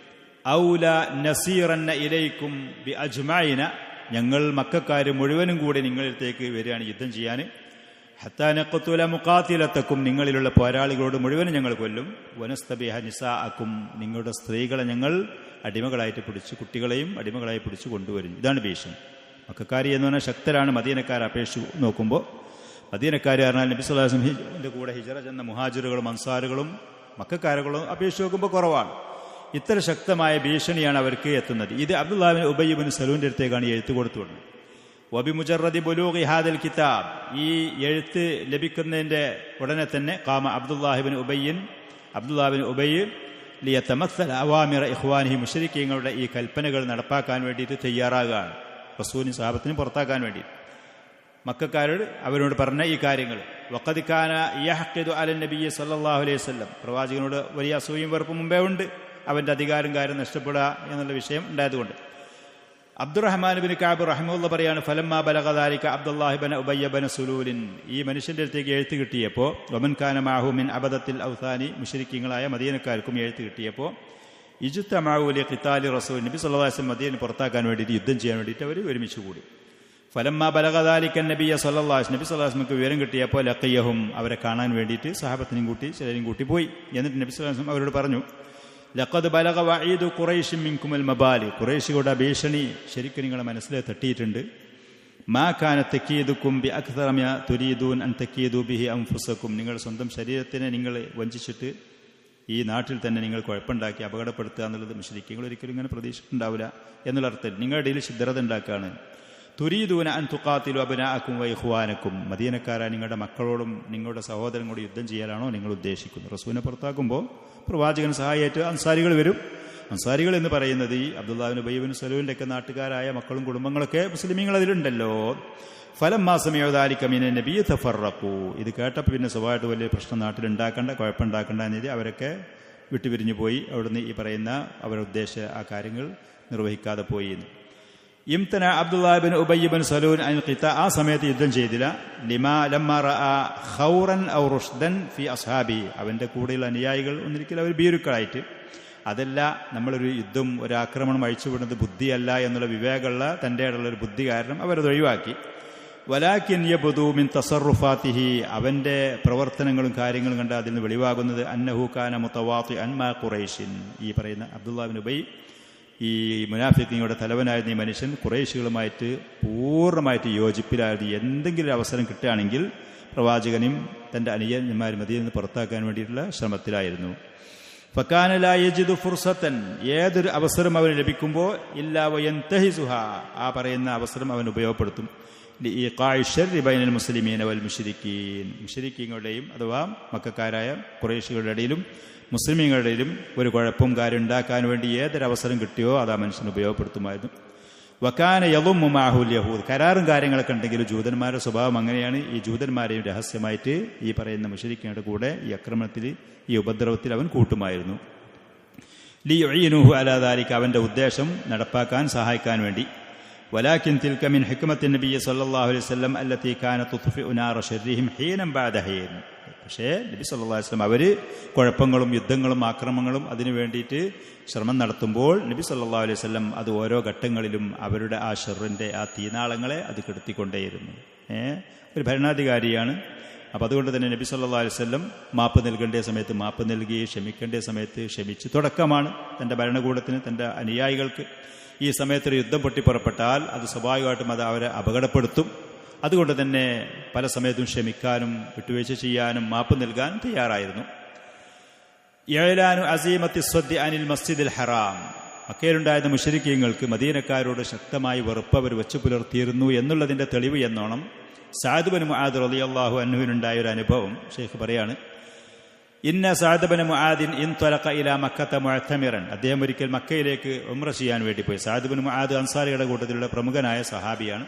ഔല നസീറന്ന ഇലൈക്കും ബി അജ്മഈന, ഞങ്ങൾ മക്കക്കാർ മുഴുവനും കൂടി നിങ്ങളിലേക്ക് വരികയാണ് യുദ്ധം ചെയ്യാൻ. ഹത്താ നഖ്തുല മുഖാതിലതക്കും, നിങ്ങളിലുള്ള പോരാളികളോട് മുഴുവനും ഞങ്ങൾ കൊല്ലും. വനസ്തബിഹ നിസാഅക്കും, നിങ്ങളുടെ സ്ത്രീകളെ ഞങ്ങൾ അടിമകളായിട്ട് പിടിച്ച്, കുട്ടികളെയും അടിമകളായി പിടിച്ച് കൊണ്ടുവരും. ഇതാണ് ഭീഷണി. മക്കക്കാർ എന്ന് പറഞ്ഞാൽ ശക്തരാണ്. മദീനക്കാർ അപേക്ഷിച്ച് നോക്കുമ്പോൾ മദീനക്കാർ പറഞ്ഞാൽ നബി സ്വല്ലല്ലാഹു അലൈഹി വസല്ലമിന്റെ കൂടെ ഹിജ്റ ചെന്ന മുഹാജിറുകളും അൻസാറുകളും മക്കക്കാരുകളും അപേക്ഷിച്ച് നോക്കുമ്പോൾ കുറവാണ്. ഇത്ര ശക്തമായ ഭീഷണിയാണ് അവർക്ക് എത്തുന്നത്. ഇത് അബ്ദുല്ലാഹി ഇബ്നു ഉബയ്യ് ഇബ്നു സലൂലിന്റെ അടുത്തേക്കാണ് എഴുത്ത് കൊടുത്തുവിടുന്നത്. വബിമുജറദി ബുലൂഗി ഹാദൽ കിതാബ്, ഈ എഴുത്ത് ലഭിക്കുന്നതിന്റെ ഉടനെ തന്നെ ഖാമ അബ്ദുല്ലാഹി ഇബ്നു ഉബയ്യ് ലിയതമസ്സല അവാമിറ ഇഖ്വാനിഹി, മുശ്രിക്കീങ്ങളുടെ ഈ കൽപ്പനകൾ നടപ്പാക്കാൻ വേണ്ടിയിട്ട് തയ്യാറാകുകയാണ്. റസൂലിനും സഹാബത്തിനും പുറത്താക്കാൻ വേണ്ടി മക്കക്കാരോട് അവരോട് പറഞ്ഞ ഈ കാര്യങ്ങൾ. വഖദ് കാന യഹ്ഖിദു അലൻ നബിയ്യി സല്ലല്ലാഹു അലൈഹി വസല്ലം, പ്രവാചകനോട് വലിയ അസൂയയും വെറുപ്പും മുമ്പേ ഉണ്ട്. അവന്റെ അധികാരം കാര്യം നഷ്ടപ്പെടുക എന്നുള്ള വിഷയം ഉണ്ടായതുകൊണ്ട്. അബ്ദുറഹ്മാൻ ബിൻ കഅബ് റഹിമഹുല്ലാഹ് പറയാണ്, ഫലമ്മാ ബലഗ ദാലിക അബ്ദുല്ലാഹി ഇബ്നു ഉബയ്യ് ഇബ്നു സലൂലിൻ, ഈ മനുഷ്യന്റെ അടുത്തേക്ക് എഴുത്ത് കിട്ടിയപ്പോൾ, വമൻ കാന മഅഹു മിൻ അബദത്തിൽ ഔസാനി, മുശ്രിക്കീങ്ങളായ മദീനക്കാർക്കും എഴുത്ത് കിട്ടിയപ്പോൾ, ഇജ്തമഉ ലിഖിതാലി റസൂൽ, നബി സല്ലല്ലാഹു അലൈഹി വസല്ലം മദീനയെ പുറത്താക്കാൻ വേണ്ടിയിട്ട് യുദ്ധം ചെയ്യാൻ വേണ്ടിയിട്ട് അവർ ഒരുമിച്ച് കൂടി. ഫലമ്മാ ബലഗ ദാലിക നബിയ സല്ലല്ലാഹു അലൈഹി വസല്ലം, നബി സല്ലല്ലാഹു അലൈഹി വസല്ലം വിവരം കിട്ടിയപ്പോൾ ലഖിയഹും, അവരെ കാണാൻ വേണ്ടിയിട്ട് സഹാബത്തിനും കൂട്ടി ചിലരും കൂട്ടി പോയി. എന്നിട്ട് നബി സല്ലല്ലാഹു അലൈഹി വസല്ലം അവരോട് പറഞ്ഞു, ലഖദ് ബലഗ വഈദു ഖുറൈശ് മിൻകുൽ മബാലി, ഖുറൈശികളുടെ ഭീഷണി ശരിക്കും നിങ്ങളെ മനസ്സിലെ തട്ടിയിട്ടുണ്ട്. മാ കാന തകീദുകും ബി അക്സറ മാ തുരീദൂൻ അൻ തകീദു ബിഹി അൻഫുസകും, നിങ്ങൾ സ്വന്തം ശരീരത്തിനെ നിങ്ങൾ വഞ്ചിച്ചിട്ട് ഈ നാട്ടിൽ തന്നെ നിങ്ങൾ കുഴപ്പമുണ്ടാക്കി അപകടപ്പെടുത്തുക എന്നുള്ളത് മുശ്രിക്കീങ്ങൾ ഒരിക്കലും ഇങ്ങനെ പ്രതീക്ഷിച്ചിട്ടുണ്ടാവില്ല എന്നുള്ള അർത്ഥത്തിൽ നിങ്ങളുടെ ഇടയിൽ ശിദ്രത ഉണ്ടാക്കുകയാണ്. തുരീദൂന അൻ തുഖാതിലു അബ്നാഅക്കും വ ഇഖ്വാനക്കും, മദീനക്കാരായ നിങ്ങളുടെ മക്കളോടും നിങ്ങളുടെ സഹോദരങ്ങളോടും യുദ്ധം ചെയ്യാനാണോ നിങ്ങൾ ഉദ്ദേശിക്കുന്നത്? റസൂലിനെ പുറത്താക്കുമ്പോൾ പ്രവാചകൻ സഹായമായിട്ട് അൻസാരികൾ വരും. അൻസാരികൾ എന്ന് പറയുന്നത് ഈ അബ്ദുല്ലാഹി ഇബ്നു ഉബയ്യ് ഇബ്നു സലൂലിന്റെ ഒക്കെ നാട്ടുകാരായ മക്കളും കുടുംബങ്ങളൊക്കെ മുസ്ലിമീങ്ങൾ അതിലുണ്ടല്ലോ. ഫലമ്മാ സമിഉ ദാലിക മിനൻ നബിയ്യി തഫറഖു, ഇത് കേട്ടപ്പോൾ പിന്നെ സ്വഭാവമായിട്ട് വലിയ പ്രശ്നം നാട്ടിലുണ്ടാക്കണ്ട, കുഴപ്പമുണ്ടാക്കണ്ട എന്നത് അവരൊക്കെ വിട്ടുപിരിഞ്ഞു പോയി. അവിടുന്ന് ഈ പറയുന്ന അവരുടെ ഉദ്ദേശ ആ കാര്യങ്ങൾ നിർവഹിക്കാതെ പോയി. ഇംതന അബ്ദുല്ലാഹി ഇബ്നു ഉബയ്യ് ഇബ്നു സലൂൽ അൻ ഖിതാ, ആ സമയത്ത് യുദ്ധം ചെയ്തില്ല. ലമ്മാ റഅ ഖൗറൻ ഔ റുഷ്ദൻ ഫി അസ്ഹാബി, അവന്റെ കൂടെയുള്ള അനുയായികൾ ഒന്നിരിക്കലും അവർ ഭീരുക്കളായിട്ട്, അതല്ല നമ്മളൊരു യുദ്ധം ഒരു ആക്രമണം അഴിച്ചുവിടുന്നത് ബുദ്ധിയല്ല എന്നുള്ള വിവേകമുള്ള തൻ്റെ ഇടയുള്ള ഒരു ബുദ്ധി കാരണം അവരത് ഒഴിവാക്കി. വലാകിൻ യബ്ദു മിൻ തസറുഫാതിഹി, അവന്റെ പ്രവർത്തനങ്ങളും കാര്യങ്ങളും കണ്ട് അതിൽ നിന്ന് വെളിവാകുന്നത് അന്നഹു കാന മുതവാത്തിഅൻ മാ ഖുറൈശിൻ, ഈ പറയുന്ന അബ്ദുല്ലാഹി ഇബ്നു ഉബയ്യ് ഈ മുനാഫിഖീങ്ങളുടെ തലവനായിരുന്ന ഈ മനുഷ്യൻ ഖുറൈശികളുമായിട്ട് പൂർണ്ണമായിട്ട് യോജിപ്പിലായിരുന്നു. എന്തെങ്കിലും ഒരു അവസരം കിട്ടുകയാണെങ്കിൽ പ്രവാചകനും തൻ്റെ അനുയായിമാരും മദീനയിൽ നിന്ന് പുറത്താക്കാൻ വേണ്ടിയിട്ടുള്ള ശ്രമത്തിലായിരുന്നു. ഫകാന ലാ യജിദു ഫുർസത്തൻ, ഏതൊരു അവസരം അവന് ലഭിക്കുമ്പോൾ ഇല്ലാ വയന്തഹിസുഹ, ആ പറയുന്ന അവസരം അവൻ ഉപയോഗപ്പെടുത്തും. ലിഇഖാഇ ശർരി ബൈനൽ മുസ്ലിമീന വൽ മുശ്രിക്കീൻ, മുശ്രിക്കീങ്ങളുടെയും അഥവാ മക്കക്കാരായ ഖുറൈശികളുടെ ഇടയിലും മുസ്ലിമീങ്ങളുടെ ഇടയിലും ഒരു കുഴപ്പവും കാര്യം ഉണ്ടാക്കാൻ വേണ്ടി ഏതൊരവസരം കിട്ടിയോ അത് ആ മനുഷ്യന് ഉപയോഗപ്പെടുത്തുമായിരുന്നു. വകാന യളുമ്മു മഅഹുൽ യഹൂദ്, കരാറും കാര്യങ്ങളൊക്കെ ഉണ്ടെങ്കിലും ജൂതന്മാരുടെ സ്വഭാവം അങ്ങനെയാണ്. ഈ ജൂതന്മാരെയും രഹസ്യമായിട്ട് ഈ പറയുന്ന മുശ്രിക്കീങ്ങളുടെ കൂടെ ഈ ആക്രമണത്തിൽ ഈ ഉപദ്രവത്തിൽ അവൻ കൂട്ടുമായിരുന്നു. ലിയുഈനുഹു അലാ ദാലിക, അവന്റെ ഉദ്ദേശം നടപ്പാക്കാൻ സഹായിക്കാൻ വേണ്ടി. വലാകിൻ തിൽക മിൻ ഹിക്മത്തിൻ നബിയ്യി സല്ലല്ലാഹു അലൈഹി വസല്ലം അല്ലതി കാനത് തുത്ഫിഉ നാറ ശർരിഹിം ഹീനം ബഅദ ഹീൻ, പക്ഷേ നബി സല്ലല്ലാഹു അലൈഹി വസല്ലം അവർ കുഴപ്പങ്ങളും യുദ്ധങ്ങളും ആക്രമണങ്ങളും അതിനു വേണ്ടിയിട്ട് ശ്രമം നടത്തുമ്പോൾ നബി സല്ലല്ലാഹു അലൈഹി വസല്ലം അത് ഓരോ ഘട്ടങ്ങളിലും അവരുടെ ആ ഷർറിൻ്റെ ആ തീനാളങ്ങളെ അത് കെടുത്തിക്കൊണ്ടേയിരുന്നു. ഒരു ഭരണാധികാരിയാണ്. അപ്പം അതുകൊണ്ട് തന്നെ നബി സല്ലല്ലാഹു അലൈഹി വസല്ലം മാപ്പ് നൽകേണ്ട സമയത്ത് മാപ്പ് നൽകി, ക്ഷമിക്കേണ്ട സമയത്ത് ക്ഷമിച്ച് തുടക്കമാണ് തൻ്റെ ഭരണകൂടത്തിന്, തൻ്റെ അനുയായികൾക്ക്. ഈ സമയത്തൊരു യുദ്ധം പൊട്ടിപ്പുറപ്പെട്ടാൽ അത് സ്വാഭാവികമായിട്ടും അത് അവരെ അപകടപ്പെടുത്തും. അതുകൊണ്ട് തന്നെ പല സമയത്തും ക്ഷമിക്കാനും വിട്ടുവീഴ്ച ചെയ്യാനും മാപ്പ് നൽകാനും തയ്യാറായിരുന്നു. ഇഅ്ലാനു അസീമത്തി സ്വദ്ദി അനിൽ മസ്ജിദിൽ ഹറാം, മക്കയിലുണ്ടായിരുന്ന മുശ്രിക്കീങ്ങൾക്ക് മദീനക്കാരോട് ശക്തമായി വെറുപ്പ് അവർ വെച്ചു പുലർത്തിയിരുന്നു എന്നുള്ളതിൻ്റെ തെളിവ് എന്നോണം സഅദ് ബിൻ മുആദ് റളിയല്ലാഹു അൻഹുവിനുണ്ടായ ഒരു അനുഭവം ഷെയ്ഖ് പറയാണ്. ഇന്ന സഅദ് ബിൻ മുആദിൻ ഇൻതലഖ ഇലാ മക്കത മുഅ്തമിറൻ, അദ്ദേഹം ഒരിക്കൽ മക്കയിലേക്ക് ഉംറ ചെയ്യാൻ വേണ്ടി പോയി. സഅദ് ബിൻ മുആദ് അൻസാരിയുടെ കൂട്ടത്തിലുള്ള പ്രമുഖനായ സഹാബിയാണ്.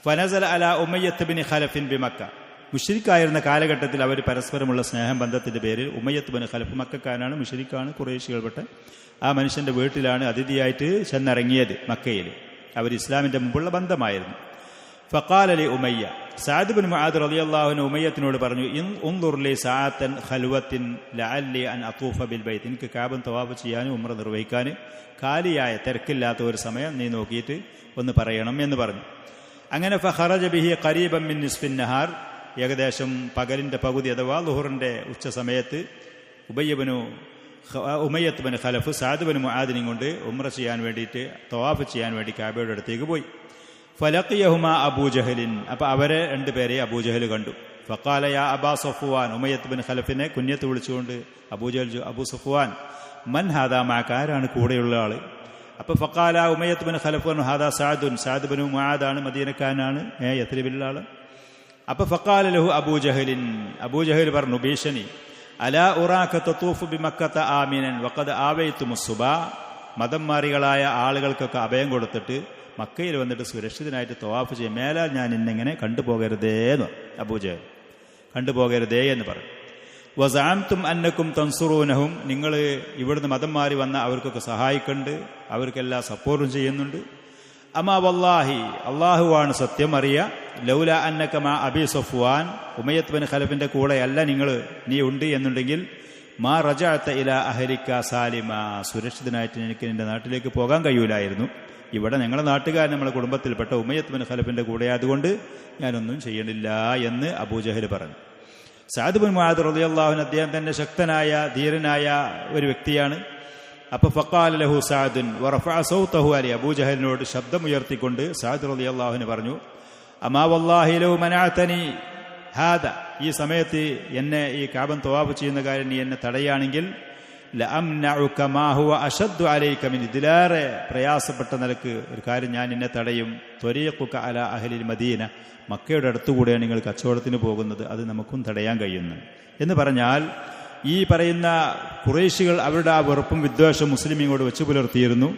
ഫനസല അലാ ഉമയ്യത്ത് ബിൻ ഖലഫിൻ ബിമക്ക, മുശ്രിക്കായിരുന്ന കാലഘട്ടത്തിൽ അവർ പരസ്പരമുള്ള സ്നേഹബന്ധത്തിന്റെ പേരിൽ ഉമയ്യത്ത് ബിൻ ഖലഫ്, മക്കക്കാരനാണ്, മുശ്രിക്കാണ്, ഖുറൈശികൾപ്പെട്ട ആ മനുഷ്യന്റെ വീട്ടിലാണ് അതിഥിയായിട്ട് ചെന്നിറങ്ങിയത് മക്കയിൽ. അവർ ഇസ്ലാമിന്റെ മുമ്പുള്ള ബന്ധമായിരുന്നു. ഫഖാല ലി ഉമയ്യ, സഅദ് ബിൻ മുആദ് റളിയല്ലാഹു അൻഹു ഉമയ്യത്തിനോട് പറഞ്ഞു, ഉൻദുർ ലി സഅതൻ ഖൽവത്തിൻ ലഅല്ലി അൻ അതൂഫ ബിൽ ബൈത്ത്, എനിക്ക് കാബൻ തവാഫ് ചെയ്യാനും ഉംറ നിർവഹിക്കാൻ കാലിയായ തിരക്കില്ലാത്ത ഒരു സമയം നീ നോക്കിയിട്ട് ഒന്ന് പറയണം എന്ന് പറഞ്ഞു. അങ്ങനെ ഫഖറജ ബിഹി ഖരീബൻ മിൻ നിസ്ഫിൻ നഹാർ, ഏകദേശം പകലിന്റെ പകുതി അഥവാ ളുഹറിന്റെ ഉച്ച സമയത്ത് ഉമയ്യത്ത് ബിൻ ഖലഫ് സഅദ് ബിൻ മുആദിനെ കൊണ്ട് ഉംറ ചെയ്യാൻ വേണ്ടിയിട്ട് തവാഫ് ചെയ്യാൻ വേണ്ടി കാബയുടെ അടുത്തേക്ക് പോയി. ഫലഖിയഹുമാ അബൂജഹലിൻ, അപ്പോൾ അവരെ രണ്ടുപേരെ അബൂജഹൽ കണ്ടു. ഫഖാല യാ അബാ സഫ്വാൻ, ഉമയ്യത്ത് ബിൻ ഖലഫിനെ കുഞ്ഞത്ത് വിളിച്ചുകൊണ്ട് അബൂജഹൽ, അബൂ സഫ്വാൻ, മൻ ഹാദാ മഅക, ആരാണ് കൂടെയുള്ള ആള്? അപ്പോൾ ഫഖാല ഉമയ്യത്ത് ബിൻ ഖലഫ് ഹാദാ സഅദുൻ, സഅദ് ബിൻ മുആദാണ്, മദീനക്കാരനാണ്, യത്രിബിലുള്ള ആള്. അപ്പോൾ ഫഖാല ലഹു അബൂജഹലിൻ, അബൂജഹൽ പറഞ്ഞു ഭീഷണി, അലാ ഉറാക തതൂഫു ബിമക്കത ആമിനൻ വഖദ് ആവൈതുമുസ് സുബാ, മതം മാറികളായ ആളുകൾക്കൊക്കെ അഭയം കൊടുത്തിട്ട് മക്കയിൽ വന്നിട്ട് സുരക്ഷിതനായിട്ട് തവാഫ് ചെയ്യും, മേലാൽ ഞാൻ ഇന്നെങ്ങനെ കണ്ടുപോകരുതേന്ന് അബൂജഹൽ, കണ്ടുപോകരുതേ എന്ന് പറഞ്ഞു. വസഅംതും അന്നക്കും തൻസുറൂനഹും, നിങ്ങൾ ഇവിടുന്ന് മതം മാറി വന്ന അവർക്കൊക്കെ സഹായിക്കുന്നുണ്ട്, അവർക്കെല്ലാം സപ്പോർട്ടും ചെയ്യുന്നുണ്ട്. അമാ വല്ലാഹി, അള്ളാഹുവാണ് സത്യം അറിയ, ലൗല അന്നക മാ അബി സഫ്വാൻ, ഉമയ്യത്ത് ബിൻ ഖലഫിന്റെ കൂടെ അല്ല നീ ഉണ്ട് എന്നുണ്ടെങ്കിൽ മാ റജഅത ഇലാ അഹ്ലിക സാലിമ, സുരക്ഷിതനായിട്ട് എനിക്ക് നിന്റെ നാട്ടിലേക്ക് പോകാൻ കഴിയൂലായിരുന്നു. ഇവിടെ ഞങ്ങളുടെ നാട്ടുകാരൻ, നമ്മുടെ കുടുംബത്തിൽപ്പെട്ട ഉമയ്യത്ത് ബിൻ ഖലഫിന്റെ കൂടെ ആയതുകൊണ്ട് ഞാനൊന്നും ചെയ്യണില്ല എന്ന് അബൂജഹൽ പറഞ്ഞു. സഅദ് ബിൻ മുആദ് റളിയല്ലാഹു അൻഹു അദ്ദേഹം തന്നെ ശക്തനായ ധീരനായ ഒരു വ്യക്തിയാണ്. അപ്പോൾ ഫഖാല ലഹു സഅദുൻ വറഫഅ സൗതഹു അലി, അബൂജഹലിനോട് ശബ്ദമുയർത്തിക്കൊണ്ട് സഅദ് റളിയല്ലാഹു അൻഹു പറഞ്ഞു, അമാ വല്ലാഹി ലൗ മനഅതനി ഹാദ, ഈ സമയത്ത് എന്നെ ഈ കാബൻ തവാഫ് ചെയ്യുന്ന കാര്യം നീ എന്നെ തടയുകയാണെങ്കിൽ ലഅംനഉക മാ ഹുവ അശദ്ദു അലൈക മിൻ, ഇതിലേറെ പ്രയാസപ്പെട്ട നിലക്ക് ഒരു കാര്യം ഞാൻ എന്നെ തടയും. ത്വരീഖുക അലാ അഹ്ലിൽ മദീന, മക്കയുടെ അടുത്തുകൂടെയാണ് നിങ്ങൾ കച്ചവടത്തിന് പോകുന്നത്, അത് നമുക്കും തടയാൻ കഴിയുന്നു എന്ന് പറഞ്ഞാൽ, ഈ പറയുന്ന ഖുറൈശികൾ അവരുടെ ആ വെറുപ്പും വിദ്വേഷവും മുസ്ലിമീങ്ങളോട് വെച്ചു പുലർത്തിയിരുന്നു.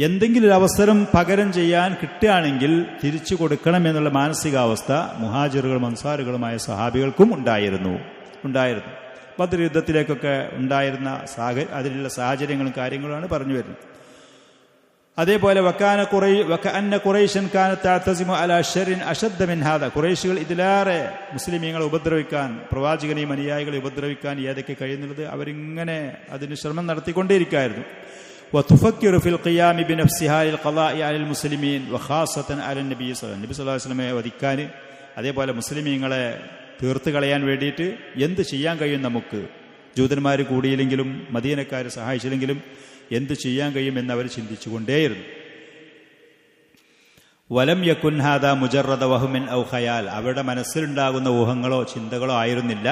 എന്തെങ്കിലും ഒരു അവസരം പകരം ചെയ്യാൻ കിട്ടുകയാണെങ്കിൽ തിരിച്ചു കൊടുക്കണം എന്നുള്ള മാനസികാവസ്ഥ മുഹാജിറുകളും അൻസാറുകളുമായ സഹാബികൾക്കും ഉണ്ടായിരുന്നു. ബദർ യുദ്ധത്തിലേക്കൊക്കെ ഉണ്ടായിരുന്ന അതിലുള്ള സാഹചര്യങ്ങളും കാര്യങ്ങളുമാണ് പറഞ്ഞു വരുന്നത്. അതേപോലെ വകഅന്ന ഖുറൈശൻ കാനത് തഅതസിമു അലാ ശർറിൻ അശദ്ദ മിൻ ഹാദാ, ഖുറൈശികൾ ഇതിലേറെ മുസ്ലിമീങ്ങളെ ഉപദ്രവിക്കാൻ, പ്രവാചകനെയും അനുയായികളെ ഉപദ്രവിക്കാൻ ഏതൊക്കെ കഴിയുന്നത് അവരിങ്ങനെ അതിന് ശ്രമം നടത്തിക്കൊണ്ടേയിരിക്കുകയായിരുന്നു. വതുഫക്കിറു ഫിൽ ഖിയാമി ബിനഫ്സിഹാ ലിൽ ഖളാഇ അലൽ മുസ്ലിമീൻ വഖാസതൻ അലൻ നബി സല്ലല്ലാഹു അലൈഹി വസല്ലമയെ വധിക്കാൻ, അതേപോലെ മുസ്ലിമീങ്ങളെ തീർത്ത് കളയാൻ വേണ്ടിയിട്ട് എന്ത് ചെയ്യാൻ കഴിയും നമുക്ക്, ജൂതന്മാർ കൂടിയില്ലെങ്കിലും മദീനക്കാർ സഹായിച്ചില്ലെങ്കിലും എന്ത് ചെയ്യാൻ കഴിയുമെന്ന് അവർ ചിന്തിച്ചുകൊണ്ടേയിരുന്നു. വലം യകുൻ ഹാദാ മുജറദ വഹ്മിൻ ഔ ഖയാൽ, അവരുടെ മനസ്സിലുണ്ടാകുന്ന ഊഹങ്ങളോ ചിന്തകളോ ആയിരുന്നില്ല,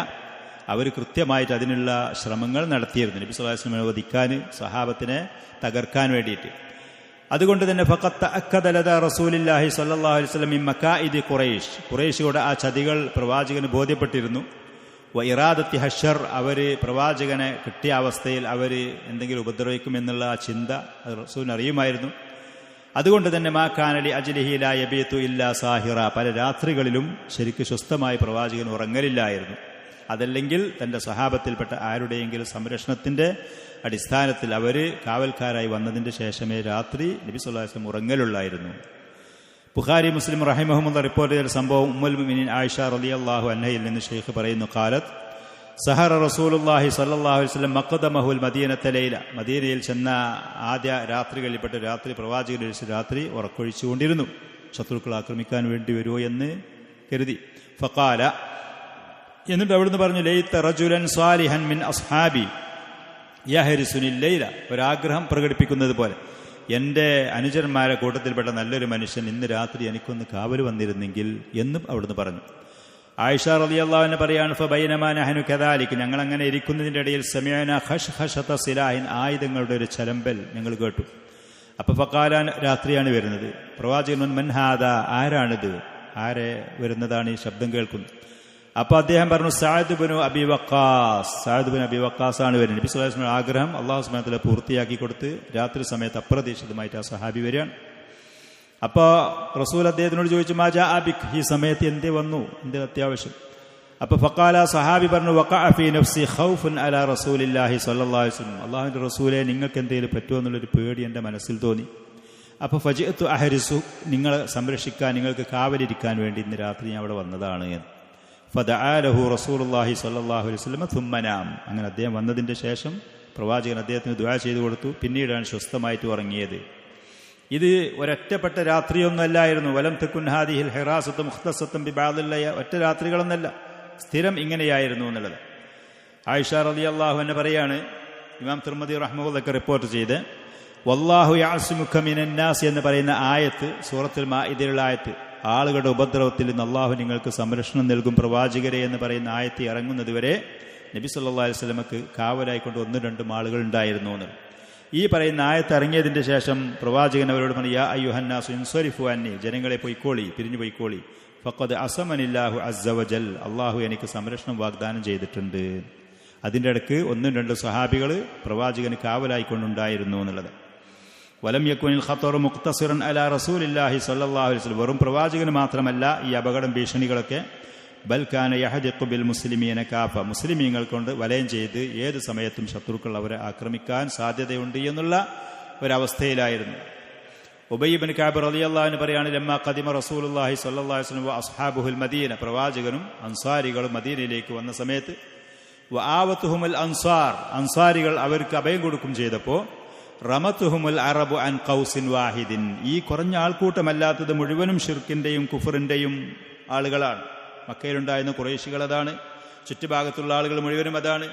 അവർ കൃത്യമായിട്ട് അതിനുള്ള ശ്രമങ്ങൾ നടത്തിയിരുന്നു നബി സല്ലല്ലാഹു അലൈഹി വസല്ലമയെ വധിക്കാൻ, സഹാബത്തിനെ തകർക്കാൻ വേണ്ടിയിട്ട്. അതുകൊണ്ട് തന്നെ ഫഖത്ത് തഅക്കദ ലദാ റസൂലില്ലാഹി സ്വല്ലല്ലാഹു അലൈഹി വസല്ലം മിൻ മകായിദി ഖുറൈശ്, ഖുറൈശിയുടെ ആ ചതികൾ പ്രവാചകന് ബോധ്യപ്പെട്ടിരുന്നു. വ ഇറാദത്തി ഹഷർ, അവർ പ്രവാചകനെ കിട്ടിയ അവസ്ഥയിൽ അവർ എന്തെങ്കിലും ഉപദ്രവിക്കുമെന്നുള്ള ആ ചിന്ത റസൂലിന് അറിയുമായിരുന്നു. അതുകൊണ്ട് തന്നെ മാ കാന ലി അജ്ലിഹി ലാ യബീതു ഇല്ലാ സാഹിറ, പല രാത്രികളിലും ശരിക്ക് സ്വസ്ഥമായി പ്രവാചകൻ ഉറങ്ങലില്ലായിരുന്നു. അതല്ലെങ്കിൽ തൻ്റെ സഹാബത്തിൽപ്പെട്ട ആരുടെയെങ്കിലും സംരക്ഷണത്തിൻ്റെ അടിസ്ഥാനത്തിൽ അവർ കാവൽക്കാരായി വന്നതിൻ്റെ ശേഷമേ രാത്രി നബി സല്ലല്ലാഹു അലൈഹി വസല്ലം ഉറങ്ങലുള്ളായിരുന്നു. ബുഖാരി മുസ്ലിം റഹിമഹുമുള്ള റിപ്പോർട്ട് ചെയ്ത സംഭവം ഉമ്മുൽ മുഅ്മിനീൻ ആയിഷ റളിയല്ലാഹു അൻഹയിൽ നിന്ന് ഷെയ്ഖ് പറയുന്നു, ഖാലത്ത് സഹറ റസൂലുള്ളാഹി സ്വല്ലല്ലാഹു അലൈഹി വസല്ലം മഖദമഹുൽ മദീനത്തെ ലൈല, മദീനയിൽ ചെന്ന ആദ്യ രാത്രികളിൽപ്പെട്ട രാത്രി പ്രവാചകൻ രാത്രി ഉറക്കൊഴിച്ചുകൊണ്ടിരുന്നു. ശത്രുക്കൾ ആക്രമിക്കാൻ വേണ്ടി വരുമോ എന്ന് കരുതി. ഫഖാല, എന്നിട്ട് അവിടുന്ന് പറഞ്ഞു, ലൈത റജുലൻ സാലിഹൻ മിൻ അസ്ഹാബി യഹരിസുനിൽ ലൈല, ഒരാഗ്രഹം പ്രകടിപ്പിക്കുന്നത് പോലെ എൻ്റെ അനുചരന്മാരെ കൂട്ടത്തിൽപ്പെട്ട നല്ലൊരു മനുഷ്യൻ ഇന്ന് രാത്രി എനിക്കൊന്ന് കാവൽ വന്നിരുന്നെങ്കിൽ എന്നും അവിടുന്ന് പറഞ്ഞു. ആയിഷ റളിയല്ലാഹു അൻഹ പറയാണ്, ഫബൈനമാ നഹ്നു കദാലിക്, ഞങ്ങൾ അങ്ങനെ ഇരിക്കുന്നതിൻ്റെ ഇടയിൽ സമഅന ഖശ്ഖശത സിലാഹിൻ, ആയുധങ്ങളുടെ ഒരു ചലമ്പൽ ഞങ്ങൾ കേട്ടു. അപ്പൊ ഫഖാല, രാത്രിയാണ് വരുന്നത്. പ്രവാചകൻ, മൻ ഹാദാ, ആരാണിത്, ആരെ വരുന്നതാണ് ഈ ശബ്ദം കേൾക്കുന്നത്? അപ്പൊ അദ്ദേഹം പറഞ്ഞു, Saad ibn Abi Waqqas, Saad ibn Abi Waqqas ആണ് വരുന്നത്. നബി സല്ലല്ലാഹു അലൈഹി വസല്ലം ആഗ്രഹം അല്ലാഹു സുബ്ഹാനഹു വ തആല പൂർത്തിയാക്കി കൊടുത്ത് രാത്രി സമയത്ത് അപ്രതീക്ഷിതമായിട്ട് ആ സഹാബി വരികയാണ്. അപ്പൊ റസൂൽ അദ്ദേഹത്തിനോട് ചോദിച്ചു, മാ ജാഅ ബിക്, ഈ സമയത്ത് എന്തേ വന്നു, എന്തേ അത്യാവശ്യം? അപ്പൊ ഫഖാല, സഹാബി പറഞ്ഞു, വഖഅ ഫീ നഫ്സി ഖൗഫുൻ അലാ റസൂലില്ലാഹി സ്വല്ലല്ലാഹു അലൈഹി വസല്ലം, അല്ലാഹുവിന്റെ റസൂലേ, നിങ്ങൾക്ക് എന്തെങ്കിലും പറ്റുമോ എന്നുള്ളൊരു പേടി എൻ്റെ മനസ്സിൽ തോന്നി. അപ്പൊ ഫജിഅതു അഹരിസു, നിങ്ങളെ സംരക്ഷിക്കാൻ, നിങ്ങൾക്ക് കാവലിരിക്കാൻ വേണ്ടി ഇന്ന് രാത്രി ഞാൻ അവിടെ വന്നതാണ് എന്ന്. ഫദഅ ലഹു റസൂലുള്ളാഹി സ്വല്ലല്ലാഹു അലൈഹി വസല്ലം തുമ്മ നാം, അങ്ങനെ അദ്ദേഹം വന്നതിന്റെ ശേഷം പ്രവാചകൻ അദ്ദേഹത്തിന് ദുആ ചെയ്തു കൊടുത്തു. പിന്നീടാണ് സ്വസ്ഥമായിട്ട് ഉറങ്ങിയത്. ഇത് ഒരൊറ്റപ്പെട്ട രാത്രിയൊന്നുമല്ലായിരുന്നു. വലം തകുൻ ഹാദിഹിൽ ഹിറാസത്തു മുഖ്തസത്തൻ ബിബഅദിൽ ലയ, ഒറ്റ രാത്രികളൊന്നല്ല, സ്ഥിരം ഇങ്ങനെയായിരുന്നു എന്നുള്ളത്. ആയിഷ റളിയല്ലാഹു അൻഹ പറയാണ്, ഇമാം തിർമിദി റഹ്മഹുള്ളാഹി റിപ്പോർട്ട് ചെയ്ത്, വല്ലാഹു യഅസിമുക മിനൻ നാസ് എന്ന് പറയുന്ന ആയത്ത്, സൂറത്തുൽ മാഇദയിലുള്ള ആയത്ത്, ആളുകളുടെ ഉപദ്രവത്തിൽ നിന്ന് അള്ളാഹു നിങ്ങൾക്ക് സംരക്ഷണം നൽകും പ്രവാചകരെ എന്ന് പറയുന്ന ആയത്ത് ഇറങ്ങുന്നത് വരെ നബി സല്ലല്ലാഹു അലൈഹി വസല്ലമക്ക് കാവലായിക്കൊണ്ട് 1-2 ആളുകൾ ഉണ്ടായിരുന്നു എന്ന്. ഈ പറയുന്ന ആയത്ത് ഇറങ്ങിയതിന്റെ ശേഷം പ്രവാചകൻ അവരോട് പറഞ്ഞു, യാ അയ്യുഹന്നാസു ഇൻസരിഫു അന്നി, ജനങ്ങളെ പൊയ്ക്കോളി, പിരിഞ്ഞു പൊയ്ക്കോളി. ഫഖദ് അസമനില്ലാഹു അസ്സ വജൽ, അള്ളാഹു എനിക്ക് സംരക്ഷണം വാഗ്ദാനം ചെയ്തിട്ടുണ്ട്. അതിൻ്റെ ഇടയ്ക്ക് 1-2 സഹാബികൾ പ്രവാചകന് കാവലായിക്കൊണ്ടുണ്ടായിരുന്നു എന്നുള്ളത്. വലം യകുനിൽ ഖത്തറു മുഖ്തസിറൻ അലാ റസൂലില്ലാഹി സ്വല്ലല്ലാഹു അലൈഹി വസല്ലം, വെറും പ്രവാചകന് മാത്രമല്ല ഈ അപകടം ഭീഷണികളൊക്കെ, ബൽ കാന യഹദിഖു ബിൽ മുസ്ലിമീന കാഫ, മുസ്ലിമീങ്ങൾ കൊണ്ട് വലയം ചെയ്ത് ഏത് സമയത്തും ശത്രുക്കൾ അവരെ ആക്രമിക്കാൻ സാധ്യതയുണ്ട് എന്നുള്ള ഒരവസ്ഥയിലായിരുന്നു. ഉബയ്യ് ഇബ്നു കഅബ് റളിയല്ലാഹു അൻഹു പറയാണ്, ലമ്മാ ഖദിമ റസൂലുള്ളാഹി സ്വല്ലല്ലാഹു അലൈഹി വസല്ലം വഅസ്ഹാബുൽ മദീന, പ്രവാചകനും അൻസാരികളും മദീനയിലേക്ക് വന്ന സമയത്ത്, വആവതുഹുൽ അൻസാർ, അൻസാരികൾ അവർക്ക് അഭയം കൊടുക്കും ചെയ്തപ്പോൾ, റമത്തുഹുമുൽ അറബു അൻ ഖൗസിൻ വാഹിദിൻ, ഈ കുറഞ്ഞ ആൾക്കൂട്ടമല്ലാത്തത് മുഴുവനും ഷിർക്കിന്റെയും കുഫറിന്റെയും ആളുകളാണ്. മക്കയിലുണ്ടായിരുന്ന ഖുറൈശികൾ അതാണ്, ചുറ്റുഭാഗത്തുള്ള ആളുകൾ മുഴുവനും അതാണ്.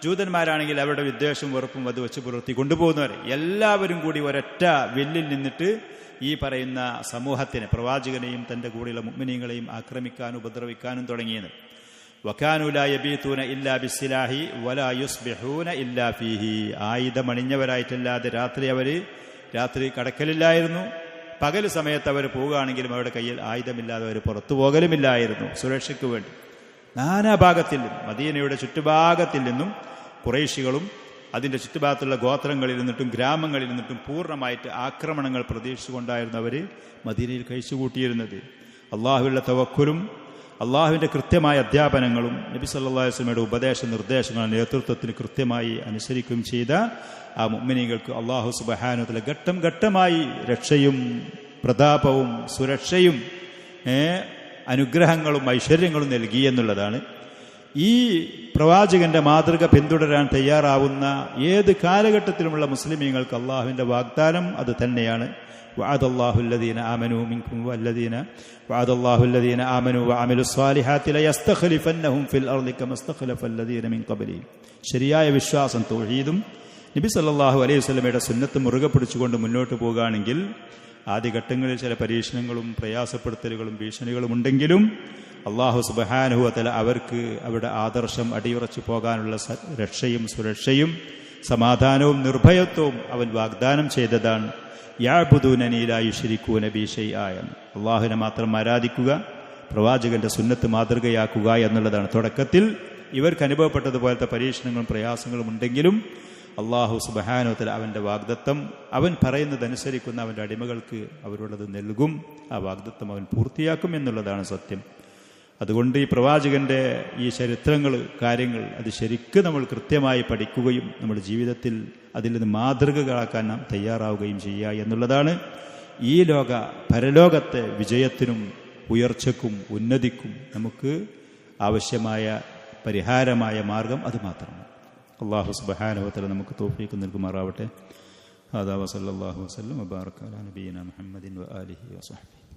ജൂതന്മാരാണെങ്കിൽ അവരുടെ വിദ്വേഷവും വെറുപ്പും അത് വെച്ച് പുലർത്തി കൊണ്ടുപോകുന്നവർ എല്ലാവരും കൂടി ഒരൊറ്റ വില്ലിൽ നിന്നിട്ട് ഈ പറയുന്ന സമൂഹത്തിനെ, പ്രവാചകനെയും തന്റെ കൂടെയുള്ള മുഅ്മിനീങ്ങളെയും ആക്രമിക്കാനും ഉപദ്രവിക്കാനും തുടങ്ങിയത്. വകാനു ലാ യബീതൂന ഇല്ലാ ബിസ്സിലാഹി വലാ യുസ്ബിഹൂന ഇല്ലാ ഫീഹി, ആയുധമണിഞ്ഞവരായിട്ടല്ലാതെ രാത്രി കടക്കലില്ലായിരുന്നു. പകൽ സമയത്ത് അവർ പോവുകയാണെങ്കിലും അവരുടെ കയ്യിൽ ആയുധമില്ലാതെ അവർ പുറത്തു പോകലുമില്ലായിരുന്നു. സുരക്ഷയ്ക്ക് വേണ്ടി നാനാഭാഗത്തിൽ നിന്നും, മദീനയുടെ ചുറ്റുഭാഗത്തിൽ നിന്നും ഖുറൈശികളും അതിൻ്റെ ചുറ്റുഭാഗത്തുള്ള ഗോത്രങ്ങളിൽ നിന്നിട്ടും ഗ്രാമങ്ങളിൽ നിന്നിട്ടും പൂർണ്ണമായിട്ട് ആക്രമണങ്ങൾ പ്രതീക്ഷിച്ചുകൊണ്ടായിരുന്നു അവർ മദീനയിൽ കഴിച്ചുകൂട്ടിയിരുന്നത്. അള്ളാഹുവിലുള്ള തവക്കുലും അള്ളാഹുവിൻ്റെ കൃത്യമായ അധ്യാപനങ്ങളും നബി സല്ലല്ലാഹു അലൈഹി വസല്ലമയുടെ ഉപദേശ നിർദ്ദേശങ്ങളും നേതൃത്വത്തിന് കൃത്യമായി അനുസരിക്കുകയും ചെയ്ത ആ മുഅ്മിനീങ്ങൾക്ക് അള്ളാഹു സുബ്ഹാനഹു വ തആല ഘട്ടം ഘട്ടമായി രക്ഷയും പ്രതാപവും സുരക്ഷയും അനുഗ്രഹങ്ങളും ഐശ്വര്യങ്ങളും നൽകി എന്നുള്ളതാണ്. ഈ പ്രവാചകന്റെ മാതൃക പിന്തുടരാൻ തയ്യാറാവുന്ന ഏത് കാലഘട്ടത്തിലുമുള്ള മുസ്ലിമീങ്ങൾക്ക് അള്ളാഹുവിൻ്റെ വാഗ്ദാനം അത് തന്നെയാണ്. وعد الله الذين آمنوا منكم والذين وعد الله الذين آمنوا وعملوا الصالحات ليستخلفنهم في الأرض كما استخلف الذين من قبلهم. ശരിയായ വിശ്വാസം തൗഹീദും നബി സല്ലല്ലാഹു അലൈഹി വസല്ലമയുടെ സുന്നത്ത് മുറുകെ പിടിച്ചുകൊണ്ട് മുന്നോട്ട് പോകുകയാണെങ്കിൽ ആദ്യഘട്ടങ്ങളിൽ ചില പരീക്ഷണങ്ങളും പ്രയാസപ്പെടുത്തലുകളും ഭീഷണികളും ഉണ്ടെങ്കിലും അള്ളാഹു സുബ്ഹാനഹു വ തആല അവർക്ക് അവരുടെ ആദർശം അടിയുറച്ചു പോകാനുള്ള രക്ഷയും സുരക്ഷയും സമാധാനവും നിർഭയത്വവും അവൻ വാഗ്ദാനം ചെയ്തതാണ്. യഅ്ബുദൂനനി ലാ യുശ്രികൂന ബി ശൈഅൻ, അള്ളാഹുവിനെ മാത്രം ആരാധിക്കുക, പ്രവാചകന്റെ സുന്നത്ത് മാതൃകയാക്കുക എന്നുള്ളതാണ്. തുടക്കത്തിൽ ഇവർക്ക് അനുഭവപ്പെട്ടതുപോലത്തെ പരീക്ഷണങ്ങളും പ്രയാസങ്ങളും ഉണ്ടെങ്കിലും അള്ളാഹു സുബ്ഹാനഹു വ തആല അവൻ്റെ വാഗ്ദത്തം, അവൻ പറയുന്നതനുസരിക്കുന്ന അവൻ്റെ അടിമകൾക്ക് അവരുള്ളത് നൽകും. ആ വാഗ്ദത്തം അവൻ പൂർത്തിയാക്കും എന്നുള്ളതാണ് സത്യം. അതുകൊണ്ട് ഈ പ്രവാചകന്റെ ഈ ചരിത്രങ്ങൾ, കാര്യങ്ങൾ അത് ശരിക്കും നമ്മൾ കൃത്യമായി പഠിക്കുകയും നമ്മുടെ ജീവിതത്തിൽ അതിൽ നിന്ന് മാതൃകകളാക്കാൻ നാം തയ്യാറാവുകയും ചെയ്യുക എന്നുള്ളതാണ് ഈ പരലോകത്തെ വിജയത്തിനും ഉയർച്ചയ്ക്കും ഉന്നതിക്കും നമുക്ക് ആവശ്യമായ പരിഹാരമായ മാർഗം അത് മാത്രമാണ്. അല്ലാഹു സുബ്ഹാനഹു വ തആല നമുക്ക് തൗഫീഖ് നൽകുമാറാവട്ടെ. ഹദാ വസല്ലല്ലാഹു വസല്ലം വബാറക അലാ നബിയിനാ മുഹമ്മദിൻ വആലിഹി വസഹ്ബിഹി.